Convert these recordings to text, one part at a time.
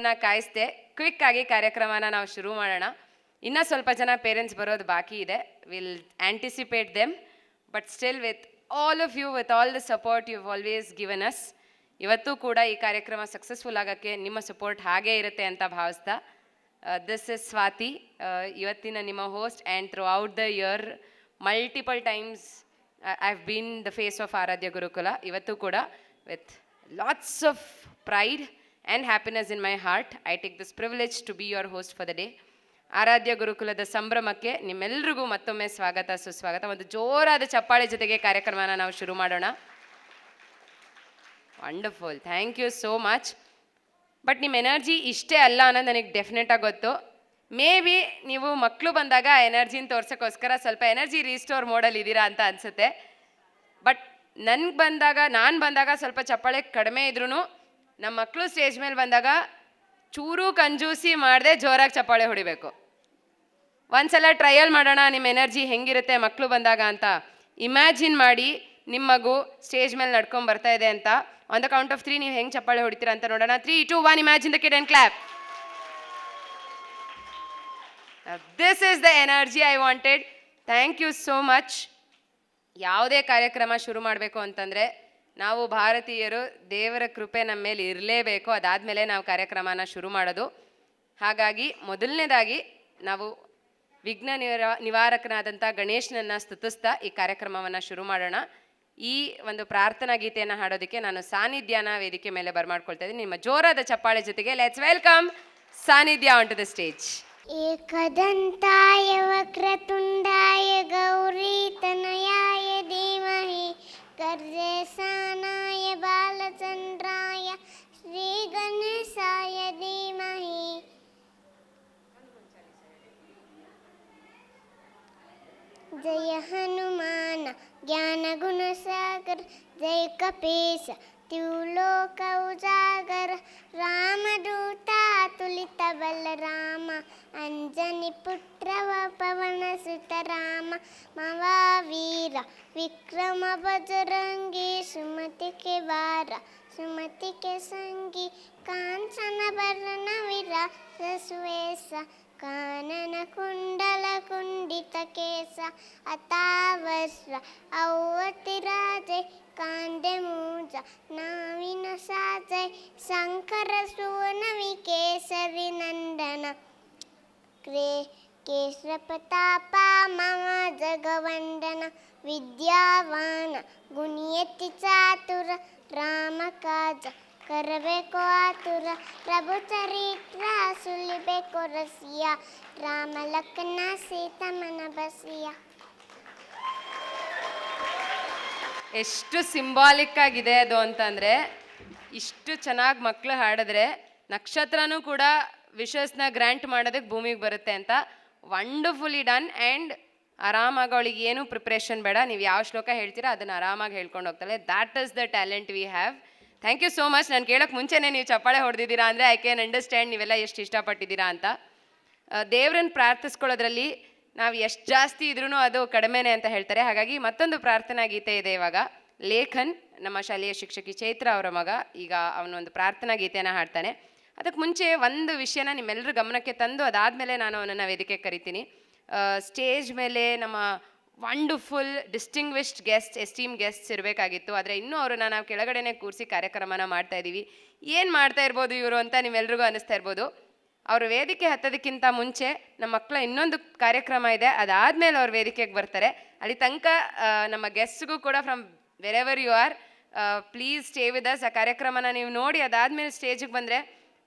ನಿಮ್ಮನ್ನು ಕಾಯಿಸ್ದೆ ಕ್ವಿಕ್ಕಾಗಿ ಕಾರ್ಯಕ್ರಮನ ನಾವು ಶುರು ಮಾಡೋಣ. ಇನ್ನೂ ಸ್ವಲ್ಪ ಜನ ಪೇರೆಂಟ್ಸ್ ಬರೋದು ಬಾಕಿ ಇದೆ. Will anticipate them, but still with all of you, with all the support you always given us, ಇವತ್ತು ಕೂಡ ಈ ಕಾರ್ಯಕ್ರಮ ಸಕ್ಸಸ್ಫುಲ್ ಆಗೋಕ್ಕೆ ನಿಮ್ಮ ಸಪೋರ್ಟ್ ಹಾಗೇ ಇರುತ್ತೆ ಅಂತ ಭಾವಿಸ್ತಾ, ದಿಸ್ ಇಸ್ ಸ್ವಾತಿ, ಇವತ್ತಿನ ನಿಮ್ಮ host. And throughout the year multiple times I have been the face of Aradhya Gurukula. ಇವತ್ತು ಕೂಡ with lots of pride and happiness in my heart I take this privilege to be your host for the day. Aradhya ಗುರುಕುಲದ ಸಂಭ್ರಮಕ್ಕೆ ನಿಮ್ಮೆಲ್ರಿಗೂ ಮತ್ತೊಮ್ಮೆ ಸ್ವಾಗತ, ಸುಸ್ವಾಗತ. ಒಂದು ಜೋರಾದ ಚಪ್ಪಾಳೆ ಜೊತೆಗೆ ಕಾರ್ಯಕ್ರಮನ ನಾವು ಶುರು ಮಾಡೋಣ. Wonderful, thank you so much. But ನಿಮ್ಮ ಎನರ್ಜಿ ಇಷ್ಟೇ ಅಲ್ಲ ಅನ್ನೋದು ನನಗೆ ಡೆಫಿನೆಟಾಗಿ ಗೊತ್ತು. ಮೇ ಬಿ ನೀವು ಮಕ್ಕಳು ಬಂದಾಗ ಎನರ್ಜಿನ ತೋರ್ಸೋಕ್ಕೋಸ್ಕರ ಸ್ವಲ್ಪ ಎನರ್ಜಿ ರೀಸ್ಟೋರ್ ಮೋಡಲ್ಲಿ ಇದ್ದೀರಾ ಅಂತ ಅನಿಸುತ್ತೆ. ಬಟ್ ನಾನು ಬಂದಾಗ ಸ್ವಲ್ಪ ಚಪ್ಪಾಳೆ ಕಡಿಮೆ ಇದ್ರೂ ನಮ್ಮ ಮಕ್ಕಳು ಸ್ಟೇಜ್ ಮೇಲೆ ಬಂದಾಗ ಚೂರು ಕಂಜೂಸಿ ಮಾಡದೆ ಜೋರಾಗಿ ಚಪ್ಪಾಳೆ ಹೊಡಿಬೇಕು. ಒಂದ್ಸಲ ಟ್ರಯಲ್ ಮಾಡೋಣ ನಿಮ್ಮ ಎನರ್ಜಿ ಹೆಂಗಿರುತ್ತೆ ಮಕ್ಕಳು ಬಂದಾಗ ಅಂತ. ಇಮ್ಯಾಜಿನ್ ಮಾಡಿ ನಿಮ್ಮ ಮಗು ಸ್ಟೇಜ್ ಮೇಲೆ ನಡ್ಕೊಂಡು ಬರ್ತಾ ಇದೆ ಅಂತ. ಆನ್ ದ ಕೌಂಟ್ ಆಫ್ 3 ನೀವು ಹೆಂಗೆ ಚಪ್ಪಾಳೆ ಹೊಡಿತೀರಾ ಅಂತ ನೋಡೋಣ. 3, 2, 1, imagine the kid and clap. This is the energy I wanted. Thank you so much. ಯಾವುದೇ ಕಾರ್ಯಕ್ರಮ ಶುರು ಮಾಡಬೇಕು ಅಂತಂದರೆ ನಾವು ಭಾರತೀಯರು ದೇವರ ಕೃಪೆ ನಮ್ಮ ಮೇಲೆ ಇರಲೇಬೇಕು. ಅದಾದಮೇಲೆ ನಾವು ಕಾರ್ಯಕ್ರಮನ ಶುರು ಮಾಡೋದು. ಹಾಗಾಗಿ ಮೊದಲನೇದಾಗಿ ನಾವು ವಿಘ್ನ ನಿವಾರಕನಾದಂಥ ಗಣೇಶನನ್ನು ಸ್ತುತಿಸ್ತಾ ಈ ಕಾರ್ಯಕ್ರಮವನ್ನು ಶುರು ಮಾಡೋಣ. ಈ ಒಂದು ಪ್ರಾರ್ಥನಾ ಗೀತೆಯನ್ನು ಹಾಡೋದಕ್ಕೆ ನಾನು ಸಾನ್ನಿಧ್ಯನ ವೇದಿಕೆ ಮೇಲೆ ಬರಮಾಡ್ಕೊಳ್ತಾ ಇದ್ದೀನಿ. ನಿಮ್ಮ ಜೋರಾದ ಚಪ್ಪಾಳೆ ಜೊತೆಗೆ ಲೆಟ್ಸ್ ವೆಲ್ಕಮ್ ಸಾನ್ನಿಧ್ಯ ಆನ್ ಟು ದ ಸ್ಟೇಜ್. ಏಕದಂತಾಯ ವಕ್ರತುಂಡಾಯ ಗೌರೀತನಯಾಯ ಧೀಮಹಿ ಗರ್ಜಸಾನಾಯ ಬಾಲಚಂದ್ರಾಯ ಶ್ರೀ ಗಣೇಶಾಯ ಧೀಮಹಿ. ಜಯ ಹನುಮಾನ ಜ್ಞಾನ ಗುಣ ಸಾಗರ ಜಯ ಕಪೀಶ ತಿಲೋಕ ಉಜಾಗರ ರಾಮದೂತ ತುಲಿತ ಬಲರಾಮ ಅಂಜನಿ ಪುತ್ರವ ಪವನ ಸುತ ರಾಮ ಮಹಾವೀರ ವಿಕ್ರಮ ಬಜರಂಗಿ ಸುಮತಿ ಕೆ ವಾರ ಸುಮತಿ ಕೆ ಸಂಗಿ ಕಾಂಚನ ಭರಣ ವಿರಾಸ ಸುವೇಶ ಕಾನನ ಕುಂಡಲ ಕುಂಡಿತ ಕೇಸ ಅತಾವಸ್ರ ಔವತಿ ರಾಜೆ ಕಾಂಡೆ ಮೂಜ ನಾವಿನ ಸಾಜೈ ಶಂಕರ ಸುವನವಿ ಕೇಸರಿ ನಂದನ ಕೇಸರ ಪ್ರತಾಪ ಮಮ ಜಗವಂದನ ವಿದ್ಯಾವಾನ ಗುಣಿಯತಿ ಚಾತುರ ರಾಮ ಕಾಜ ಕರಬೇಕು ಆತುರ ಪ್ರಭು ಚರಿತ್ರ ಸುಲಿಬೇಕು ರಸಿಯ ರಾಮ ಲಕ್ಷ್ಮಣ ಸೀತಮನ ಬಸಿಯ. ಎಷ್ಟು ಸಿಂಬಾಲಿಕ್ ಆಗಿದೆ ಅದು ಅಂತಂದರೆ, ಇಷ್ಟು ಚೆನ್ನಾಗಿ ಮಕ್ಕಳು ಹಾಡಿದ್ರೆ ನಕ್ಷತ್ರನೂ ಕೂಡ ವಿಶಸ್ನ ಗ್ರ್ಯಾಂಟ್ ಮಾಡೋದಕ್ಕೆ ಭೂಮಿಗೆ ಬರುತ್ತೆ ಅಂತ. Wonderfully done. ಆ್ಯಂಡ್ ಆರಾಮಾಗಿ ಅವಳಿಗೆ ಏನೂ ಪ್ರಿಪ್ರೇಷನ್ ಬೇಡ, ನೀವು ಯಾವ ಶ್ಲೋಕ ಹೇಳ್ತೀರಾ ಅದನ್ನು ಆರಾಮಾಗಿ ಹೇಳ್ಕೊಂಡು ಹೋಗ್ತಾಳೆ. That is the talent we have. Thank you so much. ನಾನು ಕೇಳೋಕ್ಕೆ ಮುಂಚೆನೇ ನೀವು ಚಪ್ಪಾಳೆ ಹೊಡೆದಿದ್ದೀರಾ ಅಂದರೆ ಐ ಕ್ಯಾನ್ ಅಂಡರ್ಸ್ಟ್ಯಾಂಡ್ ನೀವೆಲ್ಲ ಎಷ್ಟು ಇಷ್ಟಪಟ್ಟಿದ್ದೀರಾ ಅಂತ. ದೇವ್ರನ್ನ ಪ್ರಾರ್ಥಿಸ್ಕೊಳ್ಳೋದ್ರಲ್ಲಿ ನಾವು ಎಷ್ಟು ಜಾಸ್ತಿ ಇದ್ರೂ ಅದು ಕಡಿಮೆನೇ ಅಂತ ಹೇಳ್ತಾರೆ. ಹಾಗಾಗಿ ಮತ್ತೊಂದು ಪ್ರಾರ್ಥನಾ ಗೀತೆ ಇದೆ ಇವಾಗ. ಲೇಖನ್, ನಮ್ಮ ಶಾಲೆಯ ಶಿಕ್ಷಕಿ ಚೈತ್ರ ಅವರ ಮಗ, ಈಗ ಅವನೊಂದು ಪ್ರಾರ್ಥನಾ ಗೀತೆಯನ್ನು ಹಾಡ್ತಾನೆ. ಅದಕ್ಕೆ ಮುಂಚೆ ಒಂದು ವಿಷಯನ ನಿಮ್ಮೆಲ್ಲರ ಗಮನಕ್ಕೆ ತಂದು ಅದಾದಮೇಲೆ ನಾನು ಅವನನ್ನು ವೇದಿಕೆ ಕರಿತೀನಿ. ಸ್ಟೇಜ್ ಮೇಲೆ ನಮ್ಮ ವಂಡರ್ಫುಲ್ ಡಿಸ್ಟಿಂಗ್ವಿಶ್ಡ್ ಎಸ್ಟೀಮ್ ಗೆಸ್ಟ್ಸ್ ಇರಬೇಕಾಗಿತ್ತು. ಆದರೆ ಇನ್ನೂ ಅವರನ್ನು ನಾವು ಕೆಳಗಡೆನೇ ಕೂರಿಸಿ ಕಾರ್ಯಕ್ರಮನ ಮಾಡ್ತಾ ಇದ್ದೀವಿ. ಏನು ಮಾಡ್ತಾ ಇರ್ಬೋದು ಇವರು ಅಂತ ನಿಮ್ಮೆಲ್ರಿಗೂ ಅನ್ನಿಸ್ತಾ ಇರ್ಬೋದು. ಅವರು ವೇದಿಕೆ ಹತ್ತೋದಕ್ಕಿಂತ ಮುಂಚೆ ನಮ್ಮ ಮಕ್ಕಳ ಇನ್ನೊಂದು ಕಾರ್ಯಕ್ರಮ ಇದೆ, ಅದಾದಮೇಲೆ ಅವ್ರು ವೇದಿಕೆಗೆ ಬರ್ತಾರೆ. ಅಲ್ಲಿ ತನಕ ನಮ್ಮ ಗೆಸ್ಟ್ಗೂ ಕೂಡ from wherever you are please stay with us. ಆ ಕಾರ್ಯಕ್ರಮನ ನೀವು ನೋಡಿ ಅದಾದಮೇಲೆ ಸ್ಟೇಜಿಗೆ ಬಂದರೆ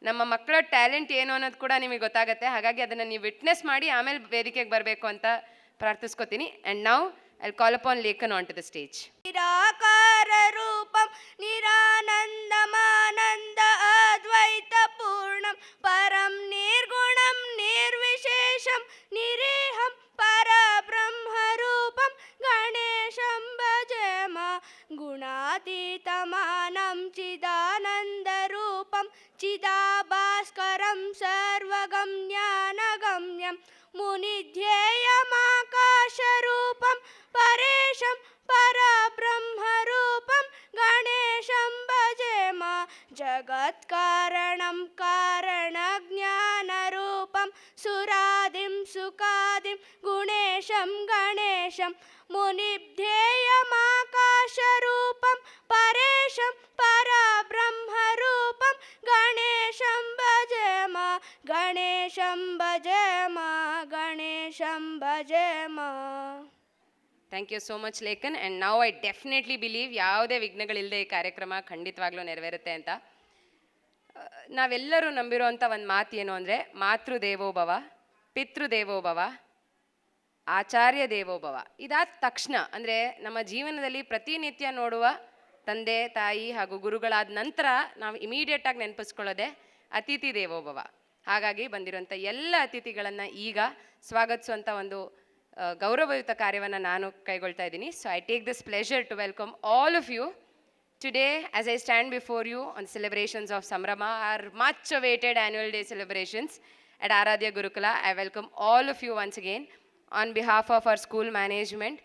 ನಮ್ಮ ಮಕ್ಕಳ ಟ್ಯಾಲೆಂಟ್ ಏನು ಅನ್ನೋದು ಕೂಡ ನಿಮಗೆ ಗೊತ್ತಾಗುತ್ತೆ. ಹಾಗಾಗಿ ಅದನ್ನು ನೀವು ವಿಟ್ನೆಸ್ ಮಾಡಿ ಆಮೇಲೆ ವೇದಿಕೆಗೆ ಬರಬೇಕು ಅಂತ ಪ್ರಾರ್ಥಿಸ್ಕೋತೀನಿ. And now I call upon Lekhan on to the stage. ನಿರಾಕಾರ ರೂಪಂ ನಿರಾನಂದಮಾನಂದ ಅದ್ವೈತ ಪೂರ್ಣಂ ಪರಂ ನಿರ್ಗುಣಂ ನಿರ್ವಿಶೇಷಂ ನಿರೇಹಂ ಪರಬ್ರಹ್ಮರೂಪಂ ಗಣೇಶಂ ಭಜೇಮ ಗುಣಾತೀತಮಾನಂ ಚಿದಾನಂದರೂಪಂ ಚಿದಾಭಾಸ್ಕರಂ ಸರ್ವಗಮ್ಯಾನಗಮ್ಯಂ ಮುನಿಧ್ಯೇಯಮಾಕಾಶರೂಪಂ ಪರೇಶಂ ಪರಬ್ರಹ್ಮರೂಪಂ ಗಣೇಶಂ ಭಜೇಮ ಜಯ जगत्कारणं कारणज्ञानरूपं सुरादिं सुखादिं गुणेशं गणेशं मुनिध्येयमाकाशरूपं परेशं परब्रह्मरूपं गणेशं भजेम गणेशं भजेम गणेशं भजेम. Thank you so much Lekhan. And now I definitely believe ಯಾವುದೇ ವಿಘ್ನಗಳಿಲ್ಲದೆ ಈ ಕಾರ್ಯಕ್ರಮ ಖಂಡಿತವಾಗ್ಲೂ ನೆರವೇರುತ್ತೆ ಅಂತ. ನಾವೆಲ್ಲರೂ ನಂಬಿರುವಂಥ ಒಂದು ಮಾತು ಏನು ಅಂದರೆ, ಮಾತೃದೇವೋಭವ, ಪಿತೃದೇವೋಭವ, ಆಚಾರ್ಯ ದೇವೋಭವ. ಇದಾದ ತಕ್ಷಣ ಅಂದರೆ ನಮ್ಮ ಜೀವನದಲ್ಲಿ ಪ್ರತಿನಿತ್ಯ ನೋಡುವ ತಂದೆ ತಾಯಿ ಹಾಗೂ ಗುರುಗಳಾದ ನಂತರ ನಾವು ಇಮಿಡಿಯೇಟಾಗಿ ನೆನಪಿಸ್ಕೊಳ್ಳೋದೆ ಅತಿಥಿ ದೇವೋಭವ. ಹಾಗಾಗಿ ಬಂದಿರುವಂಥ ಎಲ್ಲ ಅತಿಥಿಗಳನ್ನು ಈಗ ಸ್ವಾಗತಿಸುವಂಥ ಒಂದು ಗೌರವಯುತ ಕಾರ್ಯವನ್ನು ನಾನು ಕೈಗೊಳ್ತಾ ಇದ್ದೀನಿ. So I take this pleasure to welcome all of you today as I stand before you on celebrations of Sambhrama, our much awaited annual day celebrations at Aradhya Gurukula. I welcome all of you once again on behalf of our school management,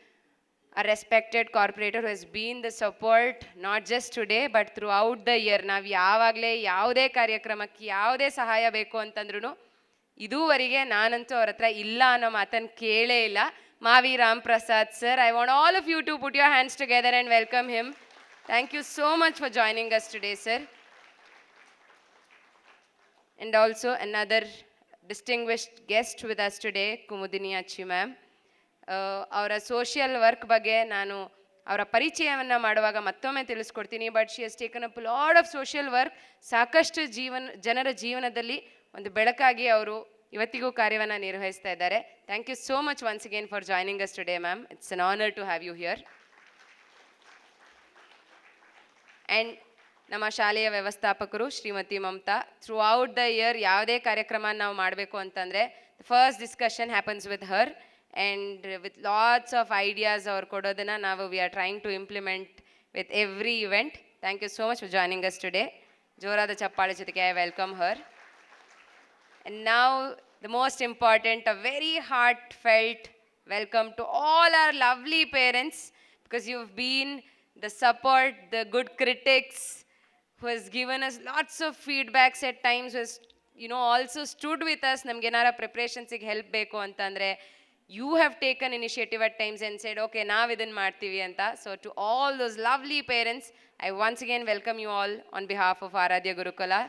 a respected corporator who has been the support not just today but throughout the year. ನಾವು ಯಾವಾಗಲೇ ಯಾವುದೇ ಕಾರ್ಯಕ್ರಮಕ್ಕೆ ಯಾವುದೇ ಸಹಾಯ ಬೇಕು ಅಂತಂದ್ರೂ ಇದುವರೆಗೆ ನಾನಂತೂ ಅವ್ರ ಹತ್ರ ಇಲ್ಲ ಅನ್ನೋ ಮಾತನ್ನು ಕೇಳೇ ಇಲ್ಲ. Mavi Ram Prasad sir, I want all of you to put your hands together and welcome him. Thank you so much for joining us today sir. And also another distinguished guest with us today, Kumudini ಅಚ್ಚಿ ma'am. ಅವರ social work ಬಗ್ಗೆ ನಾನು ಅವರ ಪರಿಚಯವನ್ನು ಮಾಡುವಾಗ ಮತ್ತೊಮ್ಮೆ ತಿಳಿಸ್ಕೊಡ್ತೀನಿ. But she has taken up lot of social work. ಸಾಕಷ್ಟು ಜನರ ಜೀವನದಲ್ಲಿ ಒಂದು ಬೆಳಕಾಗಿ ಅವರು ಇವತ್ತಿಗೂ ಕಾರ್ಯವನ್ನು ನಿರ್ವಹಿಸ್ತಾ ಇದ್ದಾರೆ. Thank you so much once again for joining us today ma'am. It's an honour to have you here. And ನಮ್ಮ ಶಾಲೆಯ ವ್ಯವಸ್ಥಾಪಕರು Shrimati Mamata. Throughout the year ಯಾವುದೇ ಕಾರ್ಯಕ್ರಮ ನಾವು ಮಾಡಬೇಕು ಅಂತಂದರೆ first discussion happens with her and with lots of ideas ಅವ್ರು ಕೊಡೋದನ್ನು ನಾವು we are trying to implement with every event. Thank you so much for joining us today. ಜೋರಾದ ಚಪ್ಪಾಳೆ ಜೊತೆಗೆ I welcome Har. And now the most important, a very heartfelt welcome to all our lovely parents, because you've been the support, the good critics who has given us lots of feedbacks at times, who has also stood with us. Namge enara preparations ಗೆ help ಬೇಕು ಅಂತಂದ್ರೆ you have taken initiative at times and said okay ನಾವು ಇದನ್ನ ಮಾಡ್ತೀವಿ ಅಂತ. So to all those lovely parents, I once again welcome you all on behalf of Aradhya Gurukula.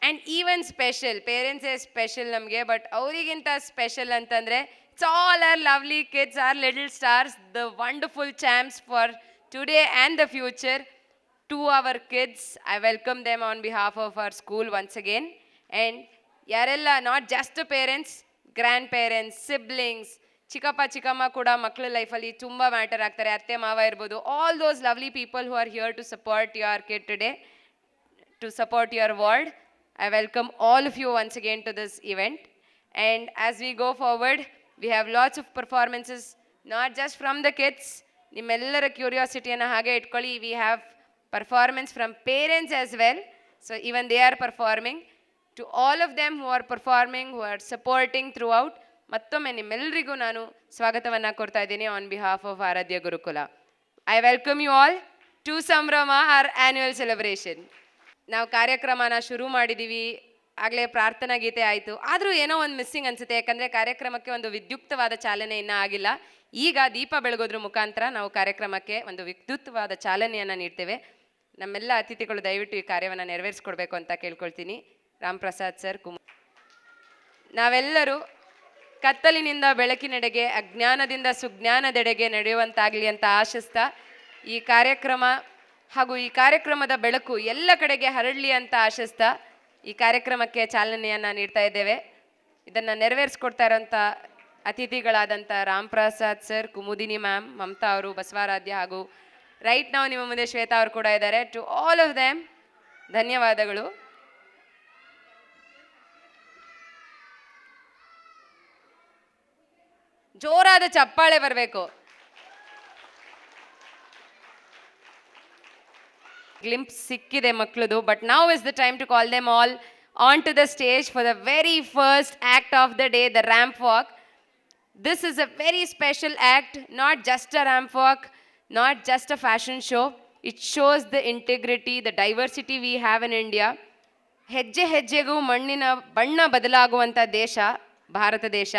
And even special ಪೇರೆಂಟ್ಸೇ special ನಮಗೆ, but ಅವರಿಗಿಂತ special ಅಂತಂದರೆ it's all our lovely kids, our little stars, the wonderful champs for today and the future. To our kids, I welcome them on behalf of our school once again. And ಯಾರೆಲ್ಲ not just parents, grandparents, siblings, ಚಿಕ್ಕಪ್ಪ ಚಿಕ್ಕಮ್ಮ ಕೂಡ ಮಕ್ಕಳ ಲೈಫಲ್ಲಿ ತುಂಬ matter ಆಗ್ತಾರೆ, ಅತ್ತೆ ಮಾವ ಇರ್ಬೋದು. All those lovely people who are here to support your kid today, to support your world. I welcome all of you once again to this event. And as we go forward, we have lots of performances, not just from the kids. Nimellera curiosity ana hage itkolli. We have performance from parents as well. So even they are performing. To all of them who are performing, who are supporting throughout, mattomme nimellrigu nanu swagatavanna korta idini on behalf of Aradhya Gurukula. I welcome you all to Sambrama, our annual celebration. ನಾವು ಕಾರ್ಯಕ್ರಮನ ಶುರು ಮಾಡಿದ್ದೀವಿ, ಆಗಲೇ ಪ್ರಾರ್ಥನಾ ಗೀತೆ ಆಯಿತು, ಆದರೂ ಏನೋ ಒಂದು ಮಿಸ್ಸಿಂಗ್ ಅನಿಸುತ್ತೆ. ಯಾಕಂದರೆ ಕಾರ್ಯಕ್ರಮಕ್ಕೆ ಒಂದು ವಿದ್ಯುಕ್ತವಾದ ಚಾಲನೆ ಇನ್ನೂ ಆಗಿಲ್ಲ. ಈಗ ದೀಪ ಬೆಳಗೋದ್ರ ಮುಖಾಂತರ ನಾವು ಕಾರ್ಯಕ್ರಮಕ್ಕೆ ಒಂದು ವಿದ್ಯುಕ್ತವಾದ ಚಾಲನೆಯನ್ನು ನೀಡ್ತೇವೆ. ನಮ್ಮೆಲ್ಲ ಅತಿಥಿಗಳು ದಯವಿಟ್ಟು ಈ ಕಾರ್ಯವನ್ನು ನೆರವೇರಿಸ್ಕೊಡ್ಬೇಕು ಅಂತ ಕೇಳ್ಕೊಳ್ತೀನಿ. ರಾಮ್ ಪ್ರಸಾದ್ ಸರ್, ನಾವೆಲ್ಲರೂ ಕತ್ತಲಿನಿಂದ ಬೆಳಕಿನೆಡೆಗೆ, ಅಜ್ಞಾನದಿಂದ ಸುಜ್ಞಾನದೆಡೆಗೆ ನಡೆಯುವಂತಾಗಲಿ ಅಂತ ಆಶಿಸ್ತಾ ಈ ಕಾರ್ಯಕ್ರಮ ಹಾಗೂ ಈ ಕಾರ್ಯಕ್ರಮದ ಬೆಳಕು ಎಲ್ಲ ಕಡೆಗೆ ಹರಡಲಿ ಅಂತ ಆಶಿಸ್ತಾ ಈ ಕಾರ್ಯಕ್ರಮಕ್ಕೆ ಚಾಲನೆಯನ್ನು ನೀಡ್ತಾ ಇದ್ದೇವೆ. ಇದನ್ನು ನೆರವೇರಿಸ್ಕೊಡ್ತಾ ಇರೋಂಥ ಅತಿಥಿಗಳಾದಂಥ ರಾಮ್ ಪ್ರಸಾದ್ ಸರ್, ಕುಮುದಿನಿ ಮ್ಯಾಮ್, ಮಮತಾ ಅವರು, ಬಸವರಾಧ್ಯ ಹಾಗೂ ರೈಟ್ ನಾವು ನಿಮ್ಮ ಮುಂದೆ ಶ್ವೇತಾ ಅವರು ಕೂಡ ಇದ್ದಾರೆ. ಟು ಆಲ್ ಆಫ್ ದೆಮ್ ಧನ್ಯವಾದಗಳು. ಜೋರಾದ ಚಪ್ಪಾಳೆ ಬರಬೇಕು. glimpse ಸಿಕ್ಕಿದೆ ಮಕ್ಕಳದು, but now is the time to call them all onto the stage for the very first act of the day, the ramp walk. This is a very special act, not just a ramp walk, not just a fashion show. It shows the integrity, the diversity we have in India. ಹೆಜ್ಜೆ ಹೆಜ್ಜೆಗೂ ಮಣ್ಣಿನ ಬಣ್ಣ ಬದಲಾಗುವಂಥ ದೇಶ ಭಾರತ ದೇಶ.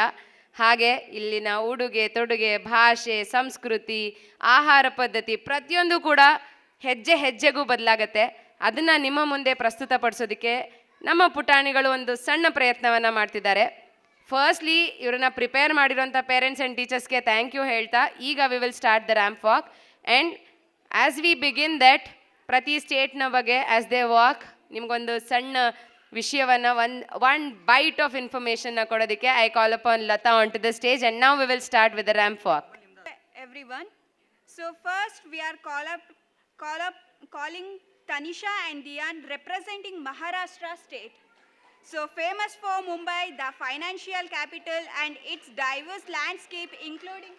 ಹಾಗೆ ಇಲ್ಲಿನ ಉಡುಗೆ ತೊಡುಗೆ, ಭಾಷೆ, ಸಂಸ್ಕೃತಿ, ಆಹಾರ ಪದ್ಧತಿ ಪ್ರತಿಯೊಂದು ಕೂಡ ಹೆಜ್ಜೆ ಹೆಜ್ಜೆಗೂ ಬದಲಾಗತ್ತೆ. ಅದನ್ನು ನಿಮ್ಮ ಮುಂದೆ ಪ್ರಸ್ತುತಪಡಿಸೋದಕ್ಕೆ ನಮ್ಮ ಪುಟಾಣಿಗಳು ಒಂದು ಸಣ್ಣ ಪ್ರಯತ್ನವನ್ನು ಮಾಡ್ತಿದ್ದಾರೆ. ಫಸ್ಟ್ಲಿ ಇವರನ್ನ ಪ್ರಿಪೇರ್ ಮಾಡಿರೋಂಥ ಪೇರೆಂಟ್ಸ್ ಆ್ಯಂಡ್ ಟೀಚರ್ಸ್ಗೆ ಥ್ಯಾಂಕ್ ಯು ಹೇಳ್ತಾ, ಈಗ V will start the ramp walk. And as we begin that, ಪ್ರತಿ ಸ್ಟೇಟ್ನ ಬಗ್ಗೆ ಆ್ಯಸ್ ದೇ ವಾಕ್ ನಿಮಗೊಂದು ಸಣ್ಣ ವಿಷಯವನ್ನು ಒನ್ ಬೈಟ್ ಆಫ್ ಇನ್ಫಾರ್ಮೇಷನ್ನ ಕೊಡೋದಕ್ಕೆ I call upon Lata on to the stage. And now we will start with the ramp walk. Everyone. So first we are calling Tanisha and Dian representing Maharashtra state. So famous for Mumbai, the financial capital, and its diverse landscape including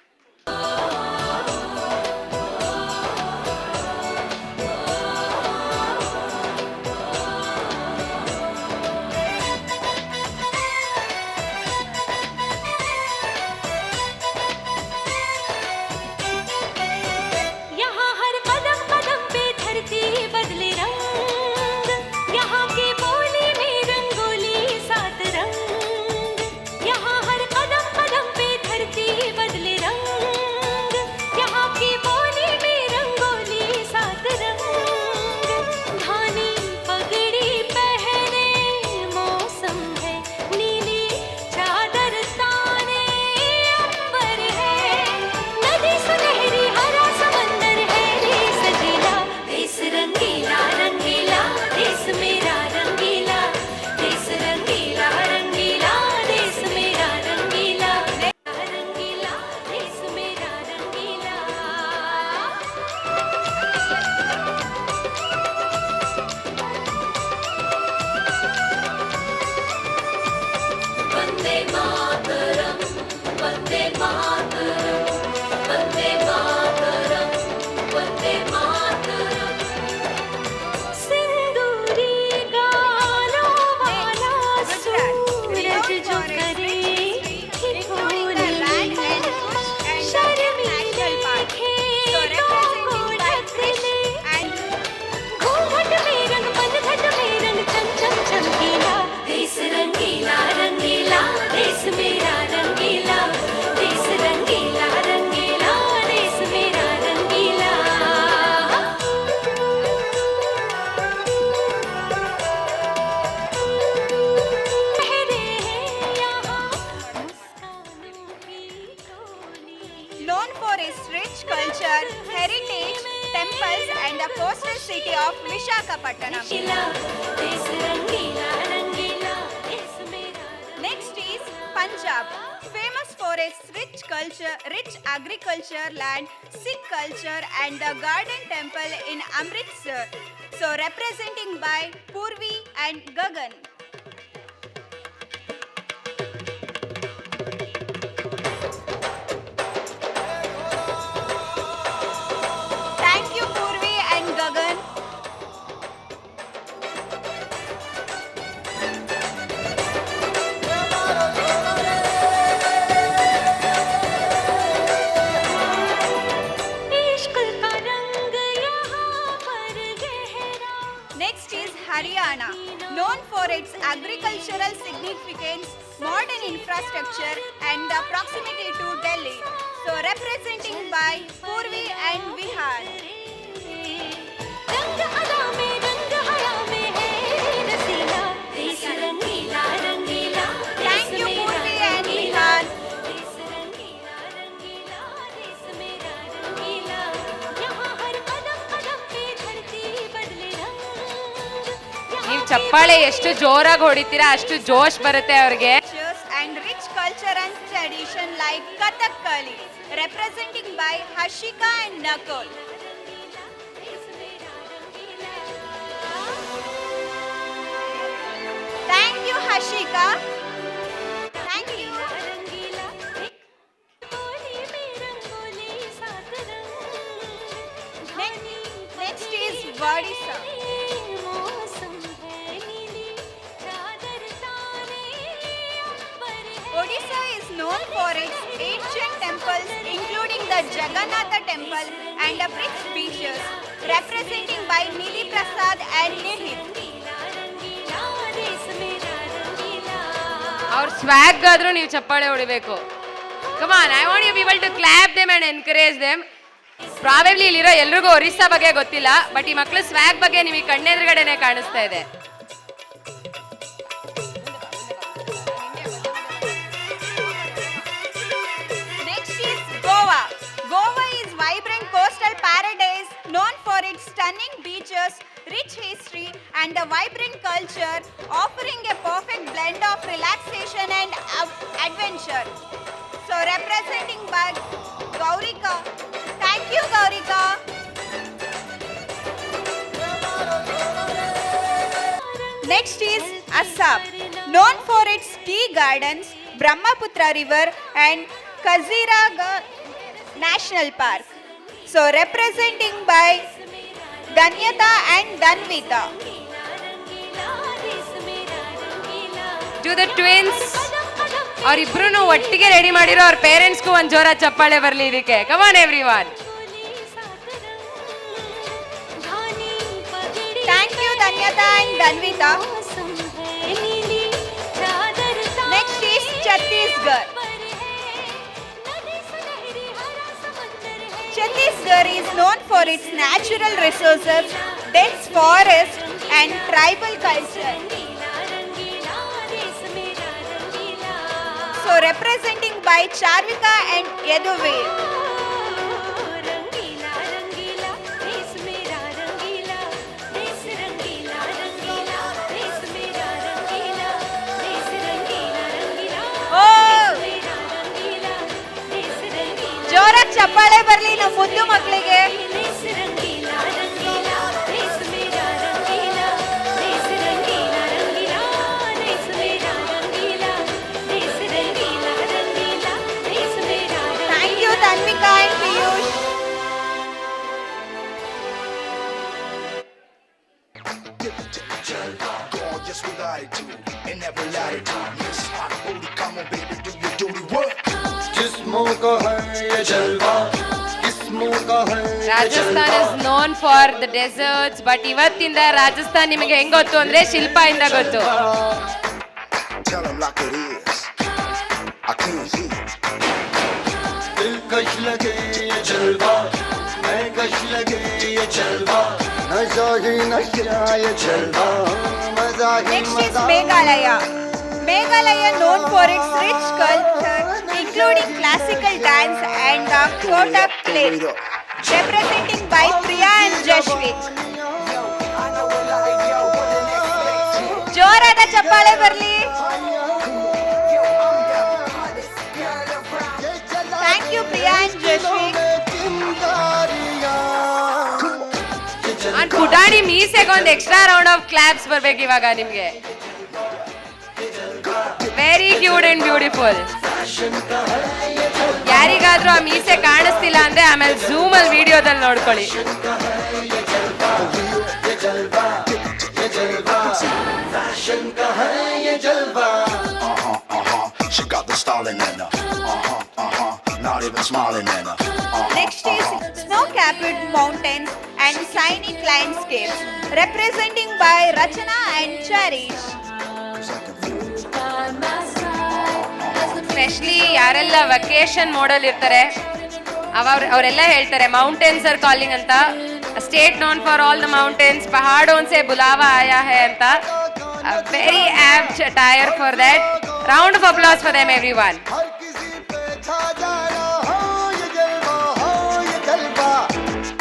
यहाँ हर कदम कदम पे धरती बदले रंग, यहाँ की बोली में रंगोली सात रंग, यहाँ हर कदम कदम पे धरती बदले रंग, यहाँ की बोली में रंगोली सात रंग, धानी पगड़ी पहने मौसम है, नीली चादर ताने अंबर है, नदी सुनहरी हरा समंदर है रे सजीला, देश रंगीला रंगीला देश मेरा रंगीला, देश रंगीला रंगीला देश मेरा रंगीला, रंगीला देश मेरा रंगीला. वंदे मातरम वंदे मातरम वंदे मातरम वंदे मातरम. सिंदूरी गालों वाला सूरज जो करे including the land and coast and the national park. So representing by Krish and घूंघट में रंग पनघट में रंग चम चम चमकीला, देश रंगीला रंगीला देश मेरा रंगीला, देश रंगीला रंगीला देश मेरा रंगीला. ठहरे हैं यहाँ मुस्कानों की टोली, known for its rich culture, heritage, temples, and the coastal city of Visakhapatnam. रंगीला देश रंगीला रंगीला देश मेरा. Next is Punjab, famous for its rich culture, rich agriculture land, Sikh culture, and the garden temple in Amritsar. So representing by Purvi and Gagan. Thank you, Purvi and Gagan. इश्क का रंग यहाँ पर गहरा. Next is Haryana, known for its agricultural significance, modern infrastructure, and the proximity to Delhi. So representing by Purvi and Vihar. रंग अदा में रंग हया में है नसीला, देश रंगीला रंगीला Thank you, Purvi and Vihar. देश रंगीला रंगीला देश मेरा रंगीला, यहाँ हर कदम कदम पे धरती बदले रंग. ನೀವು ಚಪ್ಪಾಳೆ ಎಷ್ಟು ಜೋರಾಗಿ ಹೊಡಿತೀರಾ ಅಷ್ಟು ಜೋಶ್ ಬರುತ್ತೆ ಅವ್ರಿಗೆ. Cultures and rich culture and tradition like Kathakali, representing by Hashika and Nakul. Thank you, Hashika. Thank you. रंगीला बोली में रंगोली सात रंग. Next is Odisha. मौसम है नीली चादर ताने अंबर है. Odisha is known for its ancient temples, including the Jagannatha temple and the rich beaches. representing by Nidhi Prasad and Nihit. ಅವ್ರ ಸ್ವ್ಯಾಗ್ ಆದ್ರೂ ನೀವು ಚಪ್ಪಾಳೆ ಹೊಡಿಬೇಕು. Come on, I want you people to clap them and encourage them. Probably ಇಲ್ಲಿರೋ ಎಲ್ರಿಗೂ ಒರಿಸ್ಸಾ ಬಗ್ಗೆ ಗೊತ್ತಿಲ್ಲ, but ಈ ಮಕ್ಳು ಸ್ವ್ಯಾಗ್ ಬಗ್ಗೆ ನಿಮಗೆ ಕಣ್ಣೆದುರುಗಡೆನೆ ಕಾಣಿಸ್ತಾ ಇದೆ. Next is Goa. Goa is vibrant coastal paradise known for its stunning beaches, rich history and a vibrant culture, offering a perfect blend of relaxation and adventure. So representing by Gaurika. Thank you, Gaurika. Next is Assam, known for its tea gardens, Brahmaputra River and Kaziraga National Park. So representing by Danyata and Danvita. To the twins, ಅವರಿಬ್ರು ಒಟ್ಟಿಗೆ ready ಮಾಡಿರೋ ಅವ್ರ ಪೇರೆಂಟ್ಸ್ಗೂ ಒಂದು ಜೋರ ಚಪ್ಪಾಳೆ ಬರಲಿ ಇದಕ್ಕೆ. Come on everyone. Thank you, Danyata and Danvita. Next is Chhattisgarh. Chhattisgarh is known for its natural resources, dense forest and tribal culture. So representing by Charvika and Yaduvir. ಜೋರಾಗಿ ಚಪ್ಪಾಳೆ ಬರಲಿ ನಮ್ಮ ಮುದ್ದು ಮಕ್ಕಳಿಗೆ. Thank you Tanvika and Piyush. Just what I do, and never lie to Miss Hot Booty, come on baby, do your duty work. जिस्मों का है ये जलवा, किस्मों का है Rajasthan is known for the deserts, but ಇವತ್ತಿಂದ ರಾಜಸ್ಥಾನ್ ನಿಮಗೆ ಹೆಂಗ್ ಗೊತ್ತು ಅಂದ್ರೆ ಶಿಲ್ಪಾಯಿಂದ ಗೊತ್ತು. Tell them like it is, I can't hear. दिलकश लगे ये जलवा, मैं कश लगे ये जलवा, नशा ही नशा ये जलवा, मजा ही Next is मजा. Meghalaya. Meghalaya known for its rich culture, including classical dance and the Kotak play. Representing by Priya and Jashvik. ಜೋರಾದ ಚಪ್ಪಾಳೆ ಬರಲಿ. Thank you, Priya and Jashvik. And ಪುಟಾಣಿ ಮೀಸೆಗೆ ಒಂದು ಎಕ್ಸ್ಟ್ರಾ ರೌಂಡ್ ಆಫ್ ಕ್ಲಾಪ್ಸ್ ಬರ್ಬೇಕು ಇವಾಗ ನಿಮ್ಗೆ. Very cute and beautiful. ಯಾರಿಗಾದ್ರೂ ಆ ಮೀಸೆ ಕಾಣಿಸ್ತಿಲ್ಲ ಅಂದ್ರೆ ಆಮೇಲೆ ಝೂಮ್ ಅಲ್ಲಿ ವಿಡಿಯೋದಲ್ಲಿ ನೋಡ್ಕೊಳ್ಳಿ. She got the stalling in her. Not even smiling in her. Next is snow-capped mountains and scenic landscapes, representing by Rachana and Cherish. Specially ಯಾರೆಲ್ಲ ವೆಕೇಶನ್ ಮೋಡಲ್ ಇರ್ತಾರೆ ಅವರೆಲ್ಲ ಹೇಳ್ತಾರೆ ಮೌಂಟೇನ್ಸ್ ಆರ್ ಕಾಲಿಂಗ್ ಅಂತ. State known for all the mountains, ಪಹಾಡೋನ್ ಸೆ ಬುಲಾವಾ ಆಯಾ ಹೈ ಅಂತ. Very apt attire for that. Round of applause for them everyone. हर किसी पे छा जाना हो ये जलवा, हो ये जलवा,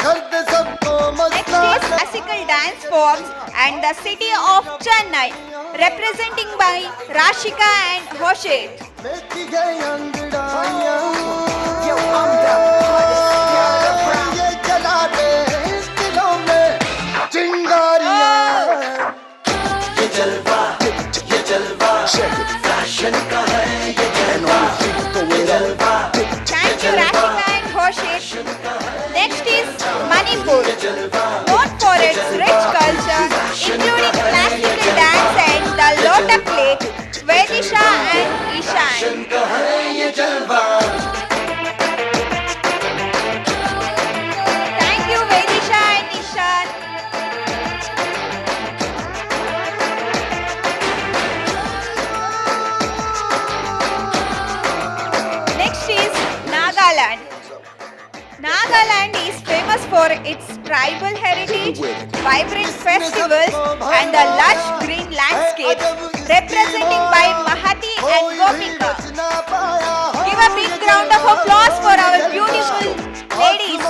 कर दे सबको Next is classical dance forms and the city of Chennai, representing by Rashika and Hoshet. बेटी गई अंगड़ाइयाँ, ये जला दे दिलों में चिंगारियाँ. ये जलवा, फैशन का है ये जलवा, ये जलवा. Thank you, Rashika and Hoshet. Next is Manipur, known for its rich culture, including classical dance and the Lotak Lake, Vedisha and Ishan. का है ये जलवा. Thank you, Vedisha and Ishan. famous for its tribal heritage, vibrant festivals, and the lush green landscapes representing by Mahati and Gopika. Give a big round of applause for our beautiful ladies.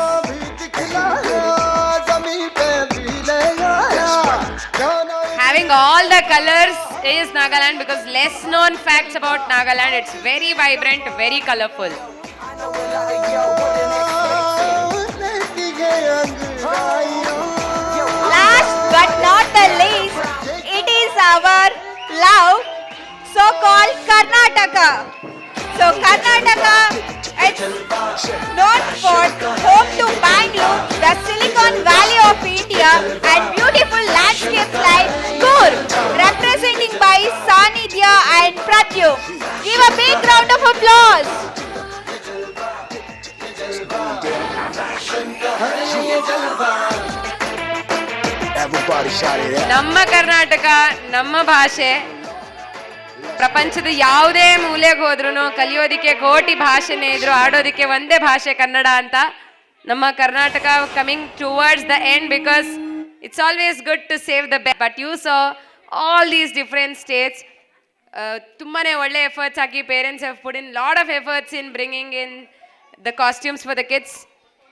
Having all the colors is Nagaland, because less known facts about Nagaland, it's very vibrant, very colorful. Last but not the least, it is our love, so-called Karnataka. So Karnataka, it's known for home to Bangalore, the Silicon Valley of India, and beautiful landscapes like Coorg, representing by Sanidhya and Pratyum. Give a big round of applause. Everybody shout it out. ನಮ್ಮ ಕರ್ನಾಟಕ, ನಮ್ಮ ಭಾಷೆ, ಪ್ರಪಂಚದ ಯಾವುದೇ ಮೂಲೆಗೆ ಹೋದ್ರೂ ಕಲಿಯೋದಕ್ಕೆ ಕೋಟಿ ಭಾಷೆನೇ ಇದ್ರು, ಆಡೋದಕ್ಕೆ ಒಂದೇ ಭಾಷೆ ಕನ್ನಡ ಅಂತ. ನಮ್ಮ Karnataka coming towards the end, because it's always good to save the best. But you saw all these different states. ತುಂಬಾ ಒಳ್ಳೆ ಎಫರ್ಟ್ಸ್ ಹಾಕಿ parents have put in lot of efforts in bringing in the costumes for the kids.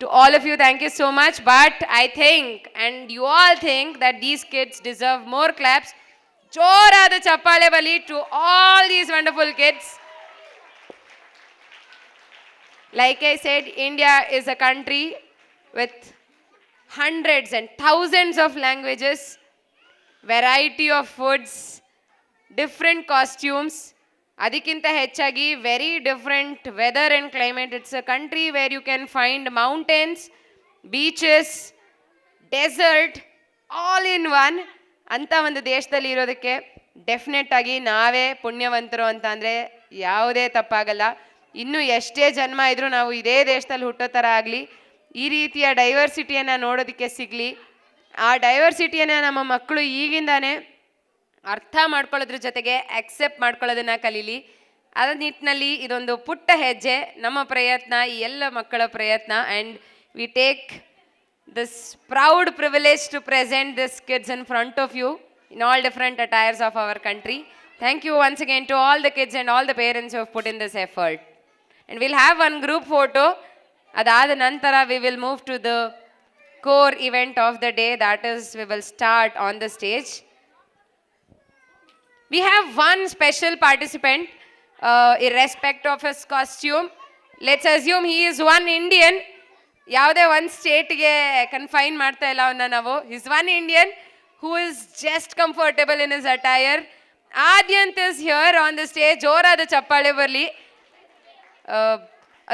To all of you, thank you so much. But I think, and you all think, that these kids deserve more claps. Jorada chappale bali to all these wonderful kids. Like I said, India is a country with hundreds and thousands of languages, variety of foods, different costumes. ಅದಕ್ಕಿಂತ ಹೆಚ್ಚಾಗಿ very different weather and climate. It's a country where you can find mountains, beaches, desert, all in one. ಅಂಥ ಒಂದು ದೇಶದಲ್ಲಿ ಇರೋದಕ್ಕೆ definite ಆಗಿ ನಾವೇ ಪುಣ್ಯವಂತರು ಅಂತ ಅಂದರೆ ಯಾವುದೇ ತಪ್ಪಾಗಲ್ಲ. ಇನ್ನೂ ಎಷ್ಟೇ ಜನ್ಮ ಇದ್ರೂ ನಾವು ಇದೇ ದೇಶದಲ್ಲಿ ಹುಟ್ಟೋ ಥರ ಆಗಲಿ, ಈ ರೀತಿಯ ಡೈವರ್ಸಿಟಿಯನ್ನು ನೋಡೋದಕ್ಕೆ ಸಿಗಲಿ. ಆ ಡೈವರ್ಸಿಟಿಯನ್ನು ನಮ್ಮ ಮಕ್ಕಳು ಈಗಿಂದಾನೇ ಅರ್ಥ ಮಾಡ್ಕೊಳ್ಳೋದ್ರ ಜೊತೆಗೆ ಅಕ್ಸೆಪ್ಟ್ ಮಾಡ್ಕೊಳ್ಳೋದನ್ನು ಕಲೀಲಿ. ಅದರ ನಿಟ್ಟಿನಲ್ಲಿ ಇದೊಂದು ಪುಟ್ಟ ಹೆಜ್ಜೆ, ನಮ್ಮ ಪ್ರಯತ್ನ, ಈ ಎಲ್ಲ ಮಕ್ಕಳ ಪ್ರಯತ್ನ. And we take this proud privilege to present this kids in front of you in all different attires of our country. Thank you once again to all the kids and all the parents who have put in this effort. And will have one group photo. ಅದಾದ ನಂತರ we will move to the core event of the day, that is we will start on the stage. We have one special participant, irrespective of his costume. Let's assume he is one Indian. ಯಾವುದೇ ಒಂದು ಸ್ಟೇಟ್ಗೆ confine ಮಾಡ್ತಾ ಇಲ್ಲ ಅವನ್ನ ನಾವು. He's one Indian who is just comfortable in his attire. Adyant is here on the stage. ಜೋರಾದ ಚಪ್ಪಾಳೆ ಬರಲಿ.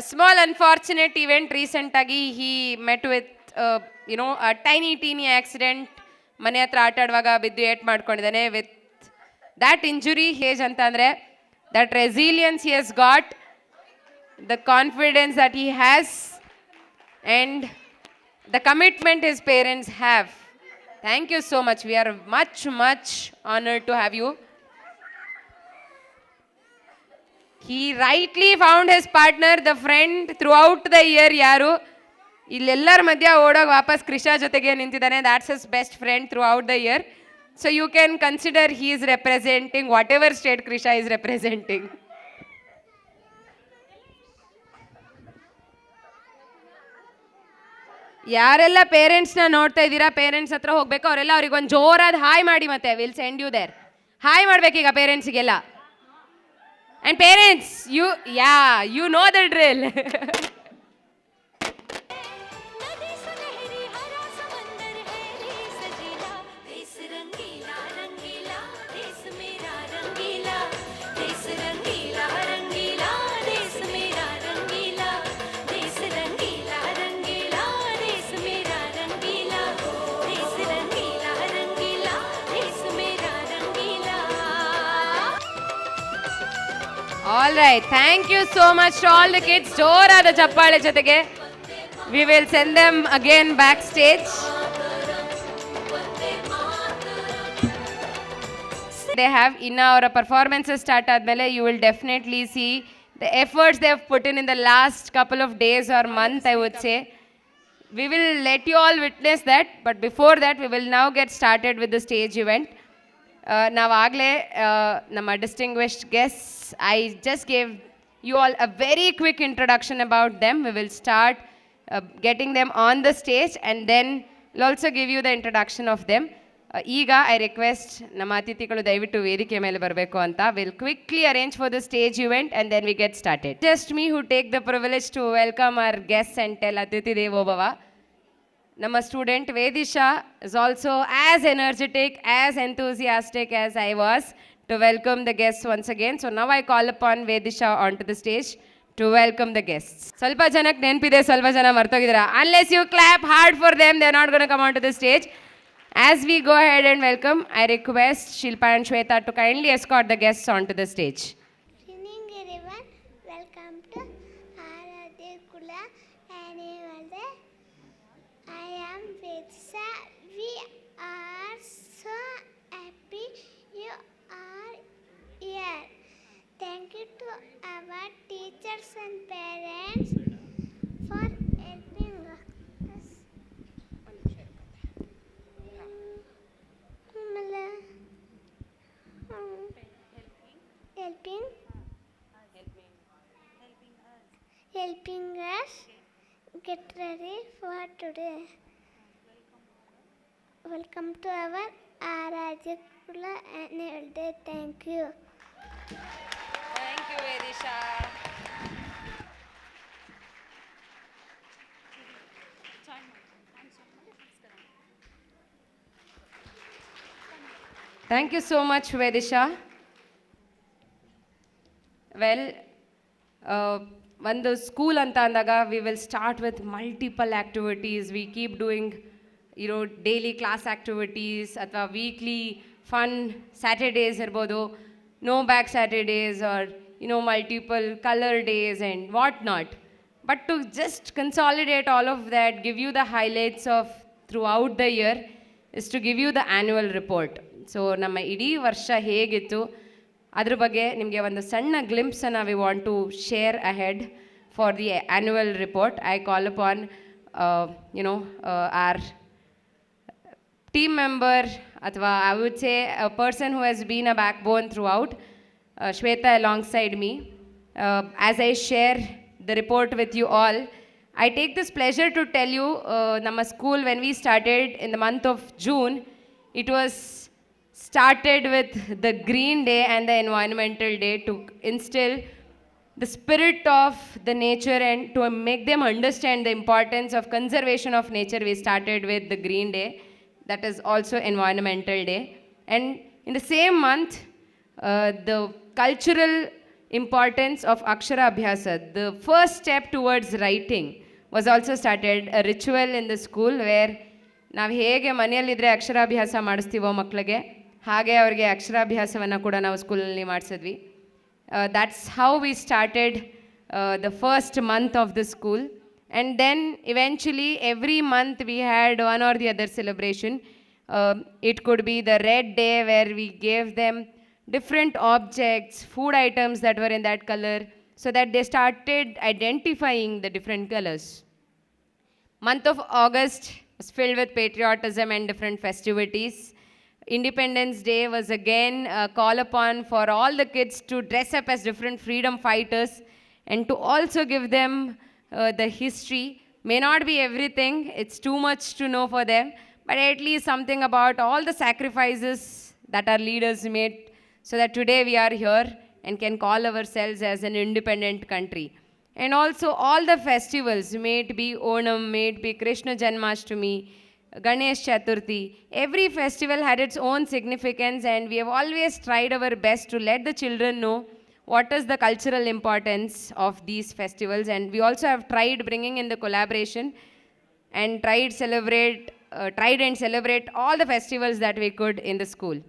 A small unfortunate event recently he met with a teeny accident. ಮನೆ ಹತ್ರ ಆಟ ಆಡುವಾಗ ಬಿದ್ದು ಏಟ್ ಮಾಡ್ಕೊಂಡಿದ್ದಾನೆ. ವಿತ್ that injury ಹೇಜ್ ಅಂತಂದರೆ that resilience he has got, the confidence that he has, and the commitment his parents have. Thank you so much. We are much honored to have you. He rightly found his partner, the friend throughout the year. ಯಾರು ಇಲ್ಲೆಲ್ಲರ ಮಧ್ಯ ಓಡೋಗಿ ವಾಪಸ್ ಕ್ರಿಷಾ ಜೊತೆಗೆ ನಿಂತಿದ್ದಾನೆ. that's his best friend throughout the year. So you can consider he is representing whatever state Krisha is representing. ಯಾರೆಲ್ಲ ಪೇರೆಂಟ್ಸ್ನ ನೋಡ್ತಾ ಇದ್ದೀರಾ, parents ಹತ್ರ ಹೋಗ್ಬೇಕು. ಅವರೆಲ್ಲ ಅವ್ರಿಗೆ ಒಂದು ಜೋರಾದ ಹಾಯ್ ಮಾಡಿ, ಮತ್ತೆ will send you there. Hi ಮಾಡ್ಬೇಕೀಗ ಪೇರೆಂಟ್ಸ್ಗೆಲ್ಲ. And parents you know the drill. All right, thank you so much to all the kids. ಜೋರಾದ ಚಪ್ಪಾಳೆ ಜೊತೆಗೆ we will send them again backstage. They have in our performances start ಆದ್ಮೇಲೆ you will definitely see the efforts they have put in the last couple of days or month, I would say. we will let you all witness that, but before that, we will now get started with the stage event. ನಾವಾಗಲೇ ನಮ್ಮ distinguished guests, I just gave you all a very quick introduction about them. We will start getting them on the stage, and then we'll also give you the introduction of them. ಈಗ I request ನಮ್ಮ ಅತಿಥಿಗಳು ದಯವಿಟ್ಟು ವೇದಿಕೆ ಮೇಲೆ ಬರಬೇಕು ಅಂತ. Will quickly arrange for the stage event and then we get started. Just me who take the privilege to welcome our guest and tell ಅತಿಥಿ ದೇವೋಭವ. ನಮ್ಮ student Vedisha is also as energetic, as enthusiastic as I was to welcome the guests once again. So now I call upon Vedisha onto the stage to welcome the guests. ಸ್ವಲ್ಪ ಜನಕ್ಕೆ ನೆನಪಿದೆ, ಸ್ವಲ್ಪ ಜನ ಮರ್ತೋಗಿದ್ದೀರಾ. Unless you clap hard for them, they're not going to come onto the stage. As we go ahead and welcome, I request Shilpa and Shweta to kindly escort the guests onto the stage. Evening everyone, welcome to Aradhya Kula Annual Day. I am Vedsa. We are so happy you are here. Thank you to our teachers and parents for helping us. Helping us get ready for today. Welcome to our Aradhya Kula Annual Day. Thank you. Thank you, Vedisha. Thank you so much, Vedisha. Well, ಒಂದು school ಅಂತ ಅಂದಾಗ we will start with multiple activities. We keep doing daily class activities ಅಥವಾ weekly fun Saturdays ಇರ್ಬೋದು, no bag Saturdays or multiple colour days and what not. But to just consolidate all of that, give you the highlights of throughout the year is to give you the annual report. So ನಮ್ಮ ಇಡೀ ವರ್ಷ ಹೇಗಿತ್ತು ಅದ್ರ ಬಗ್ಗೆ ನಿಮಗೆ ಒಂದು ಸಣ್ಣ ಗ್ಲಿಂಪ್ಸನ್ನು we want to share ahead for the annual report. I call upon our team member ಅಥವಾ I would say a person who has been a backbone throughout, Shweta alongside me. As I share the report with you all, I take this pleasure to tell you, Nama school, when we started in the month of June, it was started with the Green Day and the Environmental Day to instill the spirit of the nature and to make them understand the importance of conservation of nature. We started with the Green Day, that is also Environmental Day. And in the same month, the cultural importance of Akshara Abhyasa, the first step towards writing, was also started, a ritual in the school where ನಾವು ಹೇಗೆ ಮನೆಯಲ್ಲಿದ್ದರೆ ಅಕ್ಷರಾಭ್ಯಾಸ ಮಾಡಿಸ್ತೀವೋ ಮಕ್ಕಳಿಗೆ, ಹಾಗೆ ಅವ್ರಿಗೆ ಅಕ್ಷರಾಭ್ಯಾಸವನ್ನು ಕೂಡ ನಾವು ಸ್ಕೂಲಲ್ಲಿ ಮಾಡಿಸಿದ್ವಿ. That's how we started the first month of the school. And then eventually every month we had one or the other celebration. It could be the Red Day where we gave them different objects, food items that were in that color, so that they started identifying the different colors. Month of August was filled with patriotism and different festivities. Independence Day was again a call upon for all the kids to dress up as different freedom fighters and to also give them the history. May not be everything, it's too much to know for them, but at least something about all the sacrifices that our leaders made so that today we are here and can call ourselves as an independent country. And also all the festivals, may it be Onam, may it be Krishna Janmashtami, Ganesh Chaturthi, every festival had its own significance, and we have always tried our best to let the children know what is the cultural importance of these festivals. And we also have tried bringing in the collaboration and tried and celebrate all the festivals that we could in the school.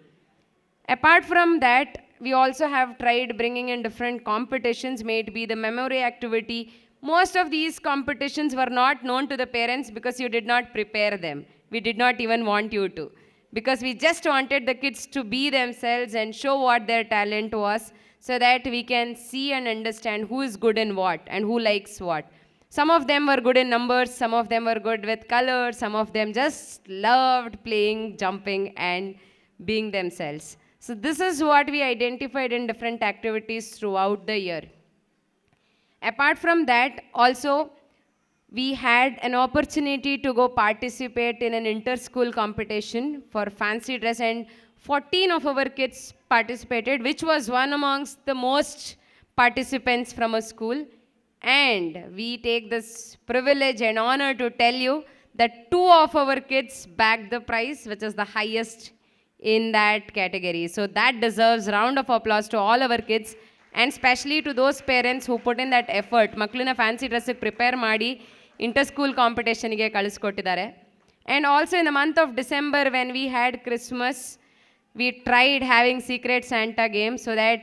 Apart from that, we also have tried bringing in different competitions, may it be the memory activity. Most of these competitions were not known to the parents because you did not prepare them. We did not even want you to, because we just wanted the kids to be themselves and show what their talent was, so that we can see and understand who is good in what and who likes what. Some of them were good in numbers, some of them were good with colors, some of them just loved playing, jumping, and being themselves. So this is what we identified in different activities throughout the year. Apart from that, also, we had an opportunity to go participate in an inter-school competition for fancy dress, and 14 of our kids participated, which was one amongst the most participants from a school. And we take this privilege and honor to tell you that 2 of our kids bagged the prize, which is the highest in that category. So that deserves round of applause to all our kids, and especially to those parents who put in that effort. ಮಕ್ಕಳನ್ನ fancy ಡ್ರೆಸ್ಸಿಗೆ prepare ಮಾಡಿ inter school ಕಾಂಪಿಟೇಷನ್ಗೆ ಕಳಿಸ್ಕೊಟ್ಟಿದ್ದಾರೆ. And also in the month of December, when we had Christmas, we tried having Secret Santa game so that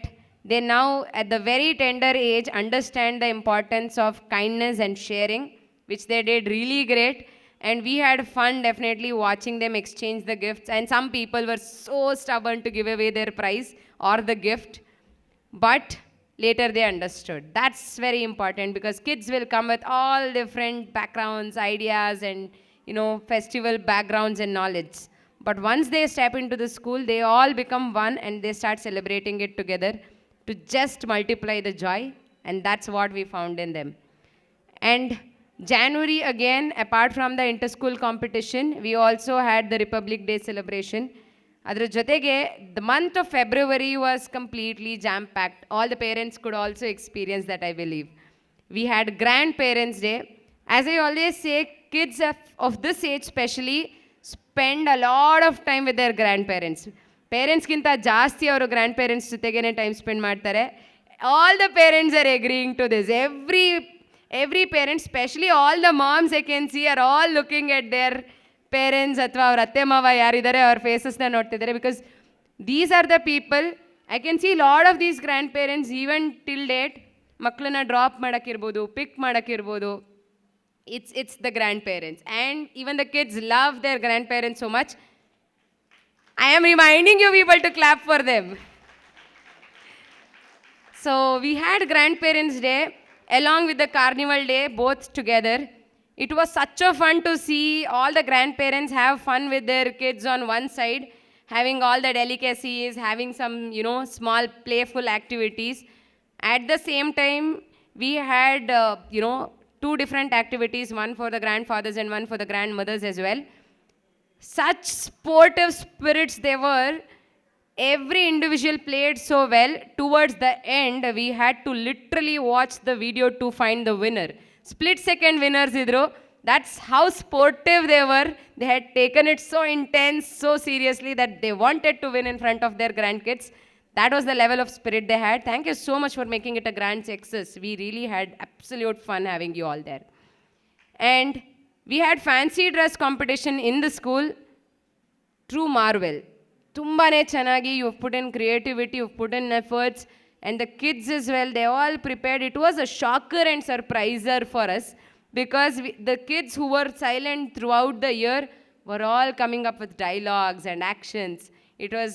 they now at the very tender age understand the importance of kindness and sharing, which they did really great. And we had fun definitely watching them exchange the gifts, and some people were so stubborn to give away their prize or the gift, but later they understood. That's very important because kids will come with all different backgrounds, ideas, and festival backgrounds and knowledge. But once they step into the school, they all become one and they start celebrating it together to just multiply the joy, and that's what we found in them. And January again, apart from the inter-school competition, we also had the Republic Day celebration. ಅದರ ಜೊತೆಗೆ the month of February was completely jam-packed. All the parents could also experience that, I believe. We had Grandparents' Day. As I always say, kids of this age especially spend a lot of time with their grandparents. ಪೇರೆಂಟ್ಸ್ಗಿಂತ ಜಾಸ್ತಿ ಅವರು grandparents ಜೊತೆಗೇ time spend ಮಾಡ್ತಾರೆ. All the parents are agreeing to this. Every parents, specially all the moms I can see are all looking at their parents ಅಥವಾ ಅವ್ರ ಅತ್ತೆ ಮಾವ ಯಾರಿದ್ದಾರೆ ಅವ್ರ ಫೇಸಸ್ನ ನೋಡ್ತಿದ್ದಾರೆ. Because these are the people I can see lot of these grandparents even till date ಮಕ್ಕಳನ್ನ drop ಮಾಡೋಕ್ಕಿರ್ಬೋದು, ಪಿಕ್ ಮಾಡೋಕ್ಕಿರ್ಬೋದು. It's the grandparents, and even the kids love their grandparents so much. I am reminding you people to clap for them. So we had Grandparents' Day along with the Carnival Day, both together. It was such a fun to see all the grandparents have fun with their kids on one side, having all the delicacies, having some small playful activities. At the same time, we had 2 different activities, one for the grandfathers and one for the grandmothers as well. Such sportive spirits they were. Every individual played so well. Towards the end, we had to literally watch the video to find the winner. Split-second winners idru. That's how sportive they were. They had taken it so intense, so seriously that they wanted to win in front of their grandkids. That was the level of spirit they had. Thank you so much for making it a grand success. We really had absolute fun having you all there. And we had fancy dress competition in the school. True marvel. Tumbane chanagi, you've put in creativity, you've put in efforts, and the kids as well, they all prepared. It was a shocker and surpriser for us because the kids who were silent throughout the year were all coming up with dialogues and actions. It was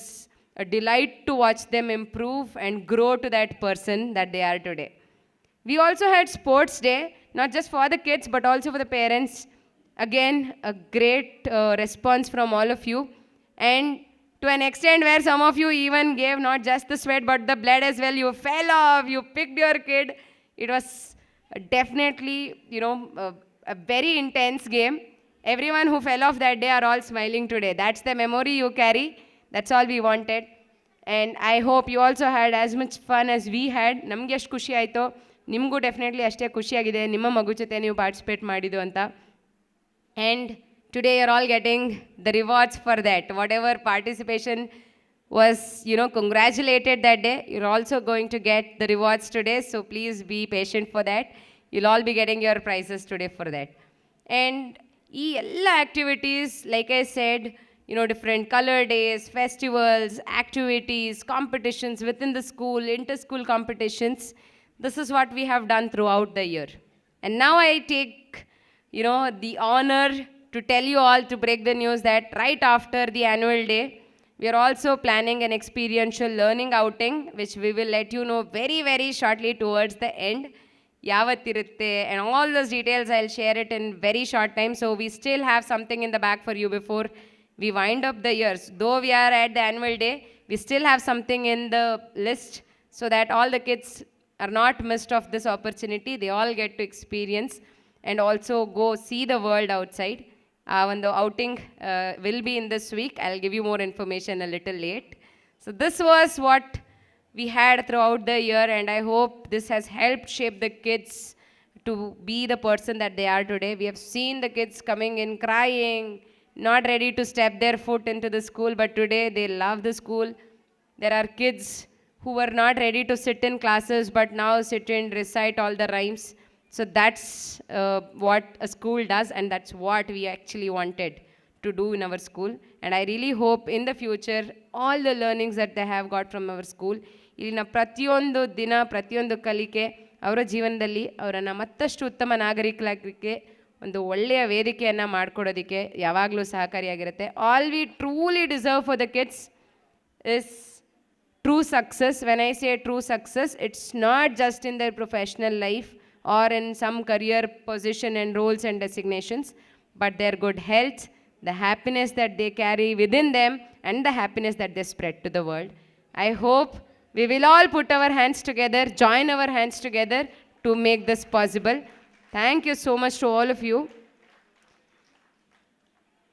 a delight to watch them improve and grow to that person that they are today. We also had Sports Day, not just for the kids, but also for the parents. Again, a great response from all of you. And to an extent where some of you even gave not just the sweat, but the blood as well. You fell off, you picked your kid. It was definitely, a very intense game. Everyone who fell off that day are all smiling today. That's the memory you carry. That's all we wanted. And I hope you also had as much fun as we had. ನಮಗೆ ಎಷ್ಟು ಖುಷಿ ಆಯಿತು, ನಿಮಗೂ definitely ಅಷ್ಟೇ ಖುಷಿಯಾಗಿದೆ ನಿಮ್ಮ ಮಗು ಜೊತೆ ನೀವು ಪಾರ್ಟಿಸಿಪೇಟ್ ಮಾಡಿದ್ದು ಅಂತ. And today you're all getting the rewards for that. Whatever participation was, congratulated that day, you're also going to get the rewards today. So please be patient for that. You'll all be getting your prizes today for that. And ಈ ಎಲ್ಲ activities, like I said, different color days, festivals, activities, competitions within the school, inter-school competitions. This is what we have done throughout the year. And now I take, the honor to tell you all, to break the news that right after the annual day, we are also planning an experiential learning outing, which we will let you know very, very shortly towards the end. ಯಾವತ್ತಿರುತ್ತೆ, and all those details I will share it in very short time. So we still have something in the back for you before we wind up the years. Though we are at the annual day, we still have something in the list so that all the kids are not missed of this opportunity. They all get to experience and also go see the world outside. When the outing will be in this week, I'll give you more information a little late. So this was what we had throughout the year, and I hope this has helped shape the kids to be the person that they are today. We have seen the kids coming in crying, not ready to step their foot into the school, but today they love the school. There are kids who were not ready to sit in classes, but now sit and recite all the rhymes. So that's what a school does, and that's what we actually wanted to do in our school. And I really hope in the future, all the learnings that they have got from our school, ಇಲ್ಲಿನ ಪ್ರತಿಯೊಂದು ದಿನ ಪ್ರತಿಯೊಂದು ಕಲಿಕೆ ಅವರ ಜೀವನದಲ್ಲಿ ಅವರನ್ನು ಮತ್ತಷ್ಟು ಉತ್ತಮ ನಾಗರಿಕರಾಗಲಿಕ್ಕೆ ಒಂದು ಒಳ್ಳೆಯ ವೇದಿಕೆಯನ್ನು ಮಾಡಿಕೊಡೋದಕ್ಕೆ ಯಾವಾಗಲೂ ಸಹಕಾರಿಯಾಗಿರುತ್ತೆ. All we truly deserve for the kids is true success. When I say true success, it's not just in their professional life or in some career position and roles and designations, but their good health, the happiness that they carry within them, and the happiness that they spread to the world. I hope we will all put our hands together, join our hands together to make this possible. Thank you so much to all of you.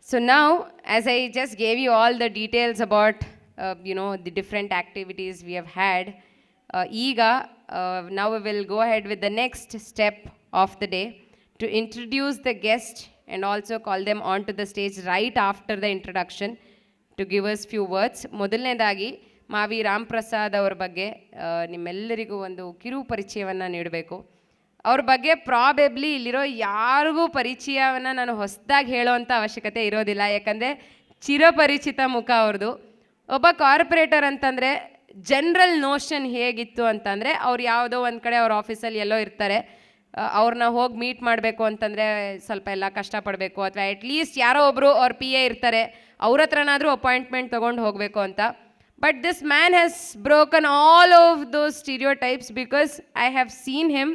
So now, as I just gave you all the details about the different activities we have had, now we will go ahead with the next step of the day to introduce the guest and also call them onto the stage right after the introduction to give us few words. ಮೊದಲನೇದಾಗಿ ಮಾವಿ ರಾಮ್ ಪ್ರಸಾದ್ ಅವರ ಬಗ್ಗೆ ನಿಮ್ಮೆಲ್ಲರಿಗೂ ಒಂದು ಕಿರು ಪರಿಚಯವನ್ನು ನೀಡಬೇಕು. ಅವ್ರ ಬಗ್ಗೆ ಪ್ರಾಬೆಬ್ಲಿ ಇಲ್ಲಿರೋ ಯಾರಿಗೂ ಪರಿಚಯವನ್ನು ನಾನು ಹೊಸದಾಗಿ ಹೇಳೋವಂಥ ಅವಶ್ಯಕತೆ ಇರೋದಿಲ್ಲ, ಯಾಕಂದರೆ ಚಿರಪರಿಚಿತ ಮುಖ ಅವ್ರದ್ದು. ಒಬ್ಬ ಕಾರ್ಪೊರೇಟರ್ ಅಂತಂದರೆ ಜನರಲ್ ನೋಷನ್ ಹೇಗಿತ್ತು ಅಂತಂದರೆ, ಅವ್ರು ಯಾವುದೋ ಒಂದು ಕಡೆ ಅವ್ರ ಆಫೀಸಲ್ಲಿ ಎಲ್ಲೋ ಇರ್ತಾರೆ, ಅವ್ರನ್ನ ಹೋಗಿ ಮೀಟ್ ಮಾಡಬೇಕು ಅಂತಂದರೆ ಸ್ವಲ್ಪ ಎಲ್ಲ ಕಷ್ಟಪಡಬೇಕು, ಅಥವಾ ಅಟ್ಲೀಸ್ಟ್ ಯಾರೋ ಒಬ್ಬರು ಅವ್ರ PA ಇರ್ತಾರೆ, ಅವ್ರ ಹತ್ರನಾದರೂ ಅಪಾಯಿಂಟ್ಮೆಂಟ್ ತೊಗೊಂಡು ಹೋಗಬೇಕು ಅಂತ. But this man has broken all of those stereotypes because I have seen him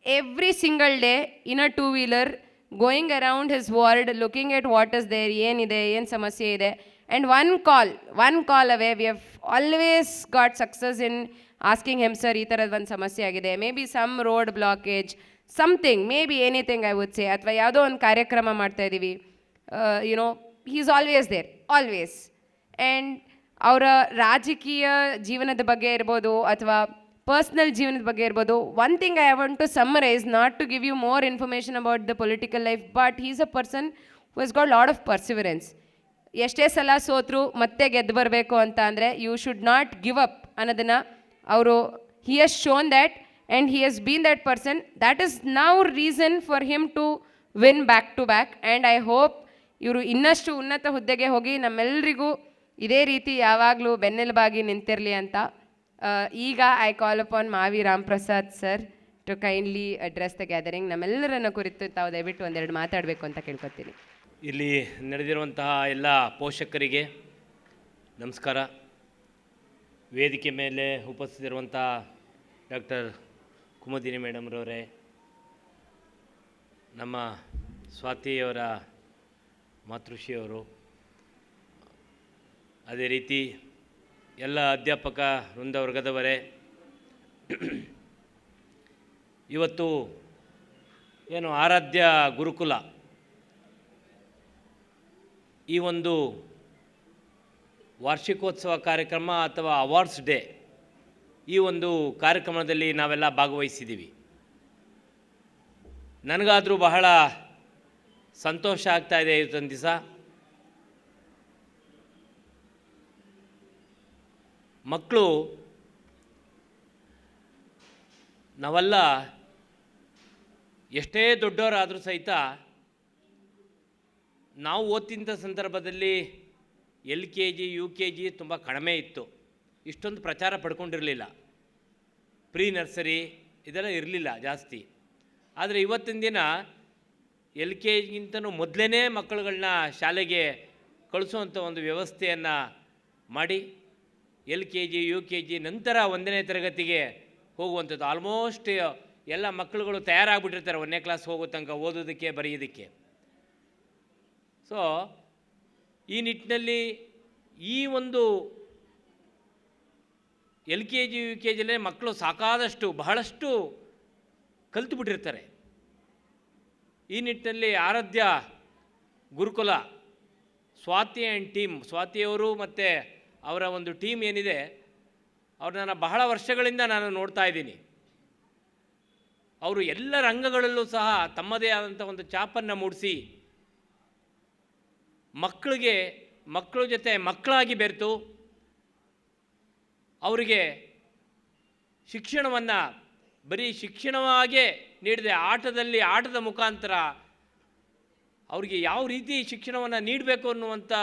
every single day in a two-wheeler going around his ward looking at what is there, ಏನಿದೆ, ಏನು ಸಮಸ್ಯೆ ಇದೆ, and one call away we have always got success in asking him, sir ಈ ಥರದ ಒಂದು ಸಮಸ್ಯೆ ಆಗಿದೆ, maybe some road blockage, something, maybe anything I would say, ಅಥವಾ ಯಾವುದೋ ಒಂದು ಕಾರ್ಯಕ್ರಮ ಮಾಡ್ತಾ ಇದ್ದೀವಿ, he is always there, always. And ಅವರ ರಾಜಕೀಯ ಜೀವನದ ಬಗ್ಗೆ ಇರ್ಬೋದು ಅಥವಾ ಪರ್ಸ್ನಲ್ ಜೀವನದ ಬಗ್ಗೆ ಇರ್ಬೋದು, one thing I want to summarise, not to give you more information about the political life, but he is a person who has got lot of perseverance. ಎಷ್ಟೇ ಸಲ ಸೋತರು ಮತ್ತೆ ಗೆದ್ದು ಬರಬೇಕು ಅಂತ ಅಂದರೆ you should not give up ಅನ್ನೋದನ್ನು ಅವರು he has shown that, and he has been that person. That is now reason for him to win back to back. And I hope ಇವರು ಇನ್ನಷ್ಟು ಉನ್ನತ ಹುದ್ದೆಗೆ ಹೋಗಿ ನಮ್ಮೆಲ್ಲರಿಗೂ ಇದೇ ರೀತಿ ಯಾವಾಗಲೂ ಬೆನ್ನೆಲುಬಾಗಿ ನಿಂತಿರಲಿ ಅಂತ. ಈಗ I call upon Mavi Ram Prasad sir to kindly address the gathering. ನಮ್ಮೆಲ್ಲರನ್ನ ಕುರಿತು ತಾವು ದಯವಿಟ್ಟು ಒಂದೆರಡು ಮಾತಾಡಬೇಕು ಅಂತ ಕೇಳ್ಕೊತೀನಿ. ಇಲ್ಲಿ ನಡೆದಿರುವಂತಹ ಎಲ್ಲ ಪೋಷಕರಿಗೆ ನಮಸ್ಕಾರ. ವೇದಿಕೆ ಮೇಲೆ ಉಪಸ್ಥಿತಿರುವಂಥ ಡಾಕ್ಟರ್ ಕುಮುದಿನಿ ಮೇಡಮ್ರವರೇ, ನಮ್ಮ ಸ್ವಾತಿಯವರ ಮಾತೃಶ್ರೀಯವರು, ಅದೇ ರೀತಿ ಎಲ್ಲ ಅಧ್ಯಾಪಕ ವೃಂದವರ್ಗದವರೇ, ಇವತ್ತು ಏನು ಆರಾಧ್ಯ ಗುರುಕುಲ ಈ ಒಂದು ವಾರ್ಷಿಕೋತ್ಸವ ಕಾರ್ಯಕ್ರಮ ಅಥವಾ ಅವಾರ್ಡ್ಸ್ ಡೇ, ಈ ಒಂದು ಕಾರ್ಯಕ್ರಮದಲ್ಲಿ ನಾವೆಲ್ಲ ಭಾಗವಹಿಸಿದ್ದೀವಿ. ನನಗಾದರೂ ಬಹಳ ಸಂತೋಷ ಆಗ್ತಾಯಿದೆ ಇವತ್ತೊಂದು ದಿವಸ. ಮಕ್ಕಳು ನಾವೆಲ್ಲ ಎಷ್ಟೇ ದೊಡ್ಡವರಾದರೂ ಸಹಿತ ನಾವು ಓದ್ತಿದ್ದ ಸಂದರ್ಭದಲ್ಲಿ LKG UKG ತುಂಬ ಕಡಿಮೆ ಇತ್ತು, ಇಷ್ಟೊಂದು ಪ್ರಚಾರ ಪಡ್ಕೊಂಡಿರಲಿಲ್ಲ. ಪ್ರೀ ನರ್ಸರಿ ಇದೆಲ್ಲ ಇರಲಿಲ್ಲ ಜಾಸ್ತಿ. ಆದರೆ ಇವತ್ತಿನ ದಿನ LKGಗಿಂತನೂ ಮೊದಲೇ ಮಕ್ಕಳುಗಳನ್ನ ಶಾಲೆಗೆ ಕಳಿಸುವಂಥ ಒಂದು ವ್ಯವಸ್ಥೆಯನ್ನು ಮಾಡಿ LKG UKG ನಂತರ 1ನೇ ತರಗತಿಗೆ ಹೋಗುವಂಥದ್ದು. ಆಲ್ಮೋಸ್ಟ್ ಎಲ್ಲ ಮಕ್ಕಳುಗಳು ತಯಾರಾಗ್ಬಿಟ್ಟಿರ್ತಾರೆ 1ನೇ ಕ್ಲಾಸ್ ಹೋಗೋ ತನಕ ಓದೋದಕ್ಕೆ ಬರೆಯೋದಕ್ಕೆ. ಸೊ ಈ ನಿಟ್ಟಿನಲ್ಲಿ ಈ ಒಂದು LKG UKGಲೇ ಮಕ್ಕಳು ಸಾಕಾದಷ್ಟು ಬಹಳಷ್ಟು ಕಲಿತುಬಿಟ್ಟಿರ್ತಾರೆ. ಈ ನಿಟ್ಟಿನಲ್ಲಿ ಆರಾಧ್ಯ ಗುರುಕುಲ ಸ್ವಾತಿ ಆ್ಯಂಡ್ ಟೀಮ್, ಸ್ವಾತಿಯವರು ಮತ್ತು ಅವರ ಒಂದು ಟೀಮ್ ಏನಿದೆ ಅವ್ರನ್ನ ಬಹಳ ವರ್ಷಗಳಿಂದ ನಾನು ನೋಡ್ತಾ ಇದ್ದೀನಿ. ಅವರು ಎಲ್ಲ ರಂಗಗಳಲ್ಲೂ ಸಹ ತಮ್ಮದೇ ಆದಂಥ ಒಂದು ಛಾಪನ್ನು ಮೂಡಿಸಿ ಮಕ್ಕಳ ಜೊತೆ ಮಕ್ಕಳಾಗಿ ಬೆರೆತು ಅವರಿಗೆ ಶಿಕ್ಷಣವನ್ನು ಬರೀ ಶಿಕ್ಷಣವಾಗೇ ನೀಡದೆ ಆಟದ ಮುಖಾಂತರ ಅವರಿಗೆ ಯಾವ ರೀತಿ ಶಿಕ್ಷಣವನ್ನು ನೀಡಬೇಕು ಅನ್ನುವಂಥ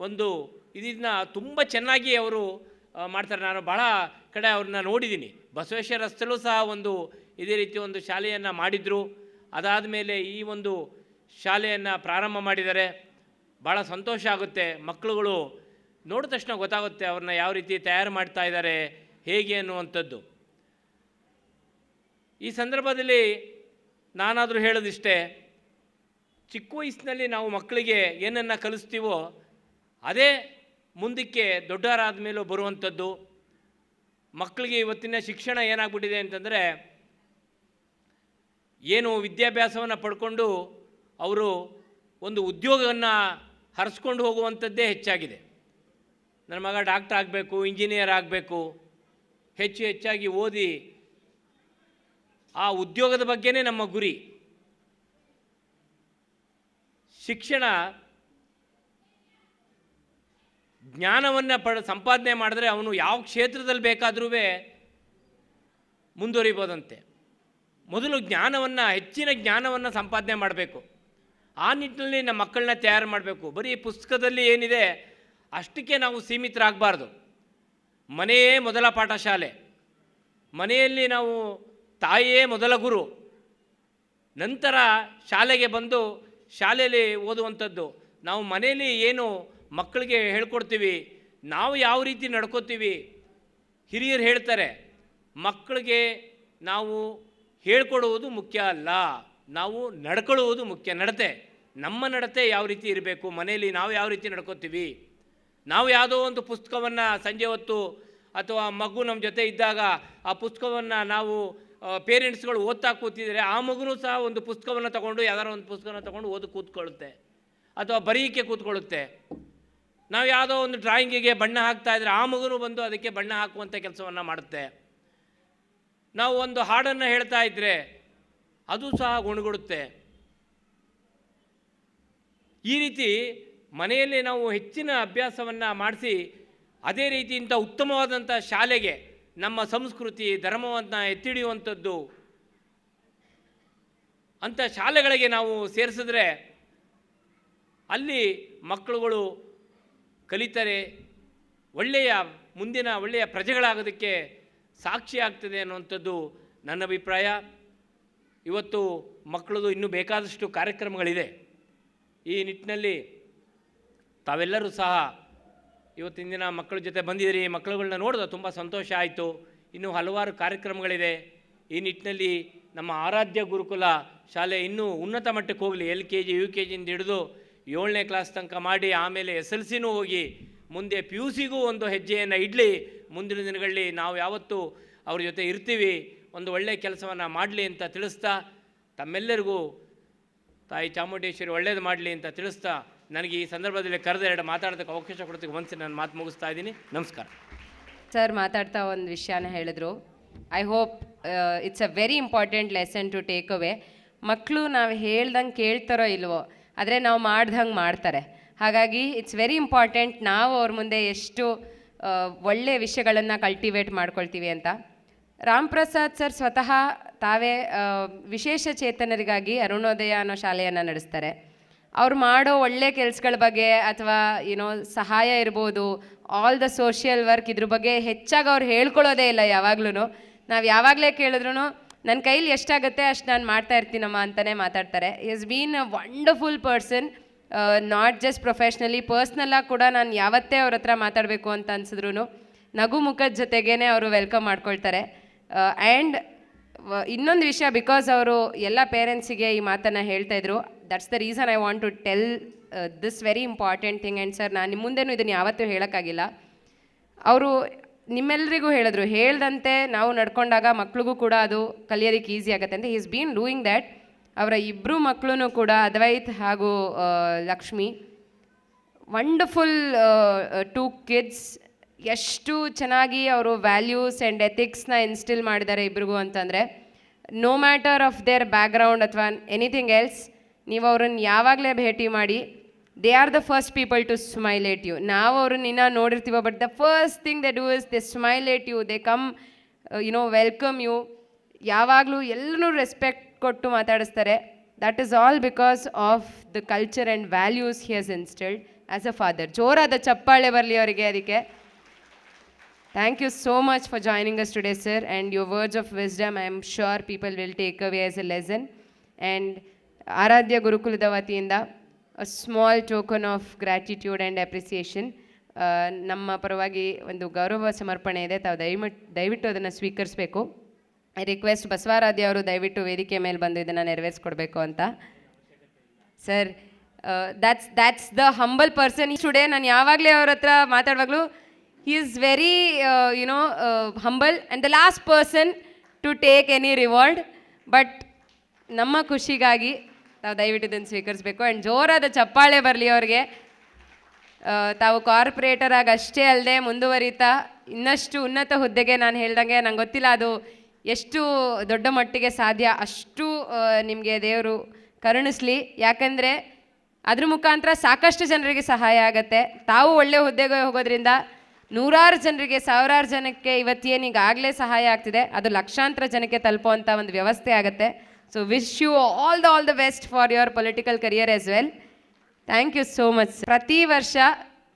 ಒಂದು ಇದನ್ನು ತುಂಬ ಚೆನ್ನಾಗಿ ಅವರು ಮಾಡ್ತಾರೆ. ನಾನು ಭಾಳ ಕಡೆ ಅವ್ರನ್ನ ನೋಡಿದ್ದೀನಿ. ಬಸವೇಶ್ವರ ರಸ್ತೆಯಲ್ಲೂ ಸಹ ಒಂದು ಇದೇ ರೀತಿ ಒಂದು ಶಾಲೆಯನ್ನು ಮಾಡಿದರು. ಅದಾದ ಮೇಲೆ ಈ ಒಂದು ಶಾಲೆಯನ್ನು ಪ್ರಾರಂಭ ಮಾಡಿದ್ದಾರೆ. ಭಾಳ ಸಂತೋಷ ಆಗುತ್ತೆ. ಮಕ್ಕಳುಗಳು ನೋಡಿದ ತಕ್ಷಣ ಗೊತ್ತಾಗುತ್ತೆ ಅವ್ರನ್ನ ಯಾವ ರೀತಿ ತಯಾರು ಮಾಡ್ತಾ ಇದ್ದಾರೆ ಹೇಗೆ ಅನ್ನುವಂಥದ್ದು. ಈ ಸಂದರ್ಭದಲ್ಲಿ ನಾನಾದರೂ ಹೇಳೋದಿಷ್ಟೇ, ಚಿಕ್ಕ ವಯಸ್ಸಿನಲ್ಲಿ ನಾವು ಮಕ್ಕಳಿಗೆ ಏನನ್ನು ಕಲಿಸ್ತೀವೋ ಅದೇ ಮುಂದಕ್ಕೆ ದೊಡ್ಡವರಾದ ಮೇಲೂ ಬರುವಂಥದ್ದು. ಮಕ್ಕಳಿಗೆ ಇವತ್ತಿನ ಶಿಕ್ಷಣ ಏನಾಗ್ಬಿಟ್ಟಿದೆ ಅಂತಂದರೆ, ಏನು ವಿದ್ಯಾಭ್ಯಾಸವನ್ನು ಪಡ್ಕೊಂಡು ಅವರು ಒಂದು ಉದ್ಯೋಗವನ್ನು ಹರಿಸ್ಕೊಂಡು ಹೋಗುವಂಥದ್ದೇ ಹೆಚ್ಚಾಗಿದೆ. ನನ್ನ ಮಗ ಡಾಕ್ಟರ್ ಆಗಬೇಕು, ಇಂಜಿನಿಯರ್ ಆಗಬೇಕು, ಹೆಚ್ಚಾಗಿ ಓದಿ ಆ ಉದ್ಯೋಗದ ಬಗ್ಗೆನೇ ನಮ್ಮ ಗುರಿ. ಶಿಕ್ಷಣ ಜ್ಞಾನವನ್ನು ಸಂಪಾದನೆ ಮಾಡಿದ್ರೆ ಅವನು ಯಾವ ಕ್ಷೇತ್ರದಲ್ಲಿ ಬೇಕಾದರೂ ಮುಂದುವರಿಬೋದಂತೆ. ಮೊದಲು ಹೆಚ್ಚಿನ ಜ್ಞಾನವನ್ನು ಸಂಪಾದನೆ ಮಾಡಬೇಕು. ಆ ನಿಟ್ಟಿನಲ್ಲಿ ನಮ್ಮ ಮಕ್ಕಳನ್ನ ತಯಾರು ಮಾಡಬೇಕು. ಬರೀ ಪುಸ್ತಕದಲ್ಲಿ ಏನಿದೆ ಅಷ್ಟಕ್ಕೆ ನಾವು ಸೀಮಿತರಾಗಬಾರ್ದು. ಮನೆಯೇ ಮೊದಲ ಪಾಠಶಾಲೆ. ಮನೆಯಲ್ಲಿ ನಾವು ತಾಯಿಯೇ ಮೊದಲ ಗುರು, ನಂತರ ಶಾಲೆಗೆ ಬಂದು ಶಾಲೆಯಲ್ಲಿ ಓದುವಂಥದ್ದು. ನಾವು ಮನೆಯಲ್ಲಿ ಏನು ಮಕ್ಕಳಿಗೆ ಹೇಳ್ಕೊಡ್ತೀವಿ, ನಾವು ಯಾವ ರೀತಿ ನಡ್ಕೋತೀವಿ. ಹಿರಿಯರು ಹೇಳ್ತಾರೆ, ಮಕ್ಕಳಿಗೆ ನಾವು ಹೇಳ್ಕೊಡುವುದು ಮುಖ್ಯ ಅಲ್ಲ, ನಾವು ನಡ್ಕೊಳ್ಳುವುದು ಮುಖ್ಯ. ನಮ್ಮ ನಡತೆ ಯಾವ ರೀತಿ ಇರಬೇಕು, ಮನೆಯಲ್ಲಿ ನಾವು ಯಾವ ರೀತಿ ನಡ್ಕೋತೀವಿ. ನಾವು ಯಾವುದೋ ಒಂದು ಪುಸ್ತಕವನ್ನು ಸಂಜೆ ಹೊತ್ತು ಅಥವಾ ಮಗು ನಮ್ಮ ಜೊತೆ ಇದ್ದಾಗ ಆ ಪುಸ್ತಕವನ್ನು ನಾವು ಪೇರೆಂಟ್ಸ್ಗಳು ಓದ್ತಾ ಕೂತಿದ್ರೆ ಆ ಮಗುನೂ ಸಹ ಒಂದು ಪುಸ್ತಕವನ್ನು ತೊಗೊಂಡು ಯಾವ್ದಾರು ಒಂದು ಪುಸ್ತಕವನ್ನು ತೊಗೊಂಡು ಓದಿ ಕೂತ್ಕೊಳ್ಳುತ್ತೆ ಅಥವಾ ಬರೀಕೆ ಕೂತ್ಕೊಳ್ಳುತ್ತೆ. ನಾವು ಯಾವುದೋ ಒಂದು ಡ್ರಾಯಿಂಗಿಗೆ ಬಣ್ಣ ಹಾಕ್ತಾಯಿದ್ರೆ ಆ ಮಗುನೂ ಬಂದು ಅದಕ್ಕೆ ಬಣ್ಣ ಹಾಕುವಂಥ ಕೆಲಸವನ್ನು ಮಾಡುತ್ತೆ. ನಾವು ಒಂದು ಹಾಡನ್ನು ಹೇಳ್ತಾ ಇದ್ದರೆ ಅದು ಸಹ ಗುಣಗುಡುತ್ತೆ. ಈ ರೀತಿ ಮನೆಯಲ್ಲಿ ನಾವು ಹೆಚ್ಚಿನ ಅಭ್ಯಾಸವನ್ನು ಮಾಡಿಸಿ ಅದೇ ರೀತಿ ಇಂಥ ಉತ್ತಮವಾದಂಥ ಶಾಲೆಗೆ ನಮ್ಮ ಸಂಸ್ಕೃತಿ ಧರ್ಮವನ್ನು ಎತ್ತಿಡಿಯುವಂಥದ್ದು ಅಂಥ ಶಾಲೆಗಳಿಗೆ ನಾವು ಸೇರಿಸಿದ್ರೆ ಅಲ್ಲಿ ಮಕ್ಕಳುಗಳು ಕಲಿತಾರೆ, ಮುಂದಿನ ಒಳ್ಳೆಯ ಪ್ರಜೆಗಳಾಗೋದಕ್ಕೆ ಸಾಕ್ಷಿ ಆಗ್ತದೆ ಅನ್ನುವಂಥದ್ದು ನನ್ನ ಅಭಿಪ್ರಾಯ. ಇವತ್ತು ಮಕ್ಕಳದು ಇನ್ನೂ ಬೇಕಾದಷ್ಟು ಕಾರ್ಯಕ್ರಮಗಳಿದೆ. ಈ ನಿಟ್ಟಿನಲ್ಲಿ ತಾವೆಲ್ಲರೂ ಸಹ ಇವತ್ತಿನ ದಿನ ಮಕ್ಕಳ ಜೊತೆ ಬಂದಿದ್ದೀರಿ. ಮಕ್ಕಳುಗಳನ್ನ ನೋಡಿದ್ರೆ ತುಂಬ ಸಂತೋಷ ಆಯಿತು. ಇನ್ನೂ ಹಲವಾರು ಕಾರ್ಯಕ್ರಮಗಳಿದೆ. ಈ ನಿಟ್ಟಿನಲ್ಲಿ ನಮ್ಮ ಆರಾಧ್ಯ ಗುರುಕುಲ ಶಾಲೆ ಇನ್ನೂ ಉನ್ನತ ಮಟ್ಟಕ್ಕೆ ಹೋಗಲಿ. LKG UKGಯಿಂದ ಹಿಡಿದು 7ನೇ ಕ್ಲಾಸ್ ತನಕ ಮಾಡಿ ಆಮೇಲೆ SLCನೂ ಹೋಗಿ ಮುಂದೆ PUCಗೂ ಒಂದು ಹೆಜ್ಜೆಯನ್ನು ಇಡಲಿ. ಮುಂದಿನ ದಿನಗಳಲ್ಲಿ ನಾವು ಯಾವತ್ತೂ ಅವ್ರ ಜೊತೆ ಇರ್ತೀವಿ. ಒಂದು ಒಳ್ಳೆಯ ಕೆಲಸವನ್ನು ಮಾಡಲಿ ಅಂತ ತಿಳಿಸ್ತಾ, ತಮ್ಮೆಲ್ಲರಿಗೂ ತಾಯಿ ಚಾಮುಂಡೇಶ್ವರಿ ಒಳ್ಳೇದು ಮಾಡಲಿ ಅಂತ ತಿಳಿಸ್ತಾ, ನನಗೆ ಈ ಸಂದರ್ಭದಲ್ಲಿ ಕರೆದ ಮಾತಾಡೋದಕ್ಕೆ ಅವಕಾಶ ಕೊಡೋದಕ್ಕೆ ಮನಸ್ಸು ನಾನು ಮಾತು ಮುಗಿಸ್ತಾ ಇದ್ದೀನಿ. ನಮಸ್ಕಾರ. ಸರ್ ಮಾತಾಡ್ತಾ ಒಂದು ವಿಷಯನ ಹೇಳಿದ್ರು. I hope it's a very important lesson to take away. ಮಕ್ಕಳು ನಾವು ಹೇಳ್ದಂಗೆ ಕೇಳ್ತಾರೋ ಇಲ್ವೋ, ಆದರೆ ನಾವು ಮಾಡ್ದಂಗೆ ಮಾಡ್ತಾರೆ. ಹಾಗಾಗಿ ಇಟ್ಸ್ ವೆರಿ ಇಂಪಾರ್ಟೆಂಟ್ ನಾವು ಅವ್ರ ಮುಂದೆ ಎಷ್ಟು ಒಳ್ಳೆಯ ವಿಷಯಗಳನ್ನು ಕಲ್ಟಿವೇಟ್ ಮಾಡ್ಕೊಳ್ತೀವಿ ಅಂತ. ರಾಮ್ ಪ್ರಸಾದ್ ಸರ್ ಸ್ವತಃ ತಾವೇ ವಿಶೇಷ ಚೇತನರಿಗಾಗಿ ಅರುಣೋದಯ ಅನ್ನೋ ಶಾಲೆಯನ್ನು ನಡೆಸ್ತಾರೆ. ಅವ್ರು ಮಾಡೋ ಒಳ್ಳೆ ಕೆಲಸಗಳ ಬಗ್ಗೆ ಅಥವಾ ಏನೋ ಸಹಾಯ ಇರ್ಬೋದು, ಆಲ್ ದ ಸೋಷಿಯಲ್ ವರ್ಕ್, ಇದ್ರ ಬಗ್ಗೆ ಹೆಚ್ಚಾಗಿ ಅವ್ರು ಹೇಳ್ಕೊಳ್ಳೋದೇ ಇಲ್ಲ. ಯಾವಾಗ್ಲೂ ನಾವು ಯಾವಾಗಲೇ ಕೇಳಿದ್ರು ನನ್ನ ಕೈಲಿ ಎಷ್ಟಾಗುತ್ತೆ ಅಷ್ಟು ನಾನು ಮಾಡ್ತಾ ಇರ್ತೀನಮ್ಮ ಅಂತಲೇ ಮಾತಾಡ್ತಾರೆ. Is been a wonderful person, not just professionally, ಪರ್ಸ್ನಲ್ಲಾಗಿ ಕೂಡ ನಾನು ಯಾವತ್ತೇ ಅವ್ರ ಹತ್ರ ಮಾತಾಡಬೇಕು ಅಂತ ಅನ್ಸಿದ್ರು ನಗು ಮುಖದ ಜೊತೆಗೇ ಅವರು ವೆಲ್ಕಮ್ ಮಾಡ್ಕೊಳ್ತಾರೆ. ಆ್ಯಂಡ್ ಇನ್ನೊಂದು ವಿಷಯ, ಬಿಕಾಸ್ ಅವರು ಎಲ್ಲ ಪೇರೆಂಟ್ಸಿಗೆ ಈ ಮಾತನ್ನು ಹೇಳ್ತಾ ಇದ್ರು, that's the reason I want to tell this very important thing. And sir, ನಾನು ನಿಮ್ಮ ಮುಂದೆನೂ ಇದನ್ನು ಯಾವತ್ತೂ ಹೇಳೋಕ್ಕಾಗಿಲ್ಲ. ಅವರು ನಿಮ್ಮೆಲ್ಲರಿಗೂ ಹೇಳಿದ್ರು, ಹೇಳ್ದಂತೆ ನಾವು ನಡ್ಕೊಂಡಾಗ ಮಕ್ಳಿಗೂ ಕೂಡ ಅದು ಕಲಿಯೋದಕ್ಕೆ ಈಸಿ ಆಗುತ್ತೆ ಅಂತ. Is been doing that. ಅವರ ಇಬ್ಬರು ಮಕ್ಕಳು ಕೂಡ, ಅದ್ವೈತ್ ಹಾಗೂ ಲಕ್ಷ್ಮಿ, ವಂಡರ್ಫುಲ್ 2 kids. ಎಷ್ಟು ಚೆನ್ನಾಗಿ ಅವರು ವ್ಯಾಲ್ಯೂಸ್ ಆ್ಯಂಡ್ ಎಥಿಕ್ಸ್ನ ಇನ್ಸ್ಟಿಲ್ ಮಾಡಿದ್ದಾರೆ ಇಬ್ರಿಗೂ ಅಂತಂದರೆ, no matter of their background ಅಥವಾ ಎನಿಥಿಂಗ್ ಎಲ್ಸ್, ನೀವು ಅವ್ರನ್ನ ಯಾವಾಗಲೇ ಭೇಟಿ ಮಾಡಿ, they are the first people to smile at you. ನಾವು ಅವ್ರನ್ನ ಇನ್ನೂ ನೋಡಿರ್ತೀವೋ, but the first thing they do is they smile at you, they come welcome you. ಯಾವಾಗಲೂ ಎಲ್ಲರೂ ರೆಸ್ಪೆಕ್ಟ್ ಕೊಟ್ಟು ಮಾತಾಡಿಸ್ತಾರೆ. That is all because of the culture and values he has instilled as a father. ಜೋರಾದ ಚಪ್ಪಾಳೆ ಬರಲಿ ಅವರಿಗೆ. ಅದಕ್ಕೆ thank you so much for joining us today, sir, and your words of wisdom I am sure people will take away as a lesson. And Aradhya Gurukulada vatiಯಿಂದ a small token of gratitude and appreciation. ನಮ್ಮ ಪರವಾಗಿ ಒಂದು ಗೌರವ ಸಮರ್ಪಣೆ ಇದೆ, ತಾವು ದಯವಿಟ್ಟು ಅದನ್ನು ಸ್ವೀಕರಿಸಬೇಕು. ಐ ರಿಕ್ವೆಸ್ಟ್ ಬಸವಾರಾಧ್ಯ ಅವರು ದಯವಿಟ್ಟು ವೇದಿಕೆ ಮೇಲೆ ಬಂದು ಇದನ್ನು ನೆರವೇರಿಸ್ಕೊಡ್ಬೇಕು ಅಂತ. Sir, that's the humble person. Today ನಾನು ಯಾವಾಗಲೇ ಅವ್ರ ಹತ್ರ ಮಾತಾಡುವಾಗಲೂ he is very humble and the last person to take any reward. But ನಮ್ಮ ಖುಷಿಗಾಗಿ ತಾವು ದಯವಿಟ್ಟು ಇದನ್ನು ಸ್ವೀಕರಿಸಬೇಕು. ಆ್ಯಂಡ್ ಜೋರಾದ ಚಪ್ಪಾಳೆ ಬರಲಿ ಅವ್ರಿಗೆ. ತಾವು ಕಾರ್ಪೊರೇಟರ್ ಆಗಿ ಅಷ್ಟೇ ಅಲ್ಲದೆ ಮುಂದುವರಿತಾ ಇನ್ನಷ್ಟು ಉನ್ನತ ಹುದ್ದೆಗೆ, ನಾನು ಹೇಳ್ದಂಗೆ ನಂಗೆ ಗೊತ್ತಿಲ್ಲ ಅದು ಎಷ್ಟು ದೊಡ್ಡ ಮಟ್ಟಿಗೆ ಸಾಧ್ಯ, ಅಷ್ಟು ನಿಮಗೆ ದೇವರು ಕರುಣಿಸ್ಲಿ. ಯಾಕಂದರೆ ಅದ್ರ ಮುಖಾಂತರ ಸಾಕಷ್ಟು ಜನರಿಗೆ ಸಹಾಯ ಆಗುತ್ತೆ. ತಾವು ಒಳ್ಳೆಯ ಹುದ್ದೆಗೆ ಹೋಗೋದ್ರಿಂದ ನೂರಾರು ಜನರಿಗೆ, ಸಾವಿರಾರು ಜನಕ್ಕೆ ಇವತ್ತೇನೀಗಾಗಲೇ ಸಹಾಯ ಆಗ್ತಿದೆ, ಅದು ಲಕ್ಷಾಂತರ ಜನಕ್ಕೆ ತಲುಪುವಂಥ ಒಂದು ವ್ಯವಸ್ಥೆ ಆಗುತ್ತೆ. So wish you all the best for your political career as well. Thank you so much. ಪ್ರತಿ ವರ್ಷ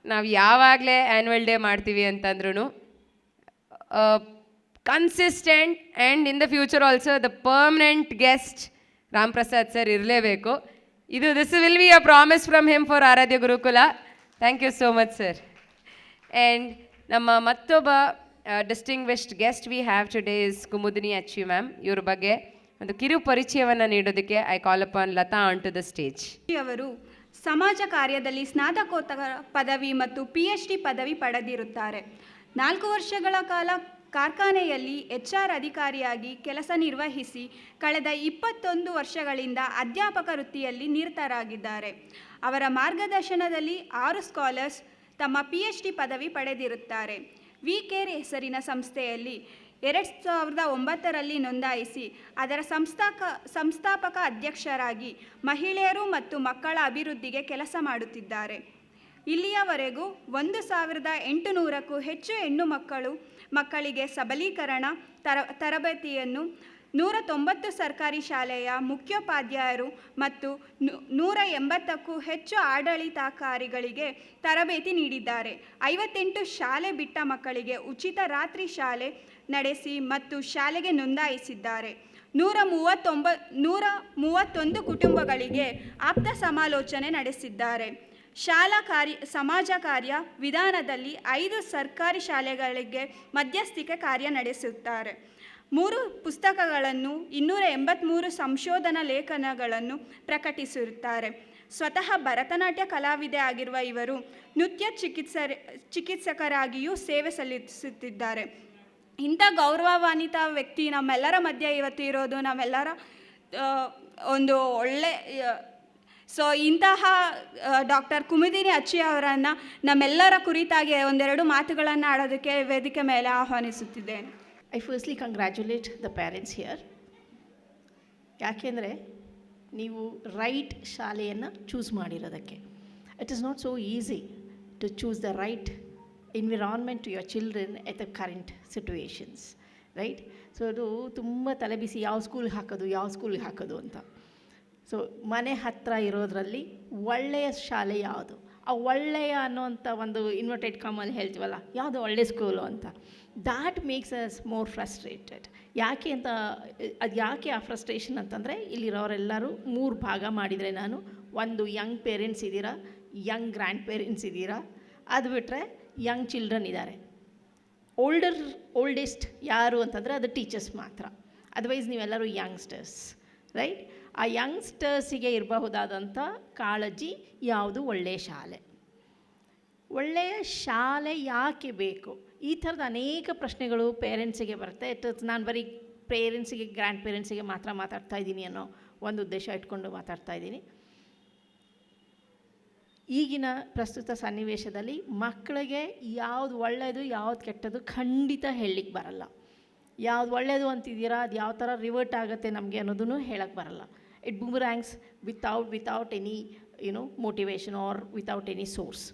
ನಾವು ಯಾವಾಗಲೇ ಆ್ಯನ್ಯುವಲ್ ಡೇ ಮಾಡ್ತೀವಿ ಅಂತಂದ್ರೂ consistent and in the future also the permanent guest Ram Prasad sir ಇರಲೇಬೇಕು. This will be a promise from him for Aradhya Gurukula. Thank you so much sir. And ನಮ್ಮ ಮತ್ತೊಬ್ಬ distinguished guest we have today is Kumudini ಅಚ್ಚಿ ma'am. ಇವ್ರ ಬಗ್ಗೆ ಒಂದು ಕಿರು ಪರಿಚಯವನ್ನು ನೀಡೋದಕ್ಕೆ I call upon Lata on to the stage. ಅವರು ಸಮಾಜ ಕಾರ್ಯದಲ್ಲಿ ಸ್ನಾತಕೋತ್ತರ ಪದವಿ ಮತ್ತು PhD ಪದವಿ ಪಡೆದಿರುತ್ತಾರೆ. 4 ವರ್ಷಗಳ ಕಾಲ ಕಾರ್ಖಾನೆಯಲ್ಲಿ HR ಅಧಿಕಾರಿಯಾಗಿ ಕೆಲಸ ನಿರ್ವಹಿಸಿ ಕಳೆದ 21 ವರ್ಷಗಳಿಂದ ಅಧ್ಯಾಪಕ ವೃತ್ತಿಯಲ್ಲಿ ನಿರತರಾಗಿದ್ದಾರೆ. ಅವರ ಮಾರ್ಗದರ್ಶನದಲ್ಲಿ 6 ಸ್ಕಾಲರ್ಸ್ ತಮ್ಮ PhD ಪದವಿ ಪಡೆದಿರುತ್ತಾರೆ. ವಿ ಕೇರ್ ಹೆಸರಿನ ಸಂಸ್ಥೆಯಲ್ಲಿ 2009ರಲ್ಲಿ ನೋಂದಾಯಿಸಿ ಅದರ ಸಂಸ್ಥಾಪಕ ಅಧ್ಯಕ್ಷರಾಗಿ ಮಹಿಳೆಯರು ಮತ್ತು ಮಕ್ಕಳ ಅಭಿವೃದ್ಧಿಗೆ ಕೆಲಸ ಮಾಡುತ್ತಿದ್ದಾರೆ. ಇಲ್ಲಿಯವರೆಗೂ 1800ಕ್ಕೂ ಹೆಚ್ಚು ಹೆಣ್ಣು ಮಕ್ಕಳಿಗೆ ಸಬಲೀಕರಣ ತರಬೇತಿಯನ್ನು, 190 ಸರ್ಕಾರಿ ಶಾಲೆಯ ಮುಖ್ಯೋಪಾಧ್ಯಾಯರು ಮತ್ತು 180ಕ್ಕೂ ಹೆಚ್ಚು ಆಡಳಿತಾಧಿಕಾರಿಗಳಿಗೆ ತರಬೇತಿ ನೀಡಿದ್ದಾರೆ. 58 ಶಾಲೆ ಬಿಟ್ಟ ಮಕ್ಕಳಿಗೆ ಉಚಿತ ರಾತ್ರಿ ಶಾಲೆ ನಡೆಸಿ ಮತ್ತು ಶಾಲೆಗೆ ನೋಂದಾಯಿಸಿದ್ದಾರೆ. 131 ಕುಟುಂಬಗಳಿಗೆ ಆಪ್ತ ಸಮಾಲೋಚನೆ ನಡೆಸಿದ್ದಾರೆ. ಸಮಾಜ ಕಾರ್ಯ ವಿಧಾನದಲ್ಲಿ 5 ಸರ್ಕಾರಿ ಶಾಲೆಗಳಿಗೆ ಮಧ್ಯಸ್ಥಿಕೆ ಕಾರ್ಯ ನಡೆಸುತ್ತಾರೆ. 3 ಪುಸ್ತಕಗಳನ್ನು, 283 ಸಂಶೋಧನಾ ಲೇಖನಗಳನ್ನು ಪ್ರಕಟಿಸಿರುತ್ತಾರೆ. ಸ್ವತಃ ಭರತನಾಟ್ಯ ಕಲಾವಿದೆ ಆಗಿರುವ ಇವರು ನೃತ್ಯ ಚಿಕಿತ್ಸಕರಾಗಿಯೂ ಸೇವೆ ಸಲ್ಲಿಸುತ್ತಿದ್ದಾರೆ. ಇಂಥ ಗೌರವಾನ್ವಿತ ವ್ಯಕ್ತಿ ನಮ್ಮೆಲ್ಲರ ಮಧ್ಯೆ ಇವತ್ತು ಇರೋದು ನಮ್ಮೆಲ್ಲರ ಒಂದು ಒಳ್ಳೆ. ಸೊ ಇಂತಹ ಡಾಕ್ಟರ್ ಕುಮುದಿನಿ ಅಚ್ಚಿ ಅವರನ್ನು ನಮ್ಮೆಲ್ಲರ ಕುರಿತಾಗಿ ಒಂದೆರಡು ಮಾತುಗಳನ್ನು ಆಡೋದಕ್ಕೆ ವೇದಿಕೆ ಮೇಲೆ ಆಹ್ವಾನಿಸುತ್ತಿದ್ದೇನೆ. I firstly congratulate the parents here. ಯಾಕೆಂದರೆ ನೀವು ರೈಟ್ ಶಾಲೆಯನ್ನು ಚೂಸ್ ಮಾಡಿರೋದಕ್ಕೆ. It is not so easy to choose the right environment to your children at the current situations, right? So ಅದು ತುಂಬ ತಲೆಬಿಸಿ, ಯಾವ ಸ್ಕೂಲ್ಗೆ ಹಾಕೋದು ಅಂತ. ಸೊ ಮನೆ ಹತ್ತಿರ ಇರೋದ್ರಲ್ಲಿ ಒಳ್ಳೆಯ ಶಾಲೆ ಯಾವುದು, ಆ ಒಳ್ಳೆಯ ಅನ್ನೋಂಥ ಒಂದು ಇನ್ವರ್ಟೆಡ್ ಕಾಮಲ್ಲಿ ಹೇಳ್ತೀವಲ್ಲ, ಯಾವುದು ಒಳ್ಳೆಯ ಸ್ಕೂಲು ಅಂತ. That makes us more frustrated. ಯಾಕೆ ಆ ಫ್ರಸ್ಟ್ರೇಷನ್ ಅಂತಂದರೆ, ಇಲ್ಲಿರೋರೆಲ್ಲರೂ 3 ಭಾಗ ಮಾಡಿದರೆ, ನಾನು ಒಂದು ಯಂಗ್ ಪೇರೆಂಟ್ಸ್ ಇದ್ದೀರಾ, ಯಂಗ್ ಗ್ರ್ಯಾಂಡ್ ಪೇರೆಂಟ್ಸ್ ಇದ್ದೀರಾ, ಅದು ಬಿಟ್ಟರೆ ಯಂಗ್ ಚಿಲ್ಡ್ರನ್ ಇದ್ದಾರೆ. ಓಲ್ಡೆಸ್ಟ್ ಯಾರು ಅಂತಂದರೆ ಅದು ಟೀಚರ್ಸ್ ಮಾತ್ರ. ಅದರ್ವೈಸ್ ನೀವೆಲ್ಲರೂ ಯಂಗ್ಸ್ಟರ್ಸ್, ರೈಟ್? ಆ ಯಂಗ್ಸ್ಟರ್ಸಿಗೆ ಇರಬಹುದಾದಂಥ ಕಾಳಜಿ ಯಾವುದು? ಒಳ್ಳೆಯ ಶಾಲೆ. ಒಳ್ಳೆಯ ಶಾಲೆ ಯಾಕೆ ಬೇಕು? ಈ ಥರದ ಅನೇಕ ಪ್ರಶ್ನೆಗಳು ಪೇರೆಂಟ್ಸಿಗೆ ಬರುತ್ತೆ. ನಾನು ಬರೀ ಪೇರೆಂಟ್ಸಿಗೆ, ಗ್ರ್ಯಾಂಡ್ ಪೇರೆಂಟ್ಸಿಗೆ ಮಾತ್ರ ಮಾತಾಡ್ತಾ ಇದ್ದೀನಿ ಅನ್ನೋ ಒಂದು ಉದ್ದೇಶ ಇಟ್ಕೊಂಡು ಮಾತಾಡ್ತಾ ಇದ್ದೀನಿ. ಈಗಿನ ಪ್ರಸ್ತುತ ಸನ್ನಿವೇಶದಲ್ಲಿ ಮಕ್ಕಳಿಗೆ ಯಾವುದು ಒಳ್ಳೆಯದು ಯಾವುದು ಕೆಟ್ಟದ್ದು ಖಂಡಿತ ಹೇಳಲಿಕ್ಕೆ ಬರಲ್ಲ. ಯಾವ್ದು ಒಳ್ಳೆಯದು ಅಂತಿದ್ದೀರಾ, ಅದು ಯಾವ ಥರ ರಿವರ್ಟ್ ಆಗುತ್ತೆ ನಮಗೆ ಅನ್ನೋದನ್ನು ಹೇಳಕ್ಕೆ ಬರಲ್ಲ. It boomerangs without any motivation or without any source.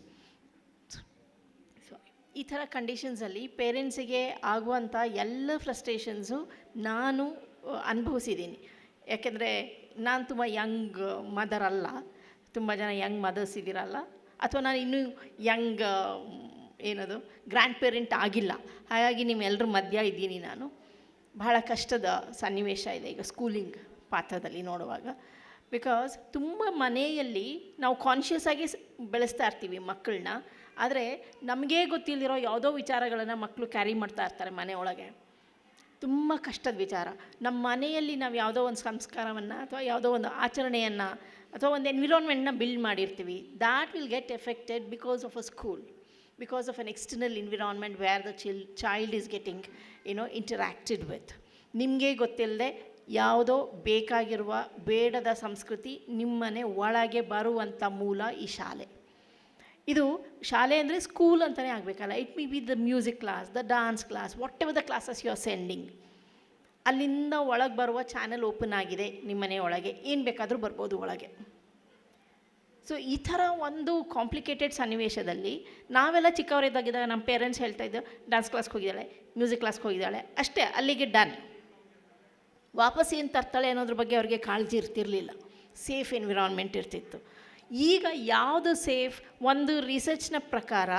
ಈ ಥರ ಕಂಡೀಷನ್ಸಲ್ಲಿ ಪೇರೆಂಟ್ಸಿಗೆ ಆಗುವಂಥ ಎಲ್ಲ ಫ್ರಸ್ಟ್ರೇಷನ್ಸು ನಾನು ಅನುಭವಿಸಿದ್ದೀನಿ. ಯಾಕೆಂದರೆ ನಾನು ತುಂಬ ಯಂಗ್ ಮದರ್ ಅಲ್ಲ, ತುಂಬ ಜನ ಯಂಗ್ ಮದರ್ಸ್ ಇದ್ದೀರಲ್ಲ, ಅಥವಾ ನಾನು ಇನ್ನೂ ಯಂಗ್ ಗ್ರ್ಯಾಂಡ್ ಪೇರೆಂಟ್ ಆಗಿಲ್ಲ. ಹಾಗಾಗಿ ನಿಮ್ಮೆಲ್ಲರ ಮಧ್ಯ ಇದ್ದೀನಿ ನಾನು. ಬಹಳ ಕಷ್ಟದ ಸನ್ನಿವೇಶ ಇದೆ ಈಗ ಸ್ಕೂಲಿಂಗ್ ಪಾತ್ರದಲ್ಲಿ ನೋಡುವಾಗ. ಬಿಕಾಸ್ ತುಂಬ ಮನೆಯಲ್ಲಿ ನಾವು ಕಾನ್ಷಿಯಸ್ ಆಗಿ ಬೆಳೆಸ್ತಾ ಇರ್ತೀವಿ ಮಕ್ಕಳನ್ನ, ಆದರೆ ನಮಗೇ ಗೊತ್ತಿಲ್ಲದಿರೋ ಯಾವುದೋ ವಿಚಾರಗಳನ್ನು ಮಕ್ಕಳು ಕ್ಯಾರಿ ಮಾಡ್ತಾ ಇರ್ತಾರೆ ಮನೆಯೊಳಗೆ. ತುಂಬ ಕಷ್ಟದ ವಿಚಾರ. ನಮ್ಮ ಮನೆಯಲ್ಲಿ ನಾವು ಯಾವುದೋ ಒಂದು ಸಂಸ್ಕಾರವನ್ನು ಅಥವಾ ಯಾವುದೋ ಒಂದು ಆಚರಣೆಯನ್ನು ಅಥವಾ ಒಂದು ಎನ್ವಿರಾನ್ಮೆಂಟ್ನ ಬಿಲ್ಡ್ ಮಾಡಿರ್ತೀವಿ. That will get affected because of a school, because of an external environment where the child is getting interacted with. ನಿಮಗೆ ಗೊತ್ತಿಲ್ಲದೆ ಯಾವುದೋ ಬೇಕಾಗಿರುವ ಬೇಡದ ಸಂಸ್ಕೃತಿ ನಿಮ್ಮನೆ ಒಳಗೆ ಬರುವಂಥ ಮೂಲ ಈ ಶಾಲೆ. ಇದು ಶಾಲೆ ಅಂದರೆ ಸ್ಕೂಲ್ ಅಂತಲೇ ಆಗಬೇಕಲ್ಲ. It may be the music class, the dance class, whatever the classes you are sending. ಅಲ್ಲಿಂದ ಒಳಗೆ ಬರುವ ಚಾನೆಲ್ ಓಪನ್ ಆಗಿದೆ ನಿಮ್ಮ ಮನೆ ಒಳಗೆ, ಏನು ಬೇಕಾದರೂ ಬರ್ಬೋದು ಒಳಗೆ. ಸೊ ಈ ಥರ ಒಂದು ಕಾಂಪ್ಲಿಕೇಟೆಡ್ ಸನ್ನಿವೇಶದಲ್ಲಿ ನಾವೆಲ್ಲ ಚಿಕ್ಕವರಿದ್ದಾಗಿದ್ದಾಗ ನಮ್ಮ ಪೇರೆಂಟ್ಸ್ ಹೇಳ್ತಾಯಿದ್ದು, ಡ್ಯಾನ್ಸ್ ಕ್ಲಾಸ್ಗೆ ಹೋಗಿದ್ದಾಳೆ, ಮ್ಯೂಸಿಕ್ ಕ್ಲಾಸ್ಗೆ ಹೋಗಿದ್ದಾಳೆ, ಅಷ್ಟೇ, ಅಲ್ಲಿಗೆ ಡನ್. ವಾಪಸ್ ಏನು ತರ್ತಾಳೆ ಅನ್ನೋದ್ರ ಬಗ್ಗೆ ಅವ್ರಿಗೆ ಕಾಳಜಿ ಇರ್ತಿರಲಿಲ್ಲ. ಸೇಫ್ ಎನ್ವಿರಾನ್ಮೆಂಟ್ ಇರ್ತಿತ್ತು. ಈಗ ಯಾವುದು ಸೇಫ್? ಒಂದು ರಿಸರ್ಚ್ನ ಪ್ರಕಾರ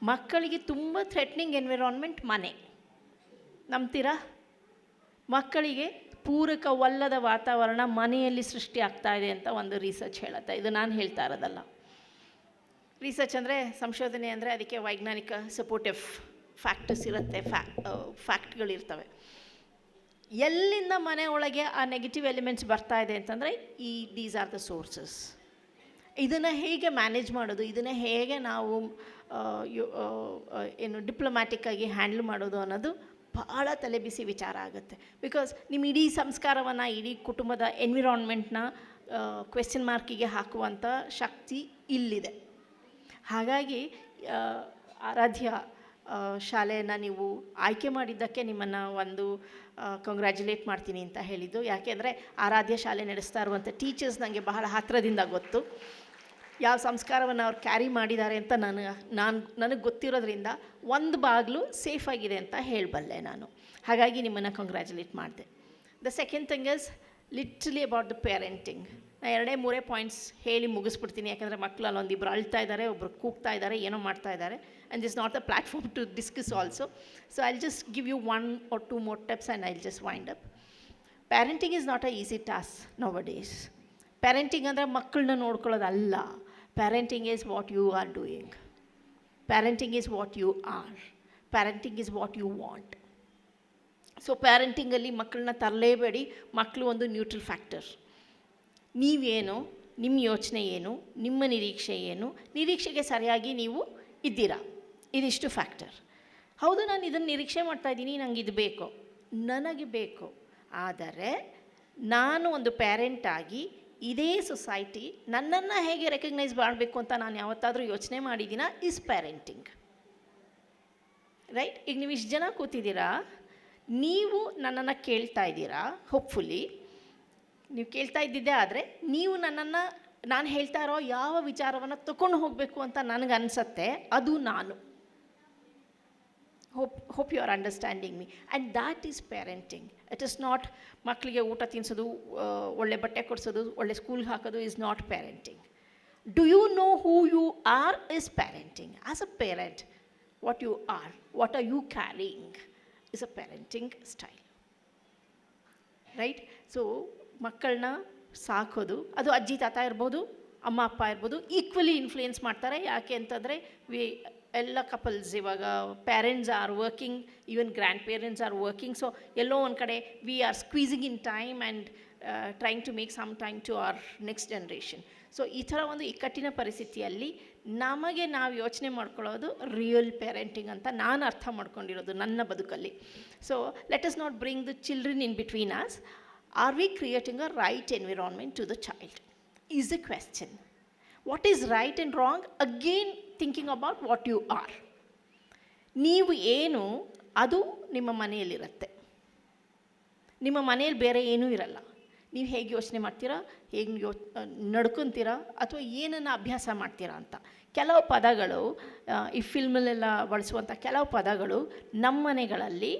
ಮಕ್ಕಳಿಗೆ ತುಂಬ ಥ್ರೆಟ್ನಿಂಗ್ ಎನ್ವಿರಾನ್ಮೆಂಟ್ ಮನೆ. ನಂಬ್ತೀರಾ? ಮಕ್ಕಳಿಗೆ ಪೂರಕವಲ್ಲದ ವಾತಾವರಣ ಮನೆಯಲ್ಲಿ ಸೃಷ್ಟಿ ಆಗ್ತಾ ಇದೆ ಅಂತ ಒಂದು ರಿಸರ್ಚ್ ಹೇಳುತ್ತೆ. ಇದು ನಾನು ಹೇಳ್ತಾ ಇರೋದಲ್ಲ. ರಿಸರ್ಚ್ ಅಂದರೆ, ಸಂಶೋಧನೆ ಅಂದರೆ ಅದಕ್ಕೆ ವೈಜ್ಞಾನಿಕ ಸಪೋರ್ಟಿವ್ ಫ್ಯಾಕ್ಟರ್ಸ್ ಇರುತ್ತೆ, ಫ್ಯಾಕ್ಟ್ಗಳಿರ್ತವೆ. ಎಲ್ಲಿಂದ ಮನೆ ಒಳಗೆ ಆ ನೆಗೆಟಿವ್ ಎಲಿಮೆಂಟ್ಸ್ ಬರ್ತಾ ಇದೆ ಅಂತಂದರೆ ದೀಸ್ ಆರ್ ದ ಸೋರ್ಸಸ್. ಇದನ್ನು ಹೇಗೆ ಮ್ಯಾನೇಜ್ ಮಾಡೋದು, ಇದನ್ನು ಹೇಗೆ ನಾವು ಡಿಪ್ಲೊಮ್ಯಾಟಿಕ್ಕಾಗಿ ಹ್ಯಾಂಡಲ್ ಮಾಡೋದು ಅನ್ನೋದು ಭಾಳ ತಲೆಬಿಸಿ ವಿಚಾರ ಆಗುತ್ತೆ. ಬಿಕಾಸ್ ನಿಮ್ಮ ಇಡೀ ಸಂಸ್ಕಾರವನ್ನು, ಇಡೀ ಕುಟುಂಬದ ಎನ್ವಿರಾನ್ಮೆಂಟ್ನ ಕ್ವೆಶ್ಚನ್ ಮಾರ್ಕಿಗೆ ಹಾಕುವಂಥ ಶಕ್ತಿ ಇಲ್ಲಿದೆ. ಹಾಗಾಗಿ ಆರಾಧ್ಯ ಶಾಲೆಯನ್ನು ನೀವು ಆಯ್ಕೆ ಮಾಡಿದ್ದಕ್ಕೆ ನಿಮ್ಮನ್ನು ಕಂಗ್ರ್ಯಾಚುಲೇಟ್ ಮಾಡ್ತೀನಿ ಅಂತ ಹೇಳಿದ್ದು. ಯಾಕೆಂದರೆ ಆರಾಧ್ಯ ಶಾಲೆ ನಡೆಸ್ತಾ ಇರುವಂಥ ಟೀಚರ್ಸ್ ನನಗೆ ಬಹಳ ಹತ್ತಿರದಿಂದ ಗೊತ್ತು. ಯಾವ ಸಂಸ್ಕಾರವನ್ನು ಅವ್ರು ಕ್ಯಾರಿ ಮಾಡಿದ್ದಾರೆ ಅಂತ ನನಗೆ ಗೊತ್ತಿರೋದ್ರಿಂದ ಒಂದು ಬಾಗಿಲು ಸೇಫ್ ಆಗಿದೆ ಅಂತ ಹೇಳಬಲ್ಲೆ ನಾನು. ಹಾಗಾಗಿ ನಿಮ್ಮನ್ನು ಕಂಗ್ರ್ಯಾಚುಲೇಟ್ ಮಾಡಿದೆ. The second thing is literally about the parenting. ನಾನು 2-3 ಪಾಯಿಂಟ್ಸ್ ಹೇಳಿ ಮುಗಿಸ್ಬಿಡ್ತೀನಿ. ಯಾಕಂದರೆ ಮಕ್ಕಳು ಅಲ್ಲೊಂದಿಬ್ಬರು ಅಳ್ತಾ ಇದ್ದಾರೆ, ಒಬ್ಬರು ಕೂಗ್ತಾ ಇದ್ದಾರೆ, ಏನೋ ಮಾಡ್ತಾ ಇದ್ದಾರೆ. And this not the platform to discuss also. So I'll just give you 1 or 2 more tips and I'll just wind up. Parenting is not an easy task nowadays. Parenting ಅಂದರೆ ಮಕ್ಕಳನ್ನ ನೋಡ್ಕೊಳ್ಳೋದಲ್ಲ. Parenting is what you are doing. Parenting is what you are. Parenting is what you want. So ಪ್ಯಾರೆಂಟಿಂಗಲ್ಲಿ ಮಕ್ಕಳನ್ನ ತರಲೇಬೇಡಿ. ಮಕ್ಕಳು ಒಂದು neutral factor. ನೀವೇನು, ನಿಮ್ಮ ಯೋಚನೆ ಏನು, ನಿಮ್ಮ ನಿರೀಕ್ಷೆ ಏನು, ನಿರೀಕ್ಷೆಗೆ ಸರಿಯಾಗಿ ನೀವು ಇದ್ದೀರಾ, ಇದಿಷ್ಟು ಫ್ಯಾಕ್ಟರ್. ಹೌದು, ನಾನು ಇದನ್ನು ನಿರೀಕ್ಷೆ ಮಾಡ್ತಾಯಿದ್ದೀನಿ, ನನಗೆ ಇದು ಬೇಕು, ನನಗೆ ಬೇಕು. ಆದರೆ ನಾನು ಒಂದು ಪ್ಯಾರೆಂಟಾಗಿ ಇದೇ ಸೊಸೈಟಿ ನನ್ನನ್ನು ಹೇಗೆ ರೆಕಗ್ನೈಸ್ ಮಾಡಬೇಕು ಅಂತ ನಾನು ಯಾವತ್ತಾದರೂ ಯೋಚನೆ ಮಾಡಿದ್ದೀನಾ? Is parenting, right? ಈಗ ನೀವು ಇಷ್ಟು ಜನ ಕೂತಿದ್ದೀರಾ, ನೀವು ನನ್ನನ್ನು ಕೇಳ್ತಾ ಇದ್ದೀರಾ. ಹೋಪ್ಫುಲಿ ನೀವು ಕೇಳ್ತಾ ಇದ್ದಿದ್ದೇ ಆದರೆ ನೀವು ನನ್ನನ್ನು, ನಾನು ಹೇಳ್ತಾ ಇರೋ ಯಾವ ವಿಚಾರವನ್ನು ತಗೊಂಡು ಹೋಗಬೇಕು ಅಂತ ನನಗೆ ಅನಿಸತ್ತೆ, ಅದು ನಾನು. Hope you are understanding me. And that is parenting. It is not ಮಕ್ಕಳಿಗೆ ಊಟ ತಿನ್ನಿಸೋದು, ಒಳ್ಳೆ ಬಟ್ಟೆ ಕೊಡಿಸೋದು, ಒಳ್ಳೆ ಸ್ಕೂಲ್ಗೆ ಹಾಕೋದು is not parenting. Do you know who you are is parenting. As a parent, what you are, what are you carrying is a parenting style, right? So ಮಕ್ಕಳನ್ನ ಸಾಕೋದು, ಅದು ಅಜ್ಜಿ ತಾತ ಇರ್ಬೋದು, ಅಮ್ಮ ಅಪ್ಪ ಇರ್ಬೋದು, ಈಕ್ವಲಿ ಇನ್ಫ್ಲುಯೆನ್ಸ್ ಮಾಡ್ತಾರೆ. ಯಾಕೆ ಅಂತಂದರೆ ಎಲ್ಲ ಕಪಲ್ಸ್ ಇವಾಗ parents are working, even grandparents are working. So ಎಲ್ಲೋ ಒಂದು ಕಡೆ we are squeezing in time and trying to make some time to our next generation. So ಈ ಥರ ಒಂದು ಇಕ್ಕಟ್ಟಿನ ಪರಿಸ್ಥಿತಿಯಲ್ಲಿ ನಮಗೆ ನಾವು ಯೋಚನೆ ಮಾಡ್ಕೊಳ್ಳೋದು ರಿಯಲ್ ಪೇರೆಂಟಿಂಗ್ ಅಂತ ನಾನು ಅರ್ಥ ಮಾಡ್ಕೊಂಡಿರೋದು ನನ್ನ ಬದುಕಲ್ಲಿ. So let us not bring the children in between us. Are we creating a right environment to the child is the question. What is right and wrong? Again thinking about what you are. ನೀವು ಏನು ಅದು ನಿಮ್ಮ ಮನೆಯಲ್ಲಿರುತ್ತೆ. ನಿಮ್ಮ ಮನೆಯಲ್ಲಿ ಬೇರೆ ಏನೂ ಇರಲ್ಲ. ನೀವು ಹೇಗೆ ಯೋಚನೆ ಮಾಡ್ತೀರಾ, ಹೇಗೆ ನಡ್ಕೊತೀರಾ, ಅಥವಾ ಏನನ್ನು ಅಭ್ಯಾಸ ಮಾಡ್ತೀರಾ ಅಂತ. ಕೆಲವು ಪದಗಳು ಈ ಫಿಲ್ಮಲ್ಲೆಲ್ಲ ಬಳಸುವಂಥ ಕೆಲವು ಪದಗಳು ನಮ್ಮ ಮನೆಗಳಲ್ಲಿ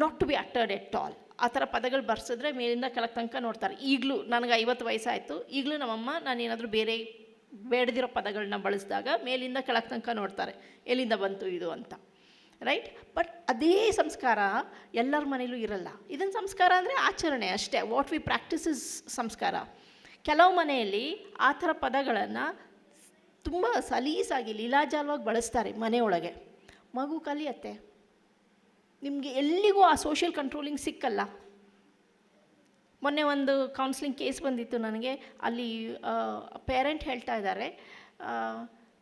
not to be uttered at all. ಆ ಥರ ಪದಗಳು ಬರ್ಸಿದ್ರೆ ಮೇಲಿಂದ ಕೆಳಗೆ ತನಕ ನೋಡ್ತಾರೆ. ಈಗಲೂ ನನಗೆ 50 ವಯಸ್ಸಾಯಿತು, ಈಗಲೂ ನಮ್ಮಮ್ಮ ನಾನೇನಾದರೂ ಬೇರೆ ಬೇಡದಿರೋ ಪದಗಳನ್ನ ಬಳಸಿದಾಗ ಮೇಲಿಂದ ಕೆಳಗೆ ತನಕ ನೋಡ್ತಾರೆ, ಎಲ್ಲಿಂದ ಬಂತು ಇದು ಅಂತ, ರೈಟ್? ಬಟ್ ಅದೇ ಸಂಸ್ಕಾರ ಎಲ್ಲರ ಮನೇಲೂ ಇರಲ್ಲ. ಇದನ್ನು ಸಂಸ್ಕಾರ ಅಂದರೆ ಆಚರಣೆ ಅಷ್ಟೇ. ವಾಟ್ ವಿ ಪ್ರಾಕ್ಟೀಸ್ ಇಸ್ ಸಂಸ್ಕಾರ. ಕೆಲವು ಮನೆಯಲ್ಲಿ ಆ ಥರ ಪದಗಳನ್ನು ತುಂಬ ಸಲೀಸಾಗಿ ಲೀಲಾಜಾಲವಾಗಿ ಬಳಸ್ತಾರೆ ಮನೆಯೊಳಗೆ. ಮಗು ಕಲಿಯತ್ತೆ. ನಿಮಗೆ ಎಲ್ಲಿಗೂ ಆ ಸೋಷಿಯಲ್ ಕಂಟ್ರೋಲಿಂಗ್ ಸಿಕ್ಕಲ್ಲ. ಮೊನ್ನೆ ಒಂದು ಕೌನ್ಸ್ಲಿಂಗ್ ಕೇಸ್ ಬಂದಿತ್ತು ನನಗೆ. ಅಲ್ಲಿ ಪೇರೆಂಟ್ ಹೇಳ್ತಾ ಇದ್ದಾರೆ,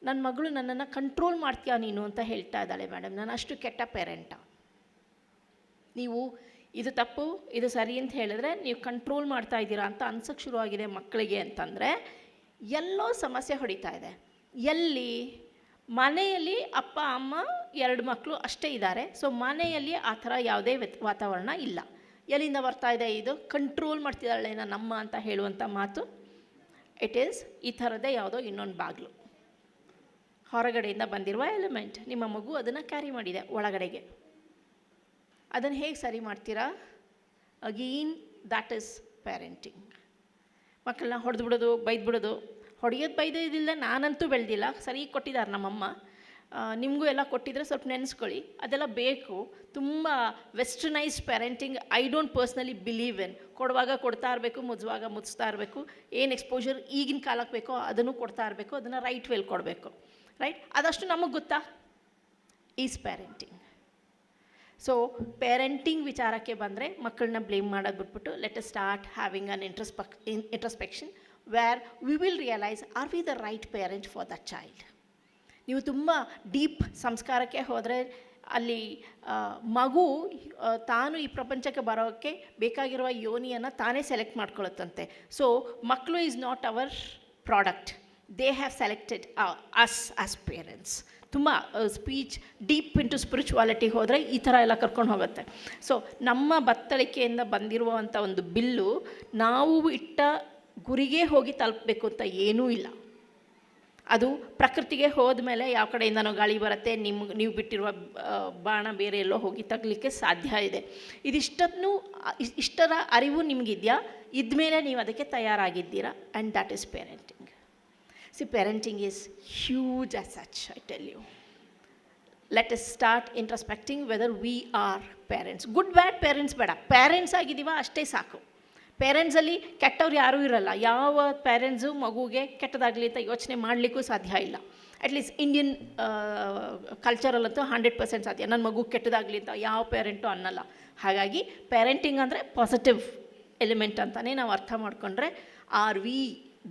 ನನ್ನ ಮಗಳು ನನ್ನನ್ನು ಕಂಟ್ರೋಲ್ ಮಾಡ್ತೀಯಾ ನೀನು ಅಂತ ಹೇಳ್ತಾ ಇದ್ದಾಳೆ ಮೇಡಮ್. ನಾನು ಅಷ್ಟು ಕೆಟ್ಟ ಪೇರೆಂಟಾ? ನೀವು ಇದು ತಪ್ಪು ಇದು ಸರಿ ಅಂತ ಹೇಳಿದ್ರೆ ನೀವು ಕಂಟ್ರೋಲ್ ಮಾಡ್ತಾ ಇದ್ದೀರಾ ಅಂತ ಅನ್ಸೋಕ್ಕೆ ಶುರುವಾಗಿದೆ ಮಕ್ಕಳಿಗೆ ಅಂತಂದರೆ ಎಲ್ಲೋ ಸಮಸ್ಯೆ ಹೊಡಿತಾ ಇದೆ. ಎಲ್ಲಿ? ಮನೆಯಲ್ಲಿ ಅಪ್ಪ ಅಮ್ಮ 2 ಮಕ್ಕಳು ಅಷ್ಟೇ ಇದ್ದಾರೆ. ಸೊ ಮನೆಯಲ್ಲಿ ಆ ಥರ ಯಾವುದೇ ವಾತಾವರಣ ಇಲ್ಲ. ಎಲ್ಲಿಂದ ಬರ್ತಾ ಇದೆ ಇದು? ಕಂಟ್ರೋಲ್ ಮಾಡ್ತಿದ್ದಾಳೆ ನನ್ನಮ್ಮ ಅಂತ ಹೇಳುವಂಥ ಮಾತು. ಇಟ್ ಈಸ್ ಈ ಥರದ್ದೇ ಯಾವುದೋ ಇನ್ನೊಂದು ಬಾಗಿಲು, ಹೊರಗಡೆಯಿಂದ ಬಂದಿರುವ ಎಲಿಮೆಂಟ್. ನಿಮ್ಮ ಮಗು ಅದನ್ನು ಕ್ಯಾರಿ ಮಾಡಿದೆ ಒಳಗಡೆಗೆ. ಅದನ್ನು ಹೇಗೆ ಸರಿ ಮಾಡ್ತೀರಾ? Again that is parenting. ಮಕ್ಕಳನ್ನ ಹೊಡೆದ್ಬಿಡೋದು, ಬೈದ್ಬಿಡೋದು. ಹೊಡೆಯೋದು ಬೈದೋದಿಲ್ಲ, ನಾನಂತೂ ಬೆಳೆದಿಲ್ಲ. ಸರಿ ಕೊಟ್ಟಿದ್ದಾರೆ ನಮ್ಮಮ್ಮ. ನಿಮಗೂ ಎಲ್ಲ ಕೊಟ್ಟಿದ್ರೆ ಸ್ವಲ್ಪ ನೆನೆಸ್ಕೊಳ್ಳಿ. ಅದೆಲ್ಲ ಬೇಕು. ತುಂಬ westernised parenting I don't personally believe in. ಕೊಡುವಾಗ ಕೊಡ್ತಾ ಇರಬೇಕು, ಮುಚ್ಚುವಾಗ ಮುಚ್ತಾ ಇರಬೇಕು. ಏನು ಎಕ್ಸ್ಪೋಜರ್ ಈಗಿನ ಕಾಲಕ್ಕೆ ಬೇಕೋ ಅದನ್ನು ಕೊಡ್ತಾ ಇರಬೇಕು. ಅದನ್ನು ರೈಟ್ ವೇಲ್ ಕೊಡಬೇಕು, ರೈಟ್? ಅದಷ್ಟು ನಮಗೆ ಗೊತ್ತಾ? Is parenting. ಸೊ ಪೇರೆಂಟಿಂಗ್ ವಿಚಾರಕ್ಕೆ ಬಂದರೆ ಮಕ್ಕಳನ್ನ ಬ್ಲೇಮ್ ಮಾಡೋದು ಬಿಟ್ಬಿಟ್ಟು let us start having an introspection where we will realise are we the right parent for the child. ನೀವು ತುಂಬ ಡೀಪ್ ಸಂಸ್ಕಾರಕ್ಕೆ ಹೋದರೆ ಅಲ್ಲಿ ಮಗು ತಾನು ಈ ಪ್ರಪಂಚಕ್ಕೆ ಬರೋಕ್ಕೆ ಬೇಕಾಗಿರುವ ಯೋನಿಯನ್ನು ತಾನೇ ಸೆಲೆಕ್ಟ್ ಮಾಡ್ಕೊಳ್ಳುತ್ತಂತೆ. ಸೊ ಮಕ್ಕಳು is not hour product. They have selected us as parents. ತುಂಬ ಸ್ಪೀಚ್ ಡೀಪ್ ಇಂಟು ಸ್ಪಿರಿಚುವಾಲಿಟಿ ಹೋದರೆ ಈ ಥರ ಎಲ್ಲ ಕರ್ಕೊಂಡು ಹೋಗುತ್ತೆ. ಸೊ ನಮ್ಮ ಬತ್ತಳಿಕೆಯಿಂದ ಬಂದಿರುವಂಥ ಒಂದು ಬಿಲ್ಲು ನಾವು ಇಟ್ಟ ಗುರಿಗೆ ಹೋಗಿ ತಲುಪಬೇಕು ಅಂತ ಏನೂ ಇಲ್ಲ. ಅದು ಪ್ರಕೃತಿಗೆ ಹೋದ ಮೇಲೆ ಯಾವ ಕಡೆಯಿಂದನೋ ಗಾಳಿ ಬರುತ್ತೆ, ನೀವು ಬಿಟ್ಟಿರುವ ಬಾಣ ಬೇರೆ ಎಲ್ಲೋ ಹೋಗಿ ತಗಲಿಕ್ಕೆ ಸಾಧ್ಯ ಇದೆ. ಇಷ್ಟರ ಅರಿವು ನಿಮಗಿದೆಯಾ? ಇದ್ಮೇಲೆ ನೀವು ಅದಕ್ಕೆ ತಯಾರಾಗಿದ್ದೀರಾ? And that is parenting. See, parenting is huge as such, I tell you. Let us start introspecting whether we are parents. Good, bad parents ಬೇಡ. ಪೇರೆಂಟ್ಸ್ ಆಗಿದ್ದೀವ ಅಷ್ಟೇ ಸಾಕು. ಪೇರೆಂಟ್ಸಲ್ಲಿ ಕೆಟ್ಟವ್ರು ಯಾರೂ ಇರಲ್ಲ. ಯಾವ ಪೇರೆಂಟ್ಸು ಮಗುಗೆ ಕೆಟ್ಟದಾಗಲಿ ಅಂತ ಯೋಚನೆ ಮಾಡಲಿಕ್ಕೂ ಸಾಧ್ಯ ಇಲ್ಲ. ಅಟ್ಲೀಸ್ಟ್ ಇಂಡಿಯನ್ ಕಲ್ಚರಲ್ಲಂತೂ 100% ಸಾಧ್ಯ. ನನ್ನ ಮಗು ಕೆಟ್ಟದಾಗಲಿ ಅಂತ ಯಾವ ಪೇರೆಂಟು ಅನ್ನಲ್ಲ. ಹಾಗಾಗಿ ಪೇರೆಂಟಿಂಗ್ ಅಂದರೆ ಪಾಸಿಟಿವ್ ಎಲಿಮೆಂಟ್ ಅಂತಲೇ ನಾವು ಅರ್ಥ ಮಾಡಿಕೊಂಡ್ರೆ, are we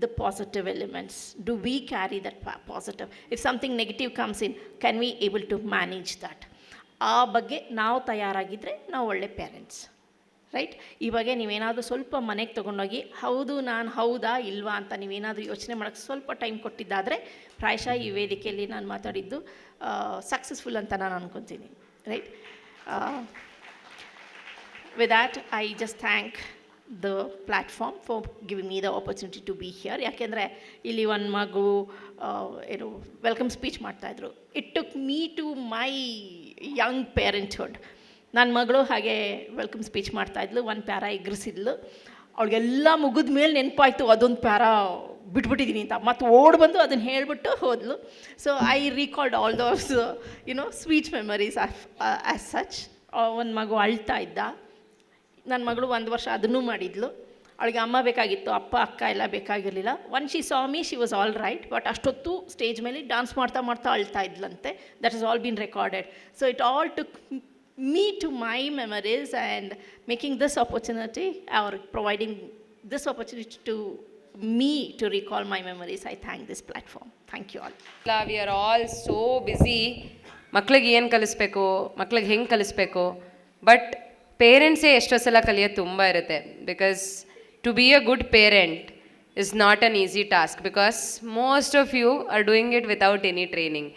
the positive elements? Do we carry that positive? If something negative comes in, can we able to manage that? ಆ ಬಗ್ಗೆ ನಾವು ತಯಾರಾಗಿದ್ದರೆ ನಾವು ಒಳ್ಳೆ ಪೇರೆಂಟ್ಸ್, ರೈಟ್? ಇವಾಗ ನೀವೇನಾದರೂ ಸ್ವಲ್ಪ ಮನೆಗೆ ತೊಗೊಂಡೋಗಿ ಹೌದು ನಾನು ಹೌದಾ ಇಲ್ವಾ ಅಂತ ನೀವೇನಾದರೂ ಯೋಚನೆ ಮಾಡೋಕ್ಕೆ ಸ್ವಲ್ಪ ಟೈಮ್ ಕೊಟ್ಟಿದ್ದಾದರೆ ಪ್ರಾಯಶಃ ಈ ವೇದಿಕೆಯಲ್ಲಿ ನಾನು ಮಾತಾಡಿದ್ದು ಸಕ್ಸಸ್ಫುಲ್ ಅಂತ ನಾನು ಅನ್ಕೊತೀನಿ, right? With that I just thank the platform for giving me the opportunity to be here. ಯಾಕೆಂದರೆ ಇಲ್ಲಿ ಒಂದು ಮಗು ಏನು ವೆಲ್ಕಮ್ ಸ್ಪೀಚ್ ಮಾಡ್ತಾಯಿದ್ರು. It took me to my young parenthood. ನನ್ನ ಮಗಳು ಹಾಗೆ ವೆಲ್ಕಮ್ ಸ್ಪೀಚ್ ಮಾಡ್ತಾಯಿದ್ಲು. ಒಂದು ಪ್ಯಾರ ಎಗ್ರಿಸಿದ್ಲು. ಅವಳಿಗೆಲ್ಲ ಮುಗಿದ ಮೇಲೆ ನೆನಪಾಯಿತು ಅದೊಂದು ಪ್ಯಾರ ಬಿಟ್ಬಿಟ್ಟಿದ್ದೀನಿ ಅಂತ. ಮತ್ತು ಓಡ್ ಬಂದು ಅದನ್ನು ಹೇಳಿಬಿಟ್ಟು ಹೋದ್ಲು. So I recalled all those sweet memories as such. ಒಂದು ಮಗು ಅಳ್ತಾ ಇದ್ದ. ನನ್ನ ಮಗಳು 1 ವರ್ಷ ಅದನ್ನೂ ಮಾಡಿದ್ಲು. ಅವಳಿಗೆ ಅಮ್ಮ ಬೇಕಾಗಿತ್ತು, ಅಪ್ಪ ಅಕ್ಕ ಎಲ್ಲ ಬೇಕಾಗಿರಲಿಲ್ಲ. One she saw me she was all right, but ಅಷ್ಟೊತ್ತು ಸ್ಟೇಜ್ ಮೇಲೆ ಡ್ಯಾನ್ಸ್ ಮಾಡ್ತಾ ಮಾಡ್ತಾ ಅಳ್ತಾ ಇದ್ಲಂತೆ. That is all been recorded. So it all took me to my memories and making this opportunity or providing this opportunity to me to recall my memories. I thank this platform. Thank you all. We are all so busy. ಮಕ್ಳಿಗೆ ಏನು ಕಲಿಸ್ಬೇಕು, ಮಕ್ಳಿಗೆ ಹೆಂಗೆ ಕಲಿಸ್ಬೇಕು, but ಪೇರೆಂಟ್ಸೇ ಎಷ್ಟೋ ಸಲ ಕಲಿಯೋದು ತುಂಬ ಇರುತ್ತೆ. Because to be a good parent is not an easy task, because most of you are doing it without any training,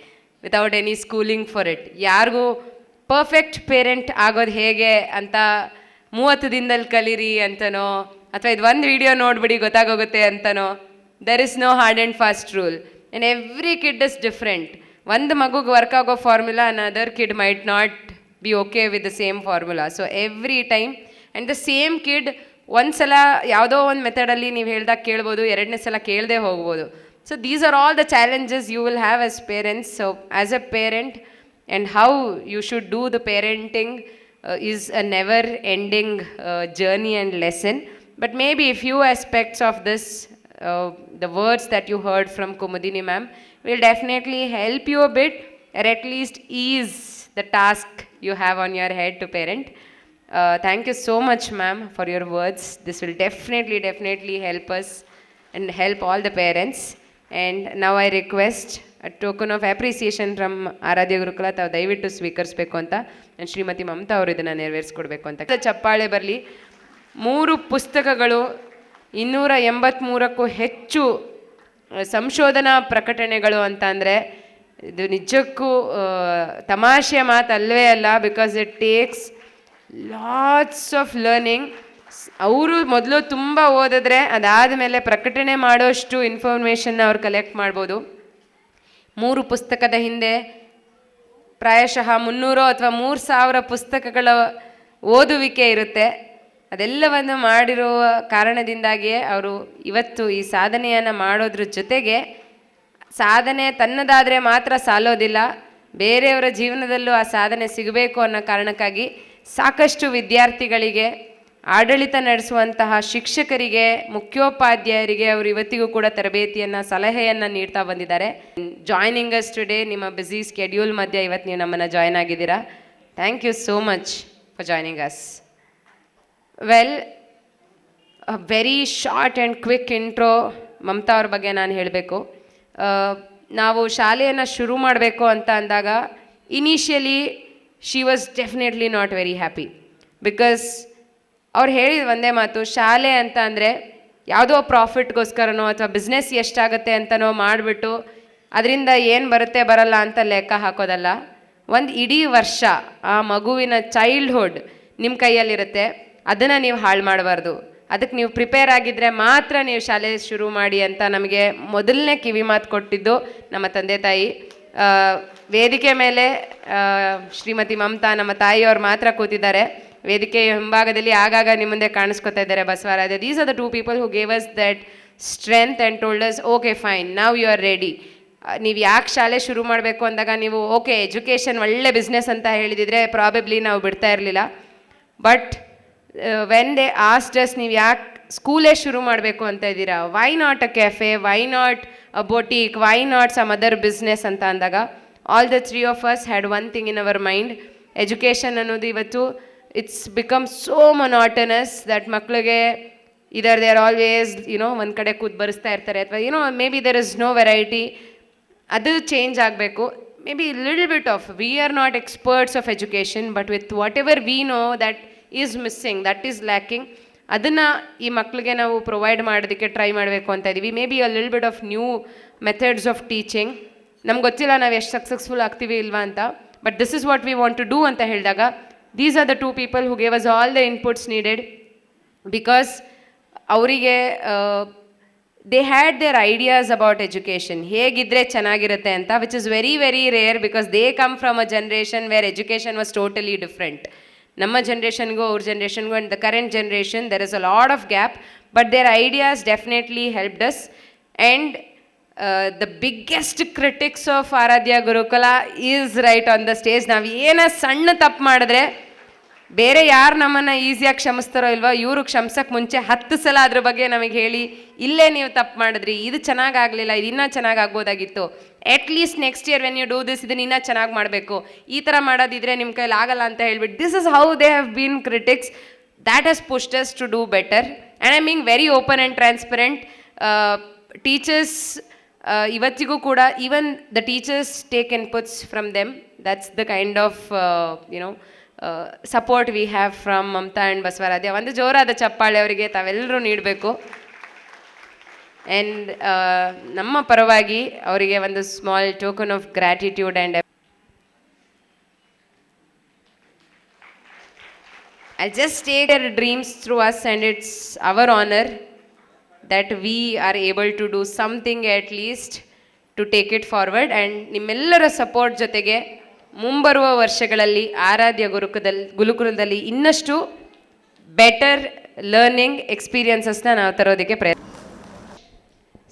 without any schooling for it. ಯಾರಿಗೂ ಪರ್ಫೆಕ್ಟ್ ಪೇರೆಂಟ್ ಆಗೋದು ಹೇಗೆ ಅಂತ 30 ದಿನದಲ್ಲಿ ಕಲೀರಿ ಅಂತನೋ, ಅಥವಾ ಇದು ಒಂದು ವಿಡಿಯೋ ನೋಡ್ಬಿಡಿ ಗೊತ್ತಾಗೋಗುತ್ತೆ ಅಂತನೋ, there is no hard and fast rule. And every kid is different. ಒಂದು ಮಗುಗೆ ವರ್ಕ್ ಆಗೋ formula another kid might not be okay with the same formula. So every time and the same kid ಒಂದು ಸಲ ಯಾವುದೋ ಒಂದು ಮೆಥಡಲ್ಲಿ ನೀವು ಹೇಳ್ದಾಗ ಕೇಳ್ಬೋದು, ಎರಡನೇ ಸಲ ಕೇಳದೆ ಹೋಗ್ಬೋದು. So these are all the challenges you will have as parents. So as a parent and how you should do the parenting is a never ending journey and lesson. But maybe a few aspects of this, the words that you heard from Kumudini ma'am will definitely help you a bit, or at least ease the task you have on your head to parent. Thank you so much ma'am for your words. This will definitely help us and help all the parents. And now I request a token of appreciation from ಆರಾಧ್ಯ ಗುರುಕುಲ ತಾವು ದಯವಿಟ್ಟು ಸ್ವೀಕರಿಸಬೇಕು ಅಂತ ನಾನು ಶ್ರೀಮತಿ ಮಮತಾ ಅವರು ಇದನ್ನು ನೆರವೇರಿಸ್ಕೊಡ್ಬೇಕು ಅಂತ ಚಪ್ಪಾಳೆ ಬರಲಿ. 3 ಪುಸ್ತಕಗಳು, 283ಕ್ಕೂ ಹೆಚ್ಚು ಸಂಶೋಧನಾ ಪ್ರಕಟಣೆಗಳು ಅಂತ ಅಂದರೆ ಇದು ನಿಜಕ್ಕೂ ತಮಾಷೆಯ ಮಾತು ಅಲ್ಲವೇ ಅಲ್ಲ. Because it takes lots of learning. ಅವರು ಮೊದಲು ತುಂಬ ಓದಿದ್ರೆ ಅದಾದಮೇಲೆ ಪ್ರಕಟಣೆ ಮಾಡೋಷ್ಟು ಇನ್ಫಾರ್ಮೇಷನ್ನ ಅವ್ರು ಕಲೆಕ್ಟ್ ಮಾಡ್ಬೋದು. 3 ಪುಸ್ತಕದ ಹಿಂದೆ ಪ್ರಾಯಶಃ 300 ಅಥವಾ 3000 ಪುಸ್ತಕಗಳ ಓದುವಿಕೆ ಇರುತ್ತೆ. ಅದೆಲ್ಲವನ್ನು ಮಾಡಿರುವ ಕಾರಣದಿಂದಾಗಿಯೇ ಅವರು ಇವತ್ತು ಈ ಸಾಧನೆಯನ್ನು ಮಾಡೋದ್ರ ಜೊತೆಗೆ ಸಾಧನೆ ತನ್ನದಾದರೆ ಮಾತ್ರ ಸಾಲೋದಿಲ್ಲ, ಬೇರೆಯವರ ಜೀವನದಲ್ಲೂ ಆ ಸಾಧನೆ ಸಿಗಬೇಕು ಅನ್ನೋ ಕಾರಣಕ್ಕಾಗಿ ಸಾಕಷ್ಟು ವಿದ್ಯಾರ್ಥಿಗಳಿಗೆ, ಆಡಳಿತ ನಡೆಸುವಂತಹ ಶಿಕ್ಷಕರಿಗೆ, ಮುಖ್ಯೋಪಾಧ್ಯಾಯರಿಗೆ ಅವರು ಇವತ್ತಿಗೂ ಕೂಡ ತರಬೇತಿಯನ್ನು, ಸಲಹೆಯನ್ನು ನೀಡ್ತಾ ಬಂದಿದ್ದಾರೆ. ಜಾಯ್ನಿಂಗ್ ಅಸ್ ಟುಡೇ, ನಿಮ್ಮ ಬ್ಯುಸಿ ಸ್ಕೆಡ್ಯೂಲ್ ಮಧ್ಯೆ ಇವತ್ತು ನೀವು ನಮ್ಮನ್ನು ಜಾಯ್ನ್ ಆಗಿದ್ದೀರಾ. Thank you so much for joining us. Well, a very short and quick intro Mamata ಅವ್ರ ಬಗ್ಗೆ ನಾನು ಹೇಳಬೇಕು. ನಾವು ಶಾಲೆಯನ್ನು ಶುರು ಮಾಡಬೇಕು ಅಂತ ಅಂದಾಗ initially she was definitely not very happy. Because ಅವ್ರು ಹೇಳಿದ ಒಂದೇ ಮಾತು, ಶಾಲೆ ಅಂತ ಅಂದರೆ ಯಾವುದೋ ಪ್ರಾಫಿಟ್ಗೋಸ್ಕರನೋ ಅಥವಾ ಬಿಸ್ನೆಸ್ ಎಷ್ಟಾಗುತ್ತೆ ಅಂತನೋ ಮಾಡಿಬಿಟ್ಟು ಅದರಿಂದ ಏನು ಬರುತ್ತೆ ಬರಲ್ಲ ಅಂತ ಲೆಕ್ಕ ಹಾಕೋದಲ್ಲ. ಒಂದು ಇಡೀ ವರ್ಷ ಆ ಮಗುವಿನ ಚೈಲ್ಡ್ಹುಡ್ ನಿಮ್ಮ ಕೈಯಲ್ಲಿರುತ್ತೆ, ಅದನ್ನು ನೀವು ಹಾಳು ಮಾಡಬಾರ್ದು. ಅದಕ್ಕೆ ನೀವು ಪ್ರಿಪೇರ್ ಆಗಿದ್ದರೆ ಮಾತ್ರ ನೀವು ಶಾಲೆ ಶುರು ಮಾಡಿ ಅಂತ ನಮಗೆ ಮೊದಲನೇ ಕಿವಿ ಮಾತು ಕೊಟ್ಟಿದ್ದು ನಮ್ಮ ತಂದೆ ತಾಯಿ. ವೇದಿಕೆ ಮೇಲೆ ಶ್ರೀಮತಿ ಮಮತಾ ನಮ್ಮ ತಾಯಿಯವ್ರು ಮಾತ್ರ ಕೂತಿದ್ದಾರೆ. ವೇದಿಕೆ ಹಿಂಭಾಗದಲ್ಲಿ ಆಗಾಗ ನಿಮ್ಮ ಮುಂದೆ ಕಾಣಿಸ್ಕೊತಾ ಇದ್ದಾರೆ Basavaraj. These are the 2 people who gave us that strength and told us, okay fine, now you are ready. ನೀವು ಯಾಕೆ ಶಾಲೆ ಶುರು ಮಾಡಬೇಕು ಅಂದಾಗ ನೀವು ಓಕೆ ಎಜುಕೇಷನ್ ಒಳ್ಳೆ ಬಿಸ್ನೆಸ್ ಅಂತ ಹೇಳಿದಿದ್ರೆ ಪ್ರಾಬಬ್ಲಿ ನಾವು ಬಿಡ್ತಾ ಇರಲಿಲ್ಲ. But when they asked us, ನೀವು ಯಾಕೆ ಸ್ಕೂಲೇ ಶುರು ಮಾಡಬೇಕು ಅಂತ ಇದ್ದೀರಾ, why not a cafe, why not a boutique, why not some other business ಅಂತ ಅಂದಾಗ all the 3 of us had one thing in our mind. Education ಅನ್ನೋದು ಇವತ್ತು it's become so monotonous that ಮಕ್ಕಳಿಗೆ ಇದರ್ ದೇ ಆರ್ ಆಲ್ವೇಸ್ ಒಂದು ಕಡೆ ಕೂತ್ ಬರೆಸ್ತಾ ಇರ್ತಾರೆ, ಅಥವಾ maybe there is no variety. ಅದು ಚೇಂಜ್ ಆಗಬೇಕು. Maybe little bit of, we are not experts of education, but with whatever we know that is missing, that is lacking, ಅದನ್ನು ಈ ಮಕ್ಕಳಿಗೆ ನಾವು ಪ್ರೊವೈಡ್ ಮಾಡೋದಕ್ಕೆ try ಮಾಡಬೇಕು ಅಂತ ಇದ್ದೀವಿ. Maybe a little bit of new methods of teaching. ನಮ್ಗೆ ಗೊತ್ತಿಲ್ಲ ನಾವು ಎಷ್ಟು ಸಕ್ಸಸ್ಫುಲ್ ಆಗ್ತೀವಿ ಇಲ್ವಾ ಅಂತ, but this is what we want to do ಅಂತ ಹೇಳಿದಾಗ these are the 2 people who gave us all the inputs needed, because ಅವರಿಗೆ they had their ideas about education, ಹೇಗಿದ್ರೆ ಚೆನ್ನಾಗಿರುತ್ತೆ ಅಂತ, which is very very rare because they come from a generation where education was totally different. ನಮ್ಮ ಜನ್ರೇಷನ್ಗೂ ಅವ್ರ ಜನ್ರೇಷನ್ಗೂ and the current generation there is a lot of gap, but their ideas definitely helped us. And the biggest critics of Aradhya Gurukula is right on the stage. ನಾವು ಏನ ಸಣ್ಣ ತಪ್ಪು ಮಾಡಿದ್ರೆ ಬೇರೆ ಯಾರು ನಮ್ಮನ್ನು ಈಸಿಯಾಗಿ ಕ್ಷಮಿಸ್ತಾರೋ ಇಲ್ವೋ, ಇವರು ಕ್ಷಮಿಸೋಕ್ಕೆ ಮುಂಚೆ 10 ಸಲ ಅದ್ರ ಬಗ್ಗೆ ನಮಗೆ ಹೇಳಿ, ಇಲ್ಲೇ ನೀವು ತಪ್ಪು ಮಾಡಿದ್ರಿ, ಇದು ಚೆನ್ನಾಗಾಗಲಿಲ್ಲ, ಇದು ಇನ್ನೂ ಚೆನ್ನಾಗಿ ಆಗ್ಬೋದಾಗಿತ್ತು, at least next year when you do this ಇದನ್ನ ಇನ್ನೂ ಚೆನ್ನಾಗಿ ಮಾಡಬೇಕು, ಈ ಥರ ಮಾಡೋದಿದ್ರೆ ನಿಮ್ಮ ಕೈಲಿ ಆಗಲ್ಲ ಅಂತ ಹೇಳ್ಬಿಟ್ಟು, this is how they have been critics. That has pushed us to do better and I mean very open and transparent. Teachers ಇವತ್ತಿಗೂ ಕೂಡ even the teachers take inputs from them. That's the kind of support we have from Mamata and Basavaradhya. ಒಂದು ಜೋರಾದ ಚಪ್ಪಾಳೆ ಅವರಿಗೆ ತಾವೆಲ್ಲರೂ ನೀಡಬೇಕು. And ನಮ್ಮ ಪರವಾಗಿ ಅವರಿಗೆ ಒಂದು small token of gratitude and I'll just take their dreams through us, and it's our honor that we are able to do something at least to take it forward. And ನಿಮ್ಮೆಲ್ಲರ support ಜೊತೆಗೆ ಮುಂಬರುವ ವರ್ಷಗಳಲ್ಲಿ ಆರಾಧ್ಯ ಗುರುಕುಲದಲ್ಲಿ ಇನ್ನಷ್ಟು better learning ಎಕ್ಸ್ಪೀರಿಯನ್ಸಸ್ನ ನಾವು ತರೋದಕ್ಕೆ ಪ್ರಯತ್ನ.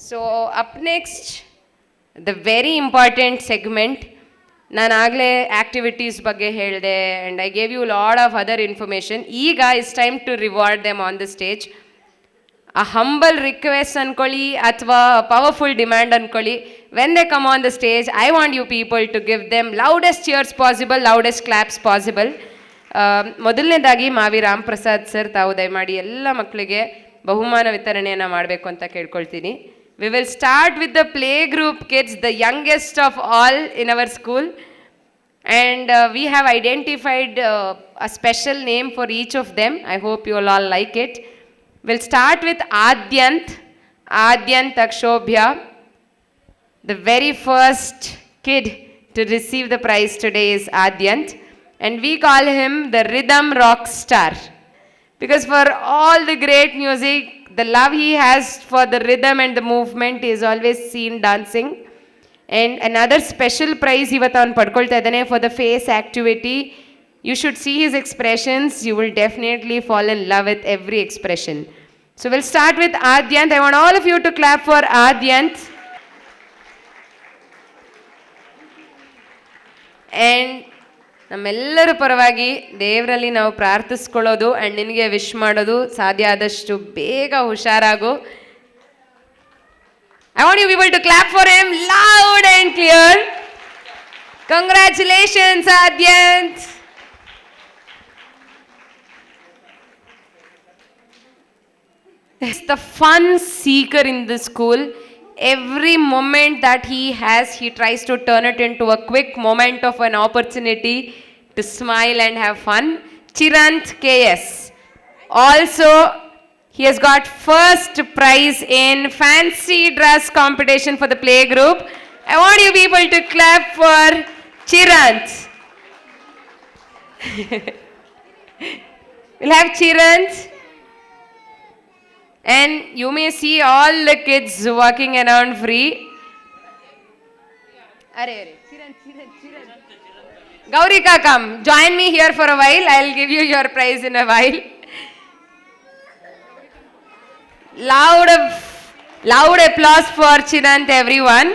So up next the very important segment. ನಾನು ಆಗಲೇ ಆ್ಯಕ್ಟಿವಿಟೀಸ್ ಬಗ್ಗೆ ಹೇಳಿದೆ and I gave you lot of other information. ಈಗ it's time to reward them on the stage. A humble request ಅಂದ್ಕೊಳ್ಳಿ ಅಥವಾ ಪವರ್ಫುಲ್ ಡಿಮ್ಯಾಂಡ್ ಅಂದ್ಕೊಳ್ಳಿ, when they come on the stage I want you people to give them loudest cheers possible, loudest claps possible. ಮೊದಲನೇದಾಗಿ Mavi Ram Prasad sir, ತಾವು ದಯಮಾಡಿ ಎಲ್ಲ ಮಕ್ಕಳಿಗೆ ಬಹುಮಾನ ವಿತರಣೆಯನ್ನು ಮಾಡಬೇಕು ಅಂತ ಕೇಳ್ಕೊಳ್ತೀನಿ. We will start with the playgroup kids, the youngest of all in our school. And we have identified a special name for each of them. I hope you all like it. We'll start with Adyant Akshobhya, the very first kid to receive the prize today is Adyant. And we call him the rhythm rock star. Because for all the great music, the love he has for the rhythm and the movement is always seen dancing. And another special prize ಇವತ್ತು ಅವನು ಪಡ್ಕೊಳ್ತಾ ಇದ್ದಾನೆ for the face activity. You should see his expressions. You will definitely fall in love with every expression. So we'll start with Adyant. I want all of you to clap for Adyant. And ನಮ್ಮೆಲ್ಲರ ಪರವಾಗಿ ದೇವರಲ್ಲಿ ನಾವು ಪ್ರಾರ್ಥಿಸ್ಕೊಳ್ಳೋದು and ನಿನಗೆ wish ಮಾಡೋದು, ಸಾಧ್ಯ ಆದಷ್ಟು ಬೇಗ ಹುಷಾರಾಗು. I want you people to clap for him loud and clear. Congratulations Adyant. He's the fun seeker in the school. Every moment that he has, he tries to turn it into a quick moment of an opportunity to smile and have fun. Chirant KS. Also, he has got first prize in fancy dress competition for the play group. I want you people to clap for Chirant. We'll have Chirant. And you may see all the kids walking around free. Gaurika, come. Join me here for a while. I'll give you your prize in a while. Loud applause for Chirant, everyone.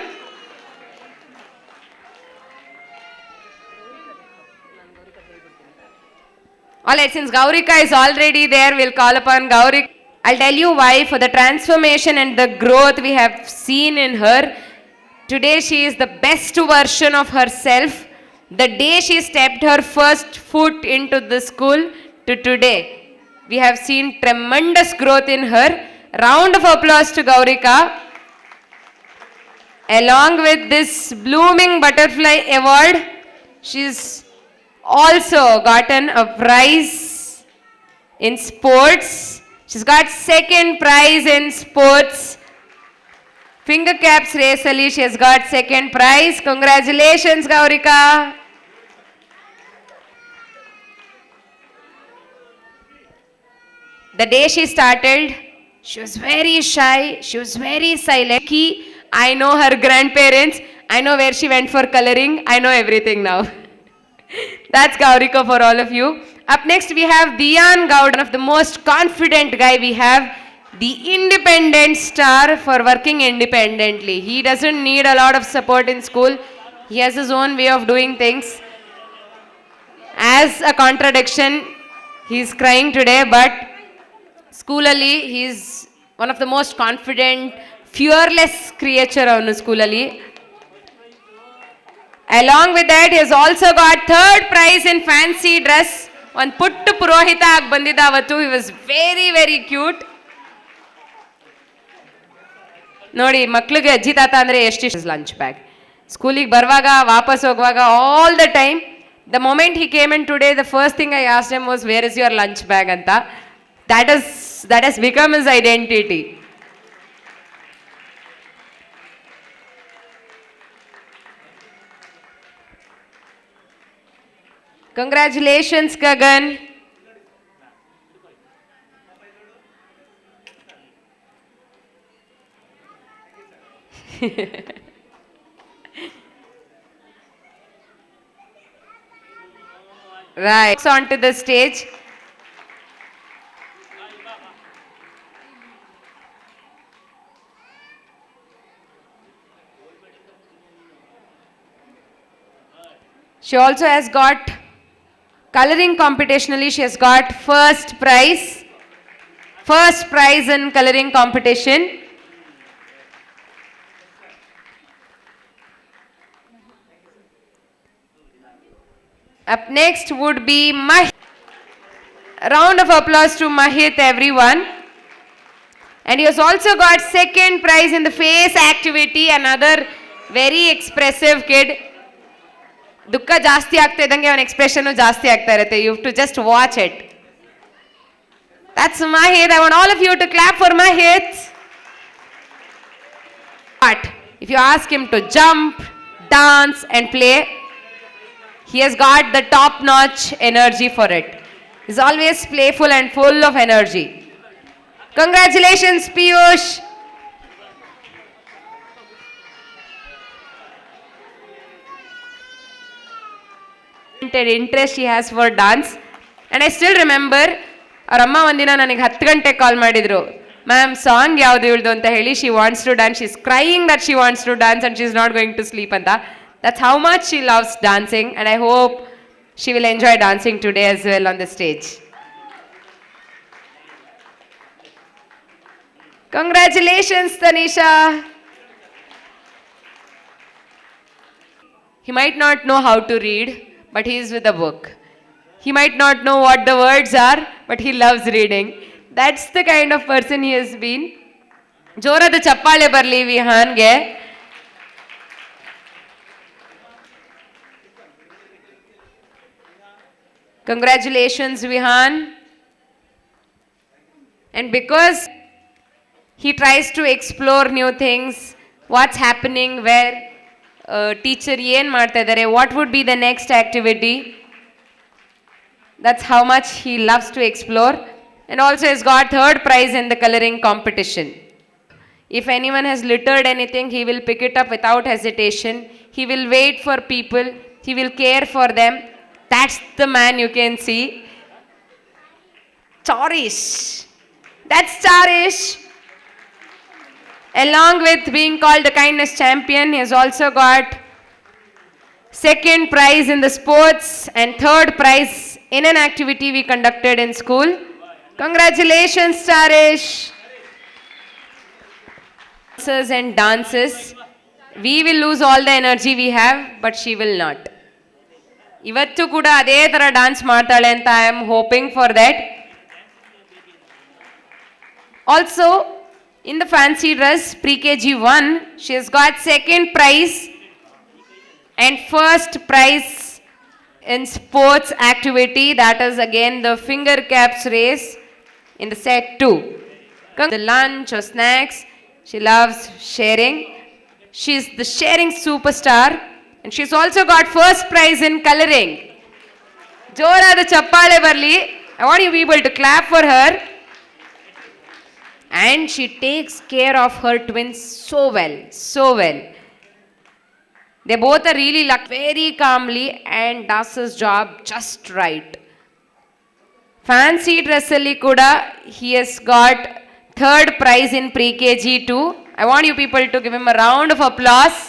Alright, since Gaurika is already there, we'll call upon Gaurika. I'll tell you why. For the transformation and the growth we have seen in her, today she is the best version of herself. The day she stepped her first foot into the school to today, we have seen tremendous growth in her. Round of applause to Gaurika. Along with this Blooming Butterfly Award, she's also gotten a prize in sports. She's got second prize in sports. Finger caps race ali, she has got second prize. Congratulations, Gaurika. The day she started, she was very shy. She was very silent. I know her grandparents. I know where she went for coloring. I know everything now. That's Gaurika for all of you. Up next we have Diyan Gaud, one of the most confident guy we have, the independent star for working independently. He doesn't need a lot of support in school. He has his own way of doing things. As a contradiction, He's crying today, but ಸ್ಕೂಲಲ್ಲಿ is one of the most confident fearless creature ಅವನು ಸ್ಕೂಲಲ್ಲಿ. Along with that is also got third prize in fancy dress. ಒಂದು ಪುಟ್ಟ ಪುರೋಹಿತ ಆಗಿ ಬಂದಿದ್ದ ಅವತ್ತು. He was very very cute. ನೋಡಿ ಮಕ್ಳಿಗೆ ಅಜ್ಜಿ ತಾತ ಅಂದರೆ ಎಷ್ಟಿಷ್ಟು ಲಂಚ್ ಬ್ಯಾಗ್. ಸ್ಕೂಲಿಗೆ ಬರುವಾಗ ವಾಪಸ್ ಹೋಗುವಾಗ all the time, the moment he came in today, the first thing I asked him was where is your lunch bag ಅಂತ. that has become his identity. Congratulations, Gagan. Right, onto the stage. She also has got coloring competitionally. She has got first prize in coloring competition. Up next would be Mahit. A round of applause to Mahit, everyone. And he has also got second prize in the face activity. Another very expressive kid. ದುಃಖ ಜಾಸ್ತಿ ಆಗ್ತಾ ಇದ್ದಂಗೆ ಅವನ expression ಜಾಸ್ತಿ ಆಗ್ತಾ ಇರುತ್ತೆ. You have to just watch it. That's Mahit. I want all of you to clap for Mahit. But if you ask him to jump, dance and play, he has got the top-notch energy for it. He's always playful and full of energy. Congratulations, Piyush. Interest he has for dance. And I still remember, ಅವ್ರ ಅಮ್ಮ ಒಂದಿನ ನನಗೆ 10 ಗಂಟೆ ಕಾಲ್ ಮಾಡಿದ್ರು, ma'am song ಯಾವುದು ಇಳ್ದು ಅಂತ ಹೇಳಿ. She wants to dance. She is crying that she wants to dance and she is not going to sleep ಅಂತ. That's how much she loves dancing and I hope she will enjoy dancing today as well on the stage. Congratulations, Tanisha. He might not know how to read, but he is with a book. He might not know what the words are, but he loves reading. That's the kind of person he has been. ಜೋರಾದ ಚಪ್ಪಾಳೆ ಬರಲಿ ವಿಹಾನ್ಗೆ. Congratulations, Vihan. And because he tries to explore new things, what's happening, where teacher ಏನು ಮಾಡ್ತಾ ಇದ್ದಾರೆ, what would be the next activity. That's how much he loves to explore. And also has got third prize in the coloring competition. If anyone has littered anything, he will pick it up without hesitation. He will wait for people. He will care for them. That's the man you can see. Charish. That's Charish. Along with being called the kindness champion, he has also got second prize in the sports and third prize in an activity we conducted in school. Congratulations, Charish. And dances, we will lose all the energy we have, but she will not. Ivattu kuda ade tara dance ಮಾಡ್ತಾಳೆ ಅಂತ I am hoping for that. Also, in the fancy dress, pre-KG 1, she has got second prize and first prize in sports activity, that is again the finger caps race in the set 2. The lunch or snacks, she loves sharing. She's the sharing superstar and she's also got first prize in coloring. Jorada chappale barli. I want you people to clap for her. And she takes care of her twins so well, so well. They both are really very calmly and does his job just right. Fancy dress alli kuda he has got third prize in pre-KG 2. I want you people to give him a round of applause.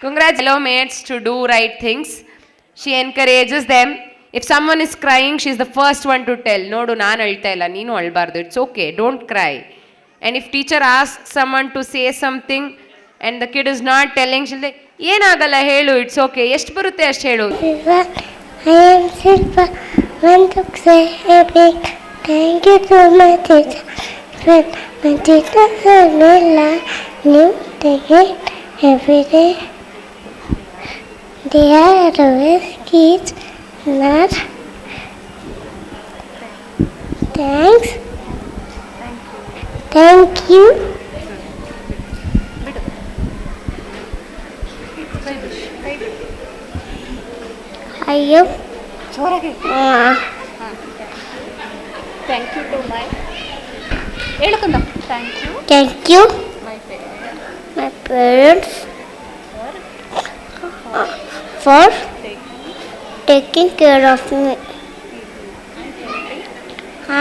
Congratulations fellow mates to do right things. She encourages them. If someone is crying, she's the first one to tell, nodu ನಾನು ಅಳ್ತಾ ಇಲ್ಲ, ನೀನು ಅಳ್ಬಾರ್ದು, it's okay, don't cry. And if teacher asks someone to say something and the kid is not telling, she'll say, ಏನಾಗಲ್ಲ ಹೇಳು, it's okay, ಎಷ್ಟು ಬರುತ್ತೆ ಅಷ್ಟು ಹೇಳು. I am Silva. Want to say a big thank you to my teacher. When my teachers are new, they get every day. They are always kids, not. Thanks. Thank you. ಅಯ್ಯೋ thank you to my ಹೇಳ್ಕೊಂಡ thank you my parents for taking care of me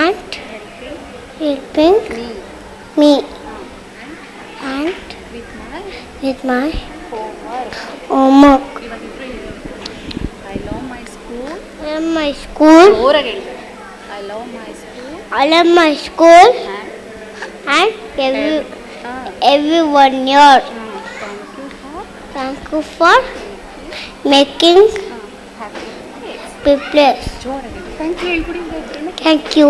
and helping me and with my homework. I love my school. I love my school and everyone here. Thank you for making people. Thank you. Thank you.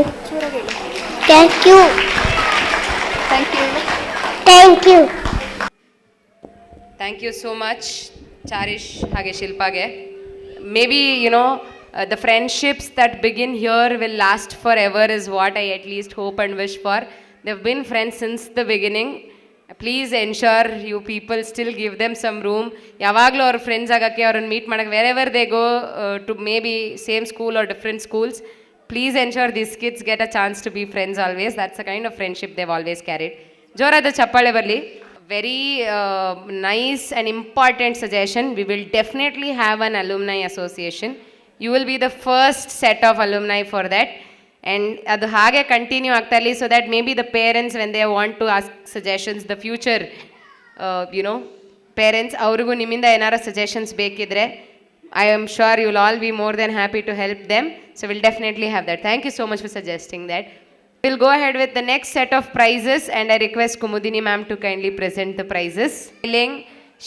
Thank you. Thank you. Thank you so much, Charish ಹಾಗೆ ಶಿಲ್ಪಾಗೆ. Maybe, the friendships that begin here will last forever is what I at least hope and wish for. They've been friends since the beginning. Please ensure you people still give them some room. ಯಾವಾಗಲೂ ಅವ್ರ friends ಆಗೋಕ್ಕೆ ಅವ್ರನ್ನ meet ಮಾಡೋಕ್ಕೆ wherever they go to maybe same school or different schools, please ensure these kids get a chance to be friends always. That's the kind of friendship they've always carried. ಜೋರಾದ ಚಪ್ಪಾಳೆ ಬರಲಿ. Very nice and important suggestion. We will definitely have an alumni association. You will be the first set of alumni for that. And adu hage continue ಆಗ್ತಾ ಇರಲಿ, so that maybe the parents when they want to ask suggestions, the future parents ಅವ್ರಿಗೂ ನಿಮ್ಮಿಂದ ಏನಾರ suggestions ಬೇಕಿದ್ರೆ, I am sure you will all be more than happy to help them. So we'll definitely have that. Thank you so much for suggesting that. We'll go ahead with the next set of prizes, and I request Kumudini ma'am to kindly present the prizes.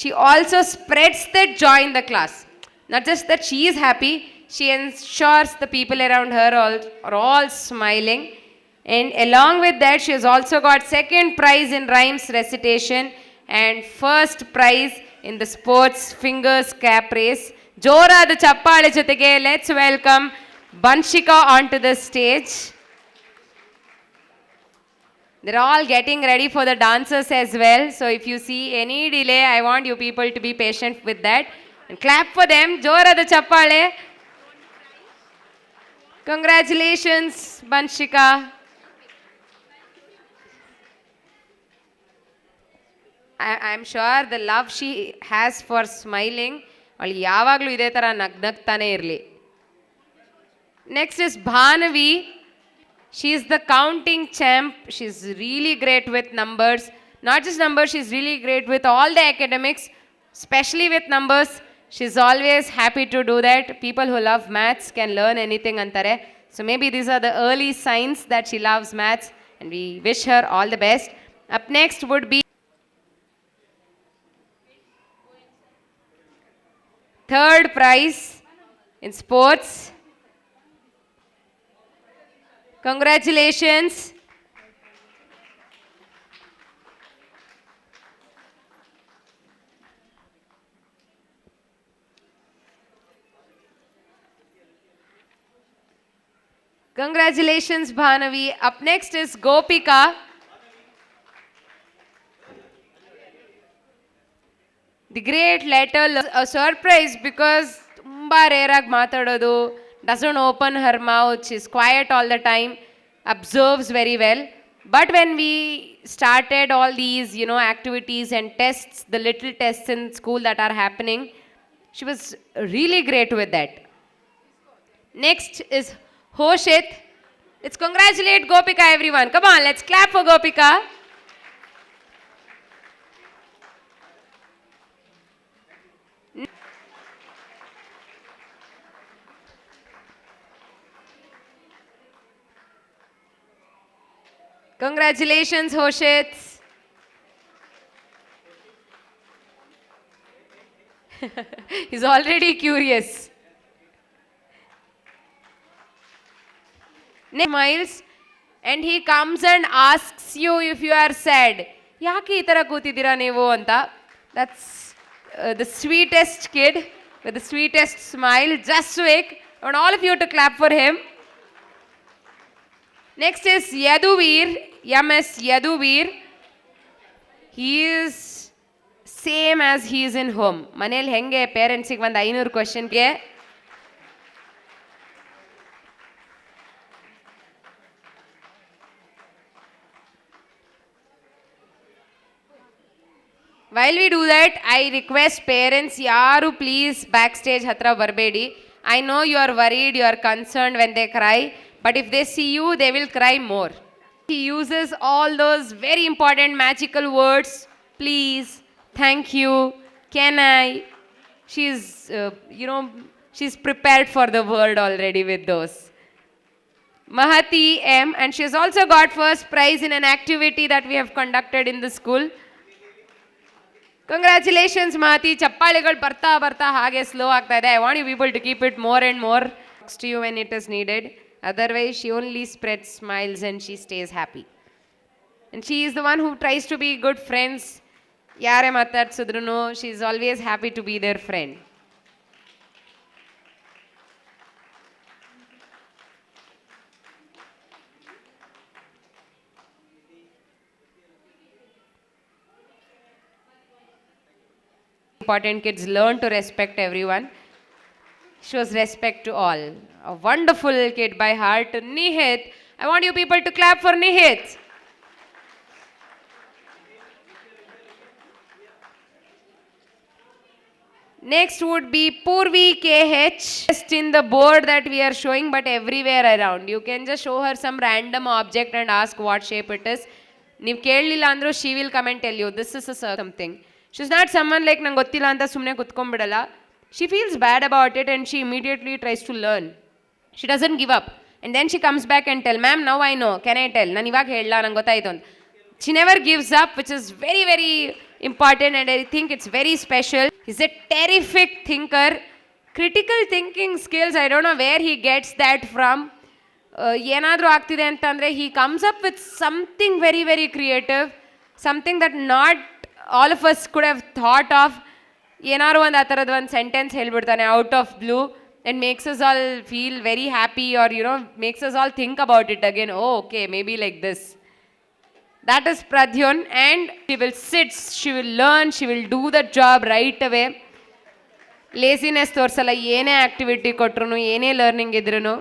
She also spreads that joy in the class. Not just that she is happy, she ensures the people around her are all smiling. And along with that, she has also got second prize in rhymes recitation and first prize in the sports fingers cap race. ಜೋರಾದ ಚಪ್ಪಾಳೆ ಜೊತೆಗೆ let's welcome Banshika onto the stage. They're all getting ready for the dancers as well. So if you see any delay, I want you people to be patient with that. And clap for them. ಜೋರಾದ ಚಪ್ಪಾಳೆ. Congratulations, Banshika. I'm sure the love she has for smiling, ಅವಳು ಯಾವಾಗಲೂ ಇದೇ ಥರ ನಗ್ನಗ್ತಾನೆ ಇರಲಿ. Next is Bhanavi. She is the counting champ. She's really great with numbers. Not just numbers, she's really great with all the academics, especially with numbers. She's always happy to do that. People who love maths can learn anything antare. So maybe these are the early signs that she loves maths, and we wish her all the best. Up next would be third prize in sports. Congratulations. Congratulations, Bhanavi. Up next is Gopika. The great letter, a surprise because tumba rare agi maatadodu, doesn't open her mouth, she's quiet all the time, observes very well. But when we started all these, activities and tests, the little tests in school that are happening, she was really great with that. Next is Hoshit. Let's congratulate Gopika, everyone. Come on, let's clap for Gopika. Congratulations, Hoshit. He's already curious. Next smiles and he comes and asks you if you are sad. ಯಾಕೆ ಈ ಥರ ಕೂತಿದ್ದೀರಾ ನೀವು ಅಂತ. That's the sweetest kid with the sweetest smile. Just Swik. I want all of you to clap for him. Next is Yaduveer, MS Yaduveer. He is same as he is in home. ಮನೇಲಿ ಹೆಂಗೆ ಪೇರೆಂಟ್ಸಿಗೆ ಒಂದು 500 ಕ್ವಶನ್ಗೆ While we do that, I request parents, yaru please backstage hatra barbedi. I know you are worried, you are concerned when they cry, but if they see you, they will cry more. He uses all those very important magical words. Please, thank you, can I? She's, she's prepared for the world already with those. Mahati M, and she has also got first prize in an activity that we have conducted in the school. Congratulations, Mahati. ಚಪ್ಪಾಳೆಗಳು ಬರ್ತಾ ಬರ್ತಾ ಹಾಗೆ slow ಆಗ್ತಾ ಇದೆ. I want you people to keep it more and more to you when it is needed. Otherwise, she only spreads smiles and she stays happy. And she is the one who tries to be good friends. ಯಾರೇ ಮಾತಾಡ್ಸಿದ್ರು she is always happy to be their friend. Important kids learn to respect everyone. Shows respect to all. A wonderful kid by heart, Nihit. I want you people to clap for Nihit. Next would be Purvi KH. Just in the board that we are showing, but everywhere around. You can just show her some random object and ask what shape it is. ನೀವು ಕೇಳಲಿಲ್ಲ ಅಂದರೂ she will come and tell you, this is a something. She's not someone like ನಂಗೆ ಗೊತ್ತಿಲ್ಲ ಅಂತ ಸುಮ್ಮನೆ ಕುತ್ಕೊಂಡ್ಬಿಡಲ್ಲ. She feels bad about it and she immediately tries to learn. She doesn't give up. And then she comes back and tell, ma'am, now I know. Can I tell? ನಾನು ಇವಾಗ ಹೇಳಲ್ಲ, ನಂಗೆ ಗೊತ್ತಾಯ್ತು ಅಂತ. She never gives up, which is very, very important and I think it's very special. He's a terrific thinker. Critical thinking skills, I don't know where he gets that from. ಏನಾದರೂ ಆಗ್ತಿದೆ ಅಂತಂದರೆ he comes up with something very, very creative. Something that not all of us could have thought of. ಏನಾರು ಒಂದು ಆ ಥರದ ಒಂದು sentence ಹೇಳ್ಬಿಡ್ತಾನೆ out of blue and makes us all feel very happy or makes us all think about it again. Oh, okay, maybe like this. That is Pradyun, and she will sit, she will learn, she will do the job right away. Laziness ತೋರಿಸಲ್ಲ, ಏನೇ activity ಕೊಟ್ರು ಏನೇ learning ಇದ್ರೂ.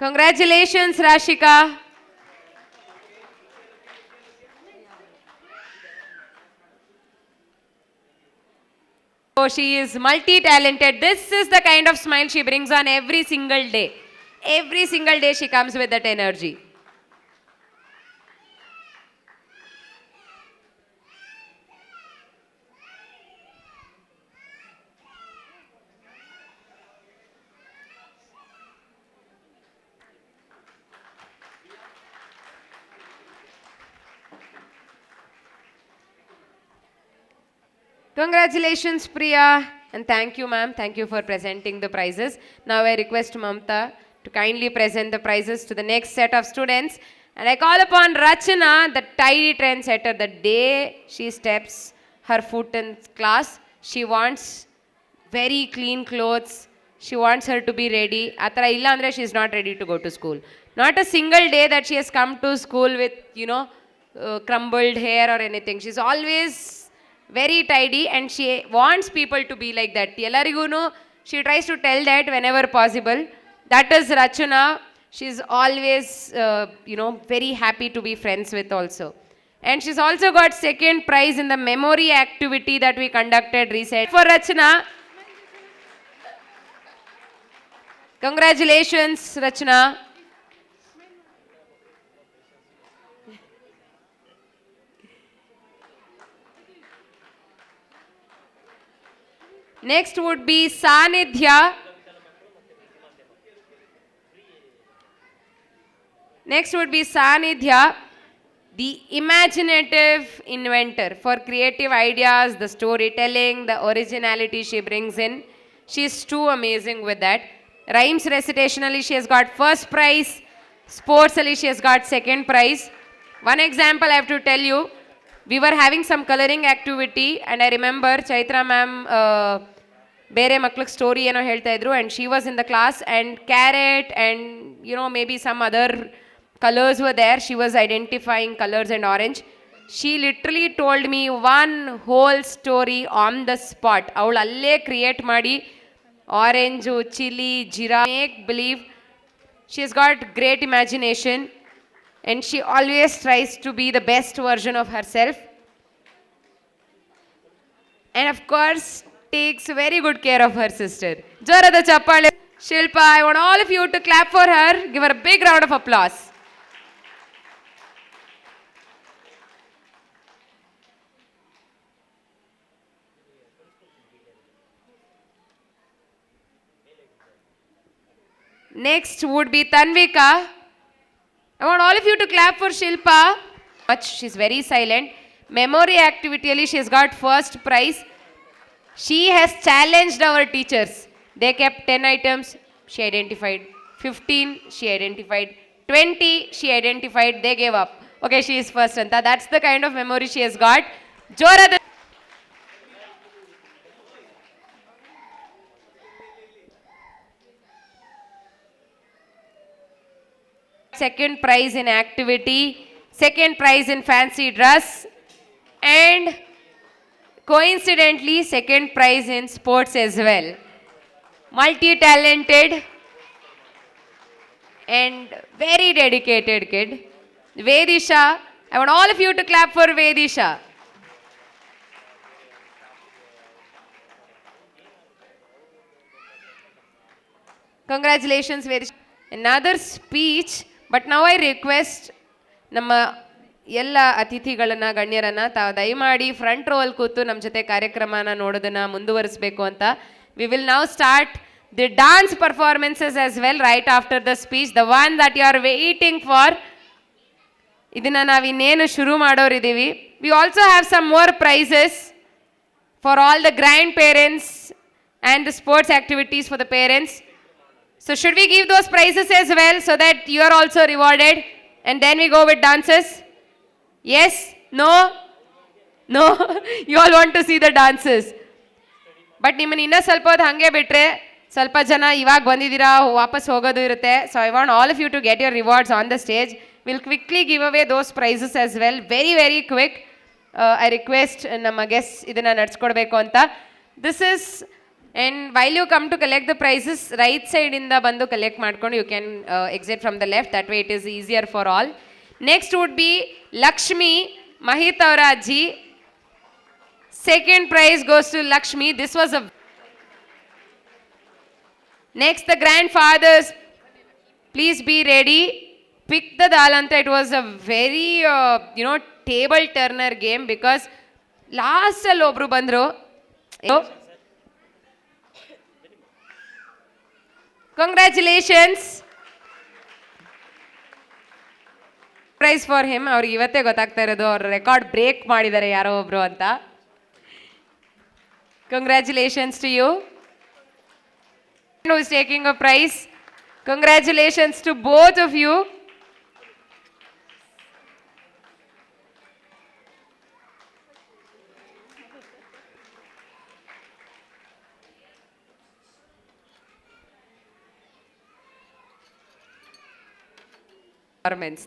Congratulations, Rashika. So she is multi-talented. This is the kind of smile she brings on every single day. Every single day she comes with that energy. Congratulations, Priya, and thank you, ma'am. Thank you for presenting the prizes. Now I request Mamta to kindly present the prizes to the next set of students. And I call upon Rachana, the tidy trendsetter. The day she steps her foot in class, she wants very clean clothes. She wants her to be ready. Athara illa andre she is not ready to go to school. Not a single day that she has come to school with, crumbled hair or anything. She's always very tidy and she wants people to be like that. Ellarigunu she tries to tell that whenever possible. That is Rachana. She's always very happy to be friends with also. And she's also got second prize in the memory activity that we conducted recently. For Rachana. Congratulations, Rachana. Next would be Sanidhya. Next would be Sanidhya, the imaginative inventor for creative ideas, the storytelling, the originality she brings in. She's too amazing with that. Rhymes recitationally, she has got first prize. Sportsally, she has got second prize. One example I have to tell you, we were having some coloring activity and I remember Chaitra ma'am ಬೇರೆ ಮಕ್ಳಿಗೆ story ಏನೋ ಹೇಳ್ತಾ ಇದ್ರು and she was in the class and carrot and maybe some other colors were there. She was identifying colors and orange. She literally told me one whole story on the spot. ಅವಳು ಅಲ್ಲೇ create ಮಾಡಿ orange chilli jeera make believe. She has got great imagination and she always tries to be the best version of herself. And of course, takes very good care of her sister. Jorada chappale. Shilpa, I want all of you to clap for her. Give her a big round of applause. Next would be Tanvika. I want all of you to clap for Shilpa. She's very silent. Memory activity, she has got first prize. She has challenged our teachers. They kept 10 items, she identified. 15, she identified. 20, she identified. They gave up. Okay, she is first. Anta. That's the kind of memory she has got. Jorada. Second prize in activity, second prize in fancy dress, and coincidentally second prize in sports as well. Multi-talented and very dedicated kid. Vedisha, I want all of you to clap for Vedisha. Congratulations, Vedisha. Another speech. But ನಾವು I request ನಮ್ಮ ಎಲ್ಲ ಅತಿಥಿಗಳನ್ನು ಗಣ್ಯರನ್ನು ತಾವು ದಯಮಾಡಿ front roll ಕೂತು ನಮ್ಮ ಜೊತೆ ಕಾರ್ಯಕ್ರಮನ ನೋಡೋದನ್ನು ಮುಂದುವರಿಸಬೇಕು ಅಂತ. We will now start the dance performances as well right after the speech, the one that you are waiting for. ಇದನ್ನು ನಾವು ಇನ್ನೇನು ಶುರು ಮಾಡೋರಿದ್ದೀವಿ. We also have some more prizes for all the grandparents and the sports activities for the parents. So should we give those prizes as well so that you are also rewarded and then we go with dances? Yes? No? No? You all want to see the dances. But ನಿಮ್ಮನ್ನು ಇನ್ನೂ ಸ್ವಲ್ಪ ಹೊತ್ತು ಹಾಗೆ ಬಿಟ್ಟರೆ ಸ್ವಲ್ಪ ಜನ ಇವಾಗ ಬಂದಿದ್ದೀರಾ ವಾಪಸ್ ಹೋಗೋದು ಇರುತ್ತೆ. So I want all of you to get your rewards on the stage. We'll quickly give away those prizes as well. Very, very quick. I request ನಮ್ಮ ಗೆಸ್ಟ್ ಇದನ್ನು ನಡೆಸ್ಕೊಡ್ಬೇಕು ಅಂತ. This is... And while you come to collect the prizes, right side in the bandu collect madkondo, you can exit from the left. That way it is easier for all. Next would be Lakshmi Mahitavaraji. Second prize goes to Lakshmi. This was a... Next, the grandfathers. Please be ready. Pick the dalanta. It was a very, table turner game because last al obru bandru. Congratulations. Prize for him. ಅವ್ರಿಗೆ ಇವತ್ತೇ ಗೊತ್ತಾಗ್ತಾ ಇರೋದು ಅವ್ರ record break ಮಾಡಿದ್ದಾರೆ ಯಾರೋ ಒಬ್ರು ಅಂತ. Congratulations to you. Who is taking a prize? Congratulations to both of you.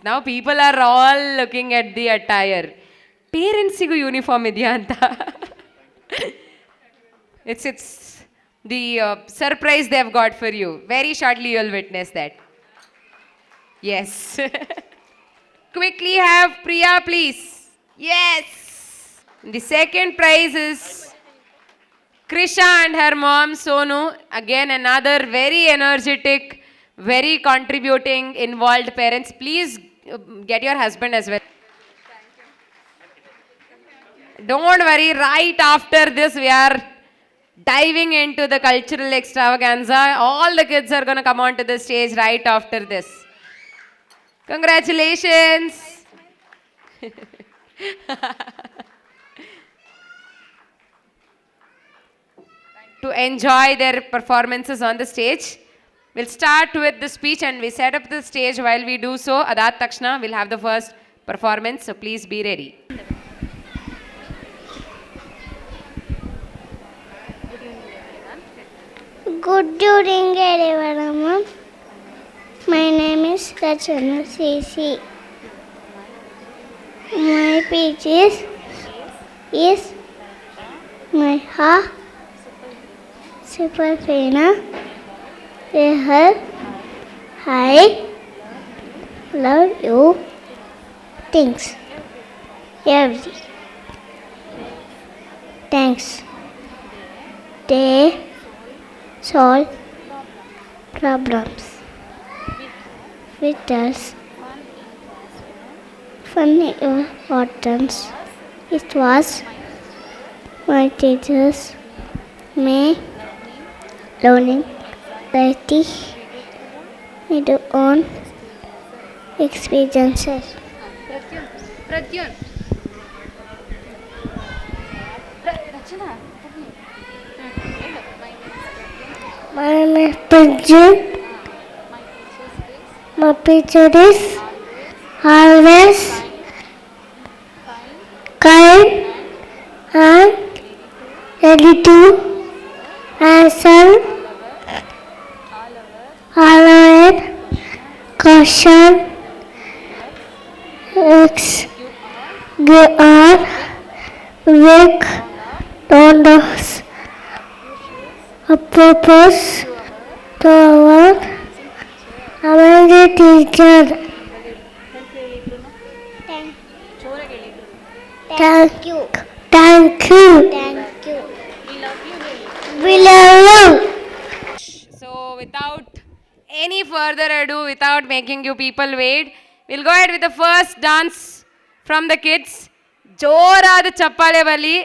Now people are all looking at the attire. Parents-igu uniform idya anta. It's the surprise they have got for you. Very shortly you'll witness that. Yes. Quickly have Priya, please. Yes. The second prize is Krisha and her mom Sonu. Again another very energetic, very contributing, involved parents. Please get your husband as well. Don't worry, right after this we are diving into the cultural extravaganza. All the kids are going to come onto the stage right after this. Congratulations. To enjoy their performances on the stage, we'll start with the speech and we set up the stage. While we do so, Adat Takshna will have the first performance, so please be ready. Good evening, everyone. My name is Rachana Sisi. My speech is my super fina. I love you. Thanks. Everything. Thanks. They solve problems with us. Funny importance. It was my teachers, me, learning, writing, my own experiences. My name is Pradyun. My picture is always kind and ready to answer all our questions. You are weak on us. A purpose to our amazing teacher. Thank you. Thank you. Thank you. We love you. So without any further ado, without making you people wait, we'll go ahead with the first dance from the kids. Jorada Chappale Bali.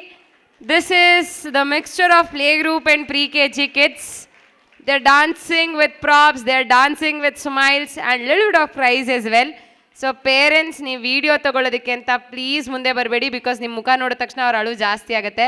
This is the mixture of playgroup and pre-KG kids. They're dancing with props, they're dancing with smiles and little bit of prize as well. So parents, ನೀವು video ತಗೊಳ್ಳೋದಕ್ಕೆ ಅಂತ please ಮುಂದೆ ಬರಬೇಡಿ, because ನಿಮ್ಮ ಮುಖ ನೋಡಿದ ತಕ್ಷಣ ಅವ್ರ ಅಳು ಜಾಸ್ತಿ ಆಗುತ್ತೆ.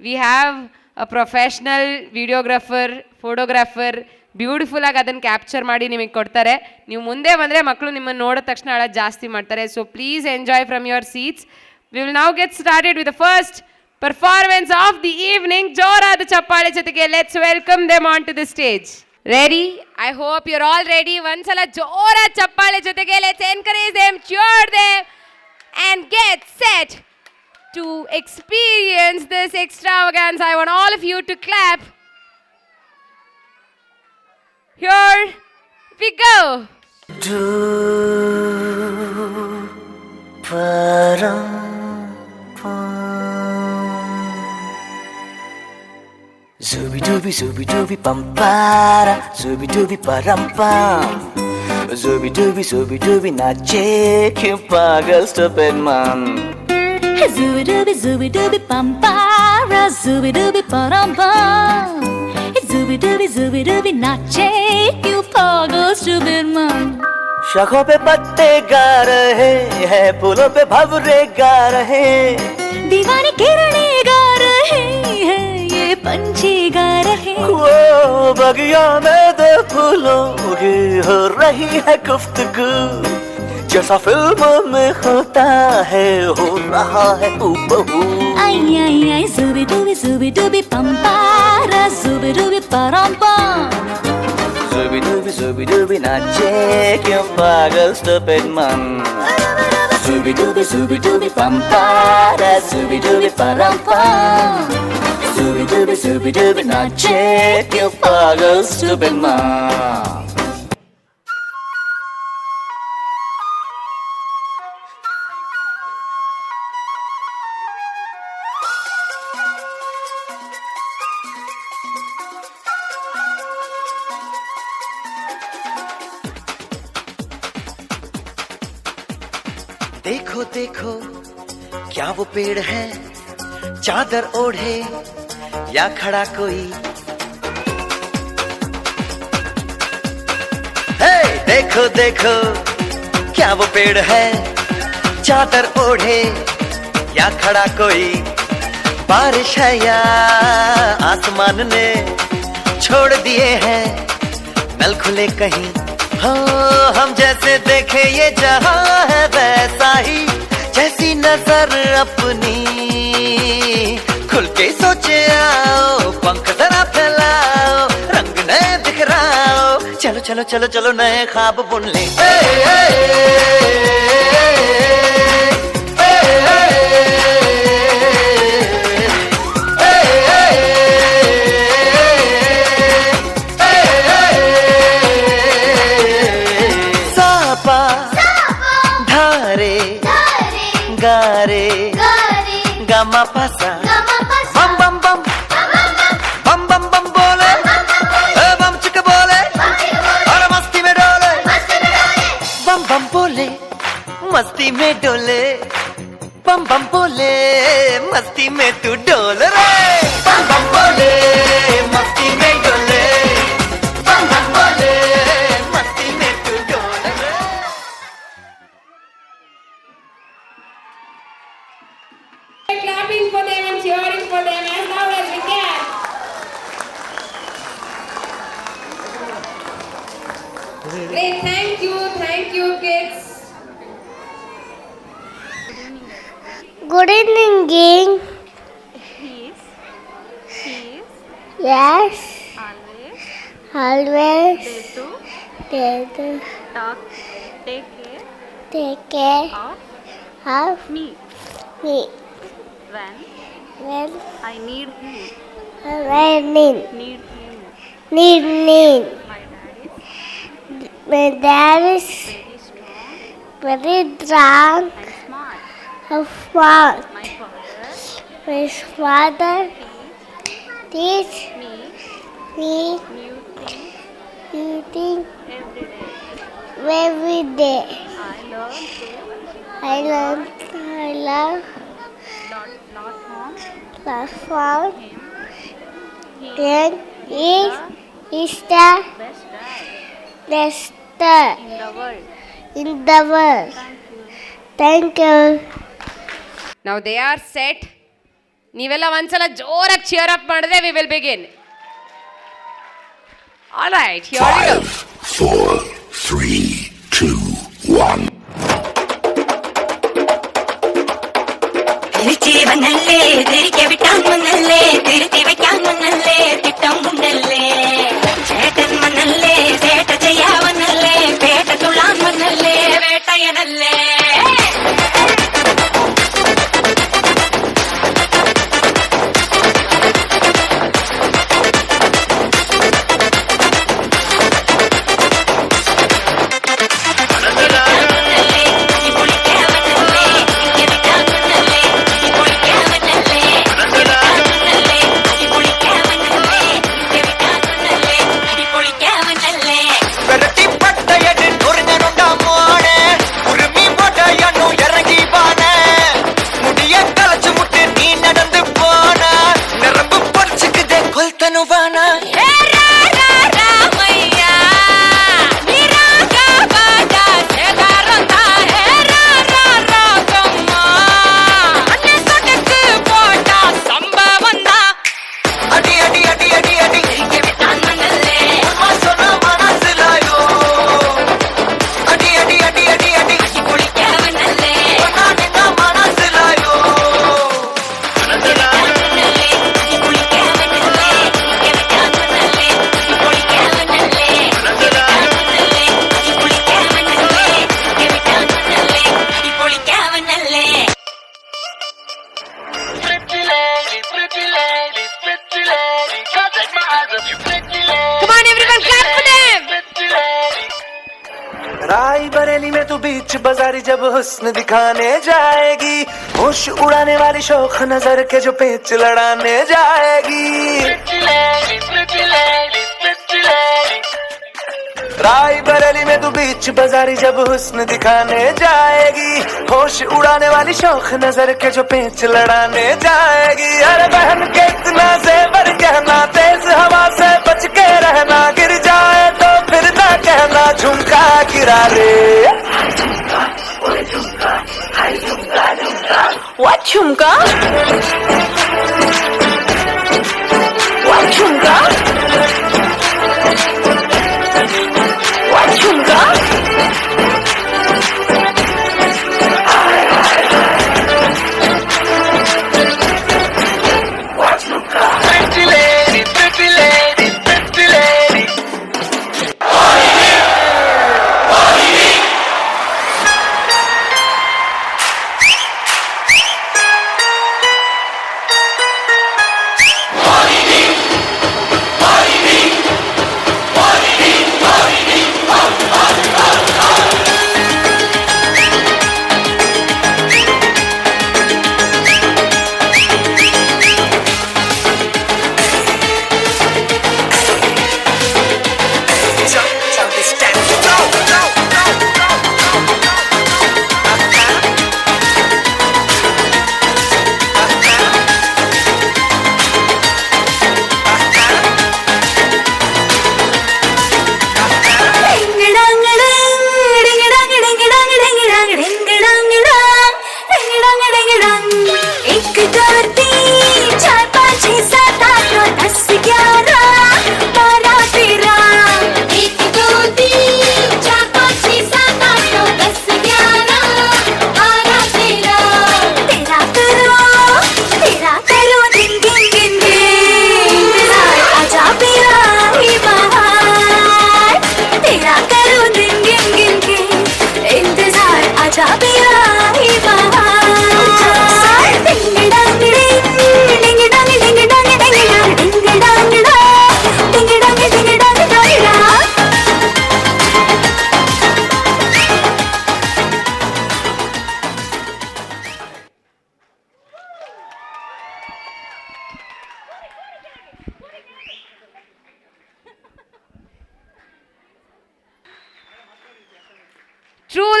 We have a professional videographer, photographer, ಬ್ಯೂಟಿಫುಲ್ಲಾಗಿ ಅದನ್ನು ಕ್ಯಾಪ್ಚರ್ ಮಾಡಿ ನಿಮಗೆ ಕೊಡ್ತಾರೆ. ನೀವು ಮುಂದೆ ಬಂದರೆ ಮಕ್ಕಳು ನಿಮ್ಮನ್ನು ನೋಡಿದ ತಕ್ಷಣ ಅಳೋದು ಜಾಸ್ತಿ ಮಾಡ್ತಾರೆ. So please enjoy from your seats. V will now get started with the first performance of the evening. Jorada Chappale jotege let's welcome them onto the stage. Ready? I hope you're all ready. Once-sala Jorada Chappale jotege let's encourage them, cheer them and get set to experience this extravaganza. I want all of you to clap. Here we go. Zooby dooby zooby dooby pampara, zooby dooby parampam. Zooby dooby nache kyun pagal stupid man. Zooby dooby pampara, zooby dooby parampam. Zooby dooby nache kyun pagal stupid man. शाखों पे पत्ते गा रहे हैं, फूलों पे भंवरे गा रहे, दीवानी किरणें गा रहे हैं, ये पंछी गा रहे। वो बगिया में दो फूलों की हो रही है गुफ्तगू, जैसा फिल्मों में होता है हो रहा है हूबहू। आई आई आई zooby dooby pampara, zooby dooby parampam. Zooby dooby nache kyun pagal stupid man. Zooby dooby pampara, zooby dooby parampam. Zooby dooby nache kyun pagal stupid man. देखो देखो क्या वो पेड़ है, चादर ओढ़े या खड़ा कोई। हे देखो देखो क्या वो पेड़ है चादर ओढ़े या खड़ा कोई, बारिश है या आसमान ने छोड़ दिए हैं नल खुले कहीं। हाँ हम जैसे देखे ये जहां है वैसा ही, जैसी नजर अपनी खुल के सोचे आओ, पंख जरा फैलाओ, रंग नए बिखराओ, चलो चलो चलो चलो नए ख्वाब बुन ले। सापा धारे गारे गामा पासा बम बम बम बम बम बम बोले बम चिक बोले और मस्ती में डोले, बम बम बोले मस्ती में डोले, बम बम बोले मस्ती में तू डोल रे, बम बम बोले मस्ती में डोले, बम बम बोले मस्ती में तू डोल रे। Clapping for them and cheering for them as loud as we can. Great, thank you kids. Good evening. Yes. Always. Take care of me. When I need him. Need. My dad is very strong and smart. My father teach me new things every day. I love love from him. Is the best in the world. Thank you. Now they are set. ನೀವೆಲ್ಲ ಒಂದ್ಸಲ ಜೋರಾಗಿ cheer up ಮಾಡಿದ್ರೆ we will begin. All right, here we go. 4, 3, 2, 1. വന്നല്ലേ തിരികെ വിട്ടാൻ വന്നല്ലേ തിരുത്തി വയ്ക്കാൻ വന്നല്ലേ തിട്ടം കൊണ്ടല്ലേ ചേട്ടൻ വന്നല്ലേ ചേട്ട ചെയ്യാ വന്നല്ലേ പേട്ട തുള്ളാൻ വന്നല്ലേ വേട്ടയനല്ലേ रायबरेली में तू बीच बाजारी जब हुस्न दिखाने जाएगी, होश उड़ाने वाली शौक नजर के जो पेच लड़ाने जाएगी। रायबरेली में तू बीच बाजारी जब हुस्न दिखाने जाएगी, होश उड़ाने वाली शौक नजर के जो पेच लड़ाने जाएगी। अरे बहन के इतना ज़ेवर कहना, तेज हवा से बच के रहना, गिर जाए तो फिर ना कहना झुमका गिरा रे।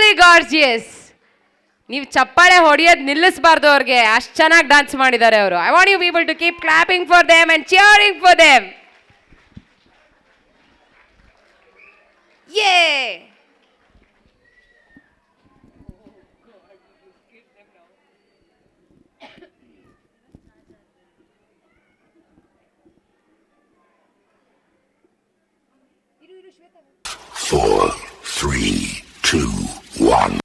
Really gorgeous. ನೀವು ಚಪ್ಪಾಳೆ ಹೊಡೆಯೋದು ನಿಲ್ಲಿಸಬಾರ್ದು ಅವ್ರಿಗೆ, ಅಷ್ಟು ಚೆನ್ನಾಗಿ ಡಾನ್ಸ್ ಮಾಡಿದ್ದಾರೆ ಅವರು. I want you people to keep clapping for them and cheering for them. Yay. Four, three, two, one.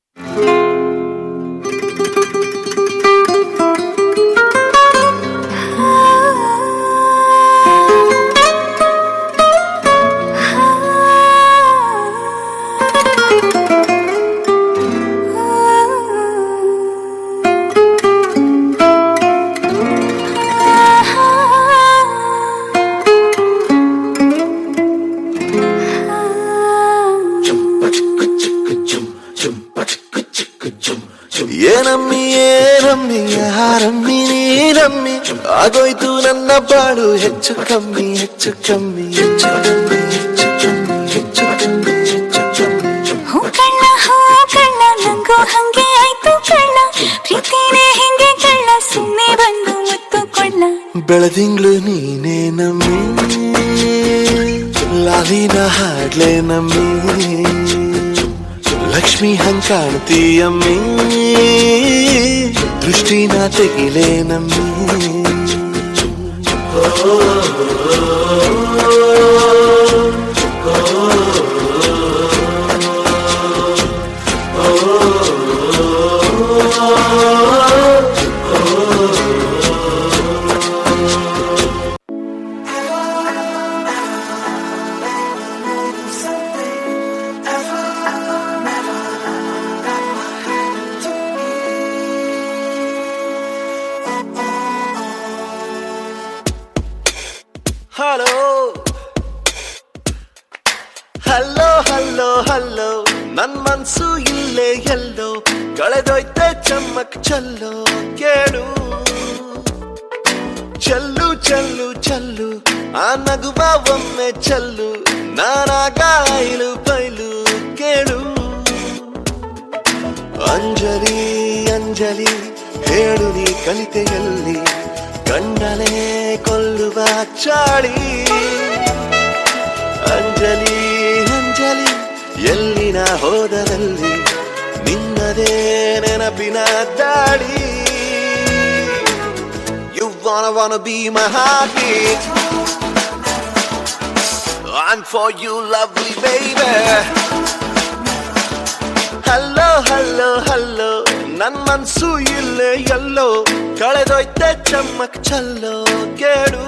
ಏನಮ್ಮಿ ಏನಮ್ಮಿ ಯಾರಮ್ಮಿ ನೀನಮ್ಮಿ, ಆಗೋಯ್ತು ನನ್ನ ಬಾಳು ಹೆಚ್ಚು ಕಮ್ಮಿ ಹೆಚ್ಚು ಕಮ್ಮಿ ಹೆಚ್ಚು ಕಮ್ಮಿ ಹೆಚ್ಚು ಕಮ್ಮಿ ಹೆಚ್ಚು ಕಮ್ಮಿ ಹೆಚ್ಚು ಕಮ್ಮಿ. ಹೂ ಕಳ್ಳ ನಂಗೂ ಹಂಗೆ ಆಯ್ತು ಕಳ್ಳ, ಪ್ರೀತಿನೇ ಹಿಂಗೆ ಕಳ್ಳ, ಸುಮ್ಮನೆ ಬಂದು ಮುತ್ತು ಕೊಳ್ಳ. ಬೆಳದಿಂಗ್ಳು ನೀನೇ ನಮ್ಮಿ, ಲಾಲಿನ ಹಾಡ್ಲೆ ನಮ್ಮಿ, ಲಕ್ಷ್ಮಿ ಹಂಗ್ ಕಾಣ್ತೀಯಮ್ಮಿ, ದೃಷ್ಟಿನ ತೆಗಿಲೇ ನಮ್ಮಿ. ಹಲೋ ಹಲೋ ಹಲೋ ಹಲೋ, ನನ್ ಮನ್ಸು ಇಲ್ಲೇ ಎಲ್ಲೋ ಕಳೆದೋಯ್ತೆ ಚಮ್ಮಕ್ ಚಲ್ಲೋ ಕೇಳು. ಚಲ್ಲು ಚಲ್ಲು ಚಲ್ಲು ಆ ನಗುವ ಒಮ್ಮೆ ಚಲ್ಲು, ನಾನಾಗ ಐಲು ಬೈಲು ಕೇಳು. ಅಂಜಲಿ ಅಂಜಲಿ ಹೇಳು ನೀ ಕಲಿತೆಯಲ್ಲಿ, ಗಂಡನೇ ಕೊಲ್ಲುವ ಚಾಳಿ. ಅಂಜಲಿ ಅಂಜಲಿ ಎಲ್ಲಿನ ಹೋದರಲ್ಲಿ, ನಿನ್ನದೇ ನೆನಪಿನ ದಾಳಿ. You wanna be my heartbeat, I'm for you lovely baby. Hello hello hello, ನನ್ ಮನ್ಸು ಇಲ್ಲೇ ಎಲ್ಲೋ ಕಳೆದೋಯ್ತೆ ಚಮ್ಮಕ್ ಚಲ್ಲೋ ಕೇಳು.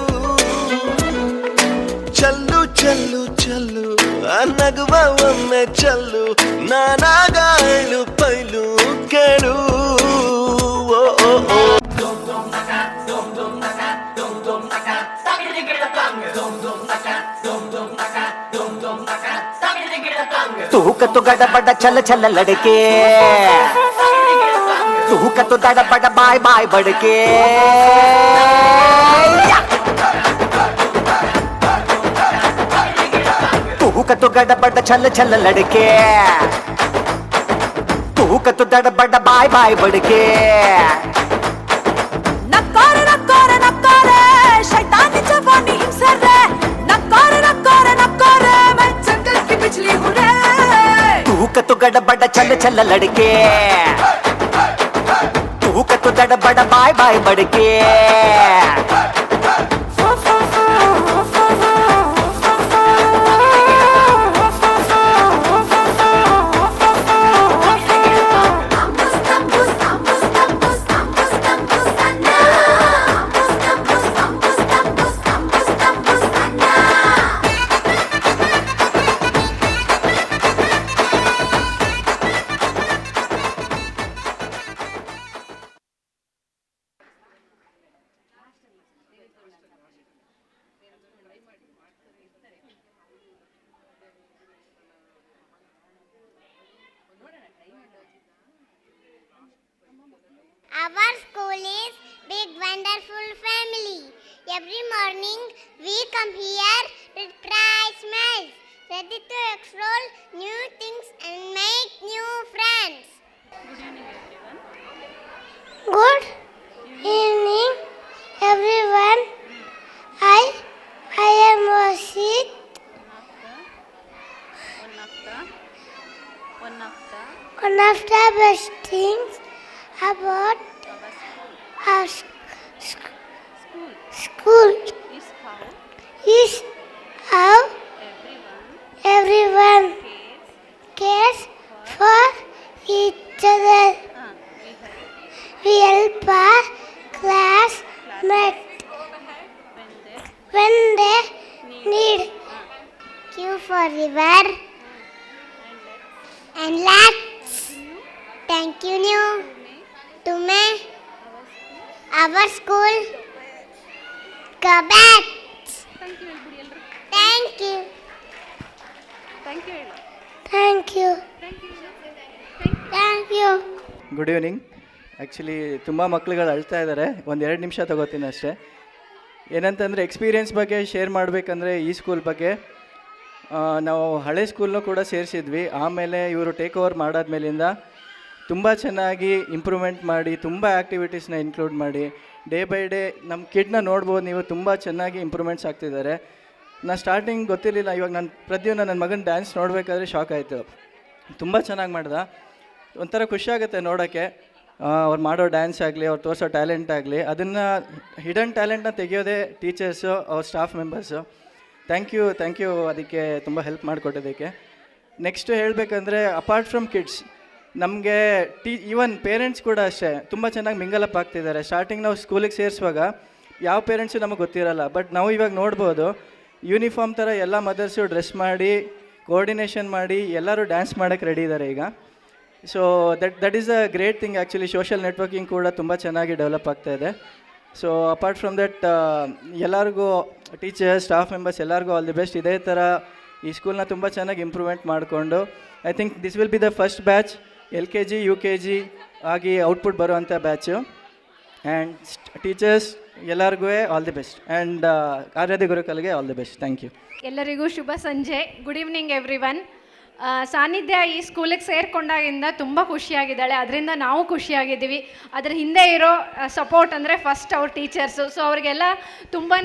ಚಲ್ಲು ಚಲ್ಲು ಚಲ್ಲು ಆ ನಗುವ ಒಮ್ಮೆ ಚಲ್ಲು, ನಾನಾಗ ಐಲು ಪೈಲು ಕೇಳು. ಓ ಓ ಓ तूक तो गड़बड़ चल चल लड़के, तूक तो गड़बड़ बाय बाय बड़के. तूक तो गड़बड़ चल चल लड़के, तूक तो गड़बड़ बाय बाय बड़के. नक्कार नक्कार नक्कार शैतानी जवानी हिंसर रे, नक्कार नक्कार नक्कार मैं जंगल की बिजली हूँ रे. तूक तो गड़बड़ चल चल लड़के, तूक तो गड़बड़ बाय बाय बड़के. Our school is big wonderful family. Every morning we come here with bright smiles, ready to explore new things and make new friends. Good evening, everyone. I am Rashid. One of the best things about our school is how everyone cares for each other. We help our classmates when they need. Thank you for river and let's continue to make our school go back. Thank you. Thank you. Thank you. Good evening. Actually ತುಂಬ ಮಕ್ಳುಗಳು ಅಳ್ತಾ ಇದ್ದಾರೆ. 1-2 ನಿಮಿಷ ತಗೋತೀನಿ ಅಷ್ಟೇ. ಏನಂತಂದರೆ experience ಬಗ್ಗೆ share ಮಾಡಬೇಕಂದ್ರೆ ಈ ಸ್ಕೂಲ್ ಬಗ್ಗೆ ನಾವು ಹಳೆ ಸ್ಕೂಲ್ನೂ ಕೂಡ ಸೇರಿಸಿದ್ವಿ. ಆಮೇಲೆ ಇವರು ಟೇಕ್ ಓವರ್ ಮಾಡಾದ್ಮೇಲಿಂದ ತುಂಬ ಚೆನ್ನಾಗಿ ಇಂಪ್ರೂವ್ಮೆಂಟ್ ಮಾಡಿ ತುಂಬ ಆ್ಯಕ್ಟಿವಿಟೀಸ್ನ ಇನ್ಕ್ಲೂಡ್ ಮಾಡಿ ಡೇ ಬೈ ಡೇ ನಮ್ಮ ಕಿಡ್ನ ನೋಡ್ಬೋದು ನೀವು, ತುಂಬ ಚೆನ್ನಾಗಿ ಇಂಪ್ರೂವ್ಮೆಂಟ್ಸ್ ಆಗ್ತಿದ್ದಾರೆ. ನಾನು ಸ್ಟಾರ್ಟಿಂಗ್ ಗೊತ್ತಿರಲಿಲ್ಲ, ಇವಾಗ ನಾನು ಪ್ರತಿಯೊಂದು ನನ್ನ ಮಗನ ಡ್ಯಾನ್ಸ್ ನೋಡಬೇಕಾದ್ರೆ ಶಾಕ್ ಆಯಿತು. ತುಂಬ ಚೆನ್ನಾಗಿ ಮಾಡ್ದೆ. ಒಂಥರ ಖುಷಿಯಾಗುತ್ತೆ ನೋಡೋಕ್ಕೆ. ಅವ್ರು ಮಾಡೋ ಡ್ಯಾನ್ಸ್ ಆಗಲಿ, ಅವ್ರು ತೋರಿಸೋ ಟ್ಯಾಲೆಂಟ್ ಆಗಲಿ, ಅದನ್ನು ಹಿಡನ್ ಟ್ಯಾಲೆಂಟ್ನ ತೆಗೆಯೋದೇ ಟೀಚರ್ಸು, ಅವ್ರ ಸ್ಟಾಫ್ ಮೆಂಬರ್ಸು. ಥ್ಯಾಂಕ್ ಯು ಅದಕ್ಕೆ ತುಂಬ ಹೆಲ್ಪ್ ಮಾಡಿಕೊಟ್ಟೋದಕ್ಕೆ. ನೆಕ್ಸ್ಟು ಹೇಳಬೇಕಂದ್ರೆ ಅಪಾರ್ಟ್ ಫ್ರಮ್ ಕಿಡ್ಸ್ ನಮಗೆ ಈವನ್ ಪೇರೆಂಟ್ಸ್ ಕೂಡ ಅಷ್ಟೇ ತುಂಬ ಚೆನ್ನಾಗಿ ಮಿಂಗಲಪ್ ಆಗ್ತಿದ್ದಾರೆ. ಸ್ಟಾರ್ಟಿಂಗ್ ನಾವು ಸ್ಕೂಲಿಗೆ ಸೇರಿಸುವಾಗ ಯಾವ ಪೇರೆಂಟ್ಸು ನಮಗೆ ಗೊತ್ತಿರಲ್ಲ, ಬಟ್ ನಾವು ಇವಾಗ ನೋಡ್ಬೋದು ಯೂನಿಫಾರ್ಮ್ ಥರ ಎಲ್ಲ ಮದರ್ಸು ಡ್ರೆಸ್ ಮಾಡಿ ಕೋಆರ್ಡಿನೇಷನ್ ಮಾಡಿ ಎಲ್ಲರೂ ಡ್ಯಾನ್ಸ್ ಮಾಡೋಕ್ಕೆ ರೆಡಿ ಇದ್ದಾರೆ ಈಗ. So that is a great thing. Actually social networking ಕೂಡ ತುಂಬ ಚೆನ್ನಾಗಿ ಡೆವಲಪ್ ಆಗ್ತಾಯಿದೆ. ಸೊ ಅಪಾರ್ಟ್ ಫ್ರಮ್ ದಟ್ ಎಲ್ಲರಿಗೂ ಟೀಚರ್ಸ್, ಸ್ಟಾಫ್ ಮೆಂಬರ್ಸ್ ಎಲ್ಲರಿಗೂ ಆಲ್ ದಿ ಬೆಸ್ಟ್. ಇದೇ ಥರ ಈ ಸ್ಕೂಲ್ನ ತುಂಬ ಚೆನ್ನಾಗಿ ಇಂಪ್ರೂವ್ಮೆಂಟ್ ಮಾಡಿಕೊಂಡು I think this will be the first batch LKG UKG ಆಗಿ ಔಟ್ಪುಟ್ ಬರುವಂಥ ಬ್ಯಾಚು. ಆ್ಯಂಡ್ ಟೀಚರ್ಸ್ ಎಲ್ಲರಿಗೂ all the best and Aradhya ಗುರುಕಲ್ಗೆ all the best. Thank you. ಎಲ್ಲರಿಗೂ ಶುಭ ಸಂಜೆ. Good evening everyone. ಸಾನ್ನಿಧ್ಯ ಈ ಸ್ಕೂಲಿಗೆ ಸೇರಿಕೊಂಡಾಗಿಂದ ತುಂಬ ಖುಷಿಯಾಗಿದ್ದಾಳೆ. ಅದರಿಂದ ನಾವು ಖುಷಿಯಾಗಿದ್ದೀವಿ. ಅದ್ರ ಹಿಂದೆ ಇರೋ ಸಪೋರ್ಟ್ ಅಂದರೆ ಫಸ್ಟ್ ಅವ್ರ ಟೀಚರ್ಸು. ಸೊ ಅವ್ರಿಗೆಲ್ಲ ತುಂಬಾ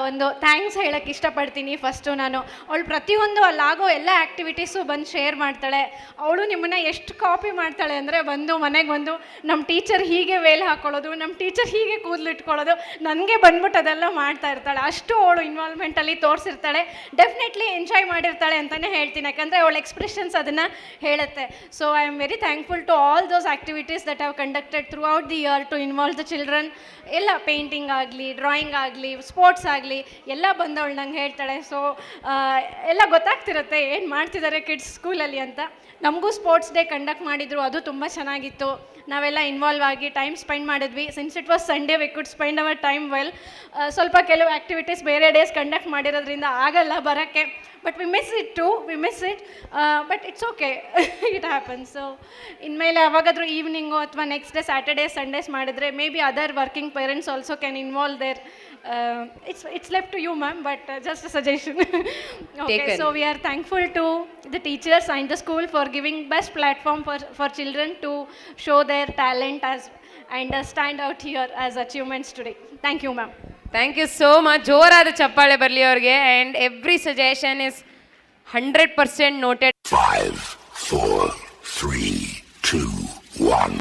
ಒಂದು ಥ್ಯಾಂಕ್ಸ್ ಹೇಳೋಕ್ಕೆ ಇಷ್ಟಪಡ್ತೀನಿ. ಫಸ್ಟು ನಾನು ಅವಳು ಪ್ರತಿಯೊಂದು ಅಲ್ಲಾಗೋ ಎಲ್ಲ ಆ್ಯಕ್ಟಿವಿಟೀಸು ಬಂದು ಶೇರ್ ಮಾಡ್ತಾಳೆ. ಅವಳು ನಿಮ್ಮನ್ನು ಎಷ್ಟು ಕಾಪಿ ಮಾಡ್ತಾಳೆ ಅಂದರೆ ಮನೆಗೆ ಬಂದು ನಮ್ಮ ಟೀಚರ್ ಹೀಗೆ ವೇಲ್ ಹಾಕ್ಕೊಳ್ಳೋದು, ನಮ್ಮ ಟೀಚರ್ ಹೀಗೆ ಕೂದಲು ಇಟ್ಕೊಳ್ಳೋದು, ನನಗೆ ಬಂದ್ಬಿಟ್ಟು ಅದೆಲ್ಲ ಮಾಡ್ತಾ ಇರ್ತಾಳೆ. ಅಷ್ಟು ಅವಳು ಇನ್ವಾಲ್ವ್ಮೆಂಟಲ್ಲಿ ತೋರಿಸಿರ್ತಾಳೆ. ಡೆಫಿನೆಟ್ಲಿ ಎಂಜಾಯ್ ಮಾಡಿರ್ತಾಳೆ ಅಂತಲೇ ಹೇಳ್ತೀನಿ, ಯಾಕಂದರೆ ಅವಳ ಎಕ್ಸ್ಪ್ರೆಷನ್ಸ್ ಅದನ್ನು ಹೇಳುತ್ತೆ. So I am very thankful to all those activities that have conducted throughout the year to involve the children. ಎಲ್ಲ ಪೇಂಟಿಂಗ್ ಆಗಲಿ, ಡ್ರಾಯಿಂಗ್ ಆಗಲಿ, ಸ್ಪೋರ್ಟ್ಸ್ ಆಗಲಿ ಎಲ್ಲ ಬಂದವಳು ನಂಗೆ ಹೇಳ್ತಾಳೆ. ಸೊ ಎಲ್ಲ ಗೊತ್ತಾಗ್ತಿರುತ್ತೆ ಏನು ಮಾಡ್ತಿದ್ದಾರೆ ಕಿಡ್ಸ್ ಸ್ಕೂಲಲ್ಲಿ ಅಂತ. ನಮಗೂ ಸ್ಪೋರ್ಟ್ಸ್ ಡೇ ಕಂಡಕ್ಟ್ ಮಾಡಿದರು, ಅದು ತುಂಬ ಚೆನ್ನಾಗಿತ್ತು. ನಾವೆಲ್ಲ ಇನ್ವಾಲ್ವ್ ಆಗಿ ಟೈಮ್ ಸ್ಪೆಂಡ್ ಮಾಡಿದ್ವಿ. Since it was Sunday we could spend our time well. ಸ್ವಲ್ಪ ಕೆಲವು ಆ್ಯಕ್ಟಿವಿಟೀಸ್ ಬೇರೆ ಡೇಸ್ ಕಂಡಕ್ಟ್ ಮಾಡಿರೋದ್ರಿಂದ ಆಗಲ್ಲ ಬರೋಕ್ಕೆ, but we miss it but it's okay, it happens. So ಇನ್ಮೇಲೆ ಯಾವಾಗಾದರೂ ಈವ್ನಿಂಗು ಅಥವಾ ನೆಕ್ಸ್ಟ್ ಡೇ ಸ್ಯಾಟರ್ಡೇ ಸಂಡೇಸ್ ಮಾಡಿದರೆ maybe other working parents also can involve there. It's left to you, ma'am, but just a suggestion. Okay, taken. So we are thankful to the teachers and the school for giving best platform for children to show their talent and stand out here as achievements today. Thank you, ma'am. Thank you so much. ಜೋರಾದ ಚಪ್ಪಾಳೆ ಬರಲಿ ಅವ್ರಿಗೆ. And every suggestion is 100% noted. 5, 4, 3, 2, 1.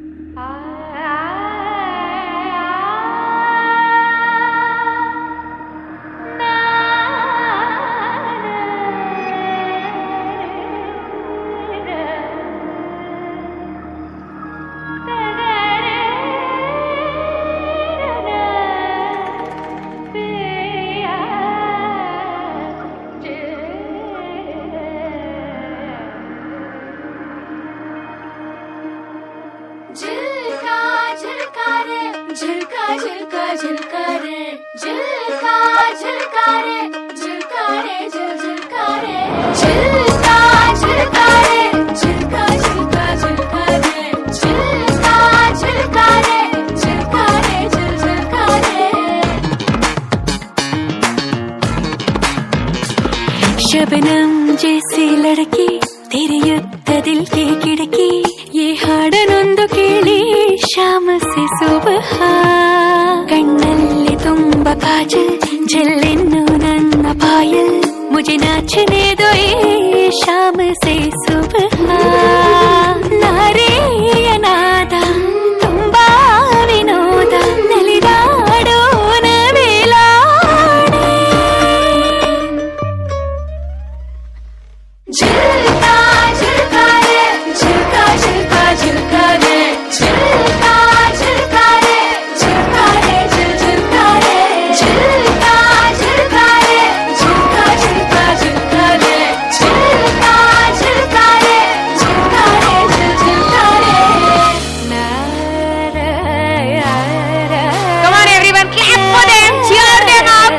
Shabnam जैसी लड़की ತೆರೆಯುತ್ತದಿಲ್ಕೆ ಕಿಡಕಿ ಈ ಹಾಡನೊಂದು ಕೇಳಿ ಶ್ಯಾಮ ಸೆ ಸುಬಹ ಕಣ್ಣಲ್ಲಿ ತುಂಬ ಕಾಜಲ್ ಜಲ್ಲೆನ್ನು ನನ್ನ ಪಾಯಲ್ ಮುಜೆ ನಾಚನೆ ದೋ ಯೇ ಶ್ಯಾಮ ಸೆ ಸುಬಹ ನಾರೆಯ ನಾದ ತುಂಬಾ ವಿನೋದ ನಲಿದಾಡೋ ನವಿಲಾಡೆ झिलका झिलका रे झिलका झिलका झिलका रे झिलका झिलका रे झिलका रे झिलका रे झिलका झिलका रे झिलका झिलका झिलका रे झिलका झिलका रे झिलका रे झिलका रे Come on everyone, clap for them, cheer them up.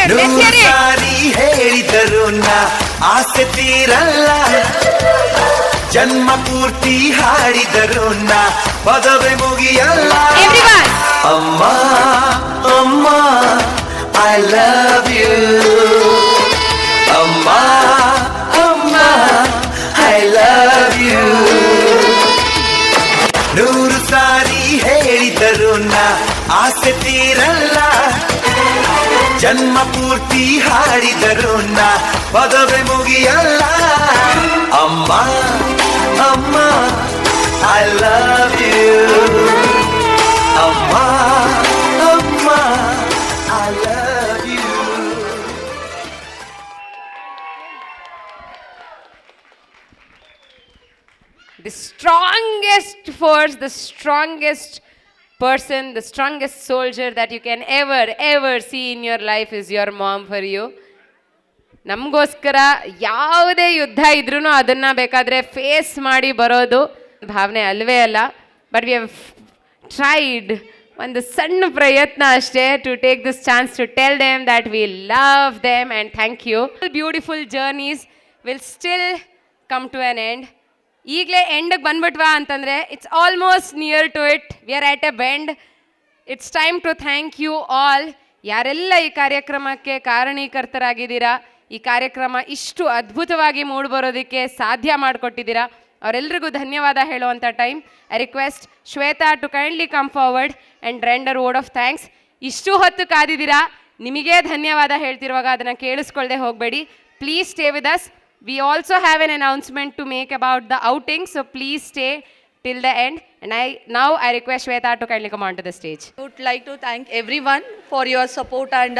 ನೂರು ಸಾರಿ ಹೇಳಿದರು ನಾ ಆಸೆ ತೀರಲ್ಲ ಜನ್ಮ ಪೂರ್ತಿ ಹಾಡಿದರು ನಾ ಪದವೇ ಮುಗಿಯಲ್ಲ ಅಮ್ಮ ಅಮ್ಮ ಐ ಲವ್ ಯು ಅಮ್ಮ ಅಮ್ಮ ಐ ಲವ್ ಯು ನೂರು ಸಾರಿ ಹೇಳಿದರು ನಾ ಆಸೆ ತೀರಲ್ಲ ಜನ್ಮ ಪೂರ್ತಿ ಹಾಡಿದರು ನಾ ಪದವೇ ಮುಗಿಯಲ್ಲ ಅಮ್ಮ ಅಮ್ಮ ಐ ಲವ್ ಯು ಅಮ್ಮ ಅಮ್ಮ I love you The strongest force, the strongest person, the strongest soldier that you can ever see in your life is your mom for you. ನಮಗೋಸ್ಕರ ಯಾವುದೇ ಯುದ್ಧ ಇದ್ರೂ ಅದನ್ನು ಬೇಕಾದರೆ ಫೇಸ್ ಮಾಡಿ ಬರೋದು ಭಾವನೆ ಅಲ್ವೇ ಅಲ್ಲ. ಬಟ್ ವಿ ಹ್ಯಾವ್ ಟ್ರೈಡ್ ಒಂದು ಸಣ್ಣ ಪ್ರಯತ್ನ ಅಷ್ಟೇ to take this chance to tell them that we love them and thank you. Beautiful journeys will still come to an end. ಈಗಲೇ ಎಂಡಿಗೆ ಬಂದ್ಬಿಟ್ವಾ ಅಂತಂದರೆ it's almost near to it. We are at a bend. It's time to thank you all. ಯಾರೆಲ್ಲ ಈ ಕಾರ್ಯಕ್ರಮಕ್ಕೆ ಕಾರಣೀಕರ್ತರಾಗಿದ್ದೀರಾ, ಈ ಕಾರ್ಯಕ್ರಮ ಇಷ್ಟು ಅದ್ಭುತವಾಗಿ ಮೂಡಿಬರೋದಕ್ಕೆ ಸಾಧ್ಯ ಮಾಡಿಕೊಟ್ಟಿದ್ದೀರಾ, ಅವರೆಲ್ಲರಿಗೂ ಧನ್ಯವಾದ ಹೇಳುವಂಥ time. I request Shweta to kindly come forward and render word of thanks. ಇಷ್ಟು ಹೊತ್ತು ಕಾದಿದ್ದೀರಾ, ನಿಮಗೇ ಧನ್ಯವಾದ ಹೇಳ್ತಿರುವಾಗ ಅದನ್ನು ಕೇಳಿಸ್ಕೊಳ್ಳದೆ ಹೋಗಬೇಡಿ. Please stay with us. We also have an announcement to make about the outing, so please stay till the end. And now I request Shweta to kindly come onto the stage. I would like to thank everyone for your support, and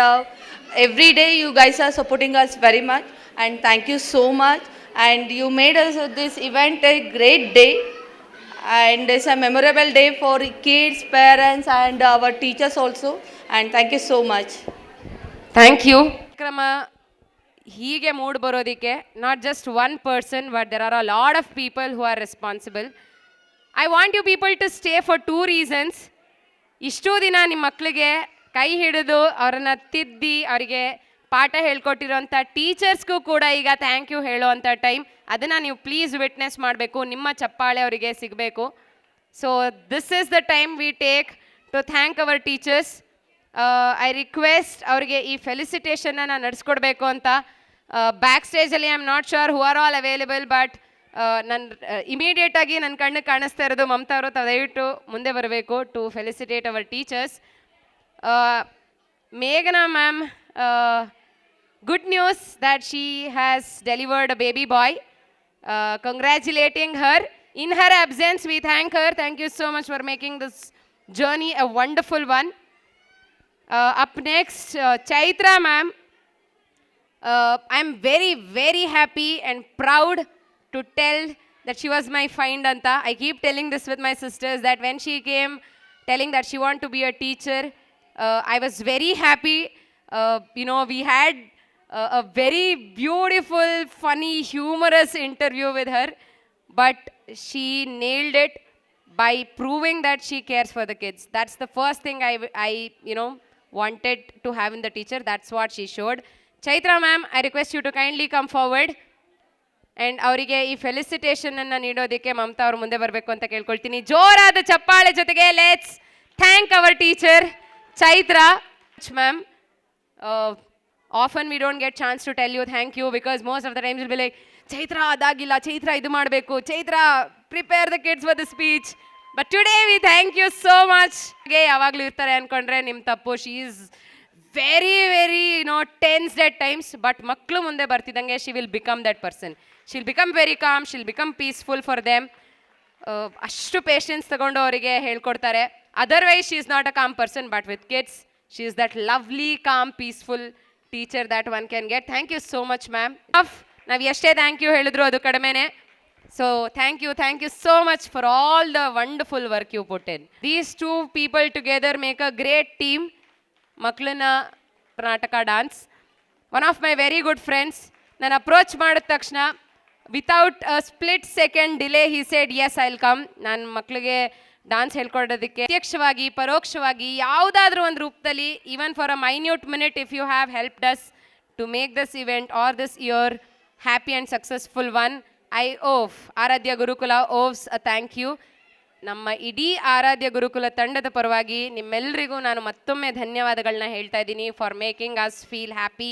every day you guys are supporting us very much, and thank you so much. And you made us this event a great day, and it's a memorable day for kids, parents, and our teachers also. And thank you so much. Thank you. ಹೀಗೆ mood ಬರೋದಕ್ಕೆ not just one person but there are a lot of people who are responsible. I want you people to stay for 2 reasons. ಇಷ್ಟೂ ದಿನ ನಿಮ್ಮ ಮಕ್ಕಳಿಗೆ ಕೈ ಹಿಡಿದು ಅವರನ್ನು ತಿದ್ದಿ ಅವರಿಗೆ ಪಾಠ ಹೇಳ್ಕೊಟ್ಟಿರೋಂಥ ಟೀಚರ್ಸ್ಗೂ ಕೂಡ ಈಗ ಥ್ಯಾಂಕ್ ಯು ಹೇಳೋವಂಥ ಟೈಮ್. ಅದನ್ನು ನೀವು ಪ್ಲೀಸ್ ವಿಟ್ನೆಸ್ ಮಾಡಬೇಕು, ನಿಮ್ಮ ಚಪ್ಪಾಳೆ ಅವರಿಗೆ ಸಿಗಬೇಕು. So this is the time we take to thank our teachers. I request ಅವರಿಗೆ ಈ ಫೆಲಿಸಿಟೇಷನ್ನ ನಾನು ನಡೆಸ್ಕೊಡ್ಬೇಕು ಅಂತ. ಬ್ಯಾಕ್ ಸ್ಟೇಜಲ್ಲಿ I am not sure who are all available, but ನನ್ನ ಇಮಿಡಿಯೇಟಾಗಿ ನನ್ನ ಕಣ್ಣಿಗೆ ಕಾಣಿಸ್ತಾ ಇರೋದು ಮಮತಾ ಅವರು. ದಯವಿಟ್ಟು ಮುಂದೆ ಬರಬೇಕು ಟು ಫೆಲಿಸಿಟೇಟ್ ಅವರ್ ಟೀಚರ್ಸ್. ಮೇಘನಾ ma'am, good news that she has delivered a baby boy. Congratulating her. In her absence, we thank her. Thank you so much for making this journey a wonderful one. Up next, Chaitra ma'am. I'm very, very happy and proud to tell that she was my find anta. I keep telling this with my sisters that when she came telling that she want to be a teacher, I was very happy. We had a very beautiful, funny, humorous interview with her, but she nailed it by proving that she cares for the kids. That's the first thing I wanted to have in the teacher. That's what she showed. Chaitra ma'am, I request you to kindly come forward. And ಅವರಿಗೆ ಈ ಫೆಲಿಸಿಟೇಷನನ್ನು ನೀಡೋದಕ್ಕೆ ಮಮತಾ ಅವರು ಮುಂದೆ ಬರಬೇಕು ಅಂತ ಕೇಳ್ಕೊಳ್ತೀನಿ. ಜೋರಾದ ಚಪ್ಪಾಳೆ ಜೊತೆಗೆ let's thank our teacher Chaitra ma'am. Often we don't get chance to tell you thank you because most of the times will be like Chaitra ಅದಾಗಿಲ್ಲ, ಚೈತ್ರ ಇದು ಮಾಡಬೇಕು, Chaitra prepare the kids for the speech. But today we thank you so much. ಹಾಗೆ ಯಾವಾಗಲೂ ಇರ್ತಾರೆ ಅಂದ್ಕೊಂಡ್ರೆ ನಿಮ್ಮ ತಪ್ಪು. She is very tensed at times, but ಮಕ್ಕಳು ಮುಂದೆ ಬರ್ತಿದ್ದಂಗೆ she will become that person. She'll become very calm, she'll become peaceful for them. ಅಷ್ಟು ಪೇಷನ್ಸ್ ತಗೊಂಡು ಅವರಿಗೆ ಹೇಳ್ಕೊಡ್ತಾರೆ. Otherwise she is not a calm person, but with kids she is that lovely calm peaceful teacher that one can get. Thank you so much ma'am. ನಾವು ಎಷ್ಟೇ thank you ಹೇಳಿದ್ರು ಅದು ಕಡಿಮೆನೇ. So thank you so much for all the wonderful work you put in. These two people together make a great team. ಮಕ್ಕಳನ್ನ Karnataka dance. One of my very good friends ನಾನು approach ಮಾಡಿದ ತಕ್ಷಣ without a split second delay he said yes I will come. ನಾನು ಮಕ್ಕಳಿಗೆ dance ಹೇಳ್ಕೊಡೋದಕ್ಕೆ ಪ್ರತ್ಯಕ್ಷವಾಗಿ ಪರೋಕ್ಷವಾಗಿ ಯಾವುದಾದ್ರೂ ಒಂದು ರೂಪದಲ್ಲಿ even for a minute minute if you have helped us to make this event or this year happy and successful one, I owe Aaradhya Gurukula owes a thank you. ನಮ್ಮ ಇಡೀ ಆರಾಧ್ಯ ಗುರುಕುಲ ತಂಡದ ಪರವಾಗಿ ನಿಮ್ಮೆಲ್ಲರಿಗೂ ನಾನು ಮತ್ತೊಮ್ಮೆ ಧನ್ಯವಾದಗಳನ್ನ ಹೇಳ್ತಾ ಇದ್ದೀನಿ for making us feel happy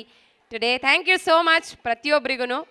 today. Thank you so much ಪ್ರತಿಯೊಬ್ಬರಿಗೂ.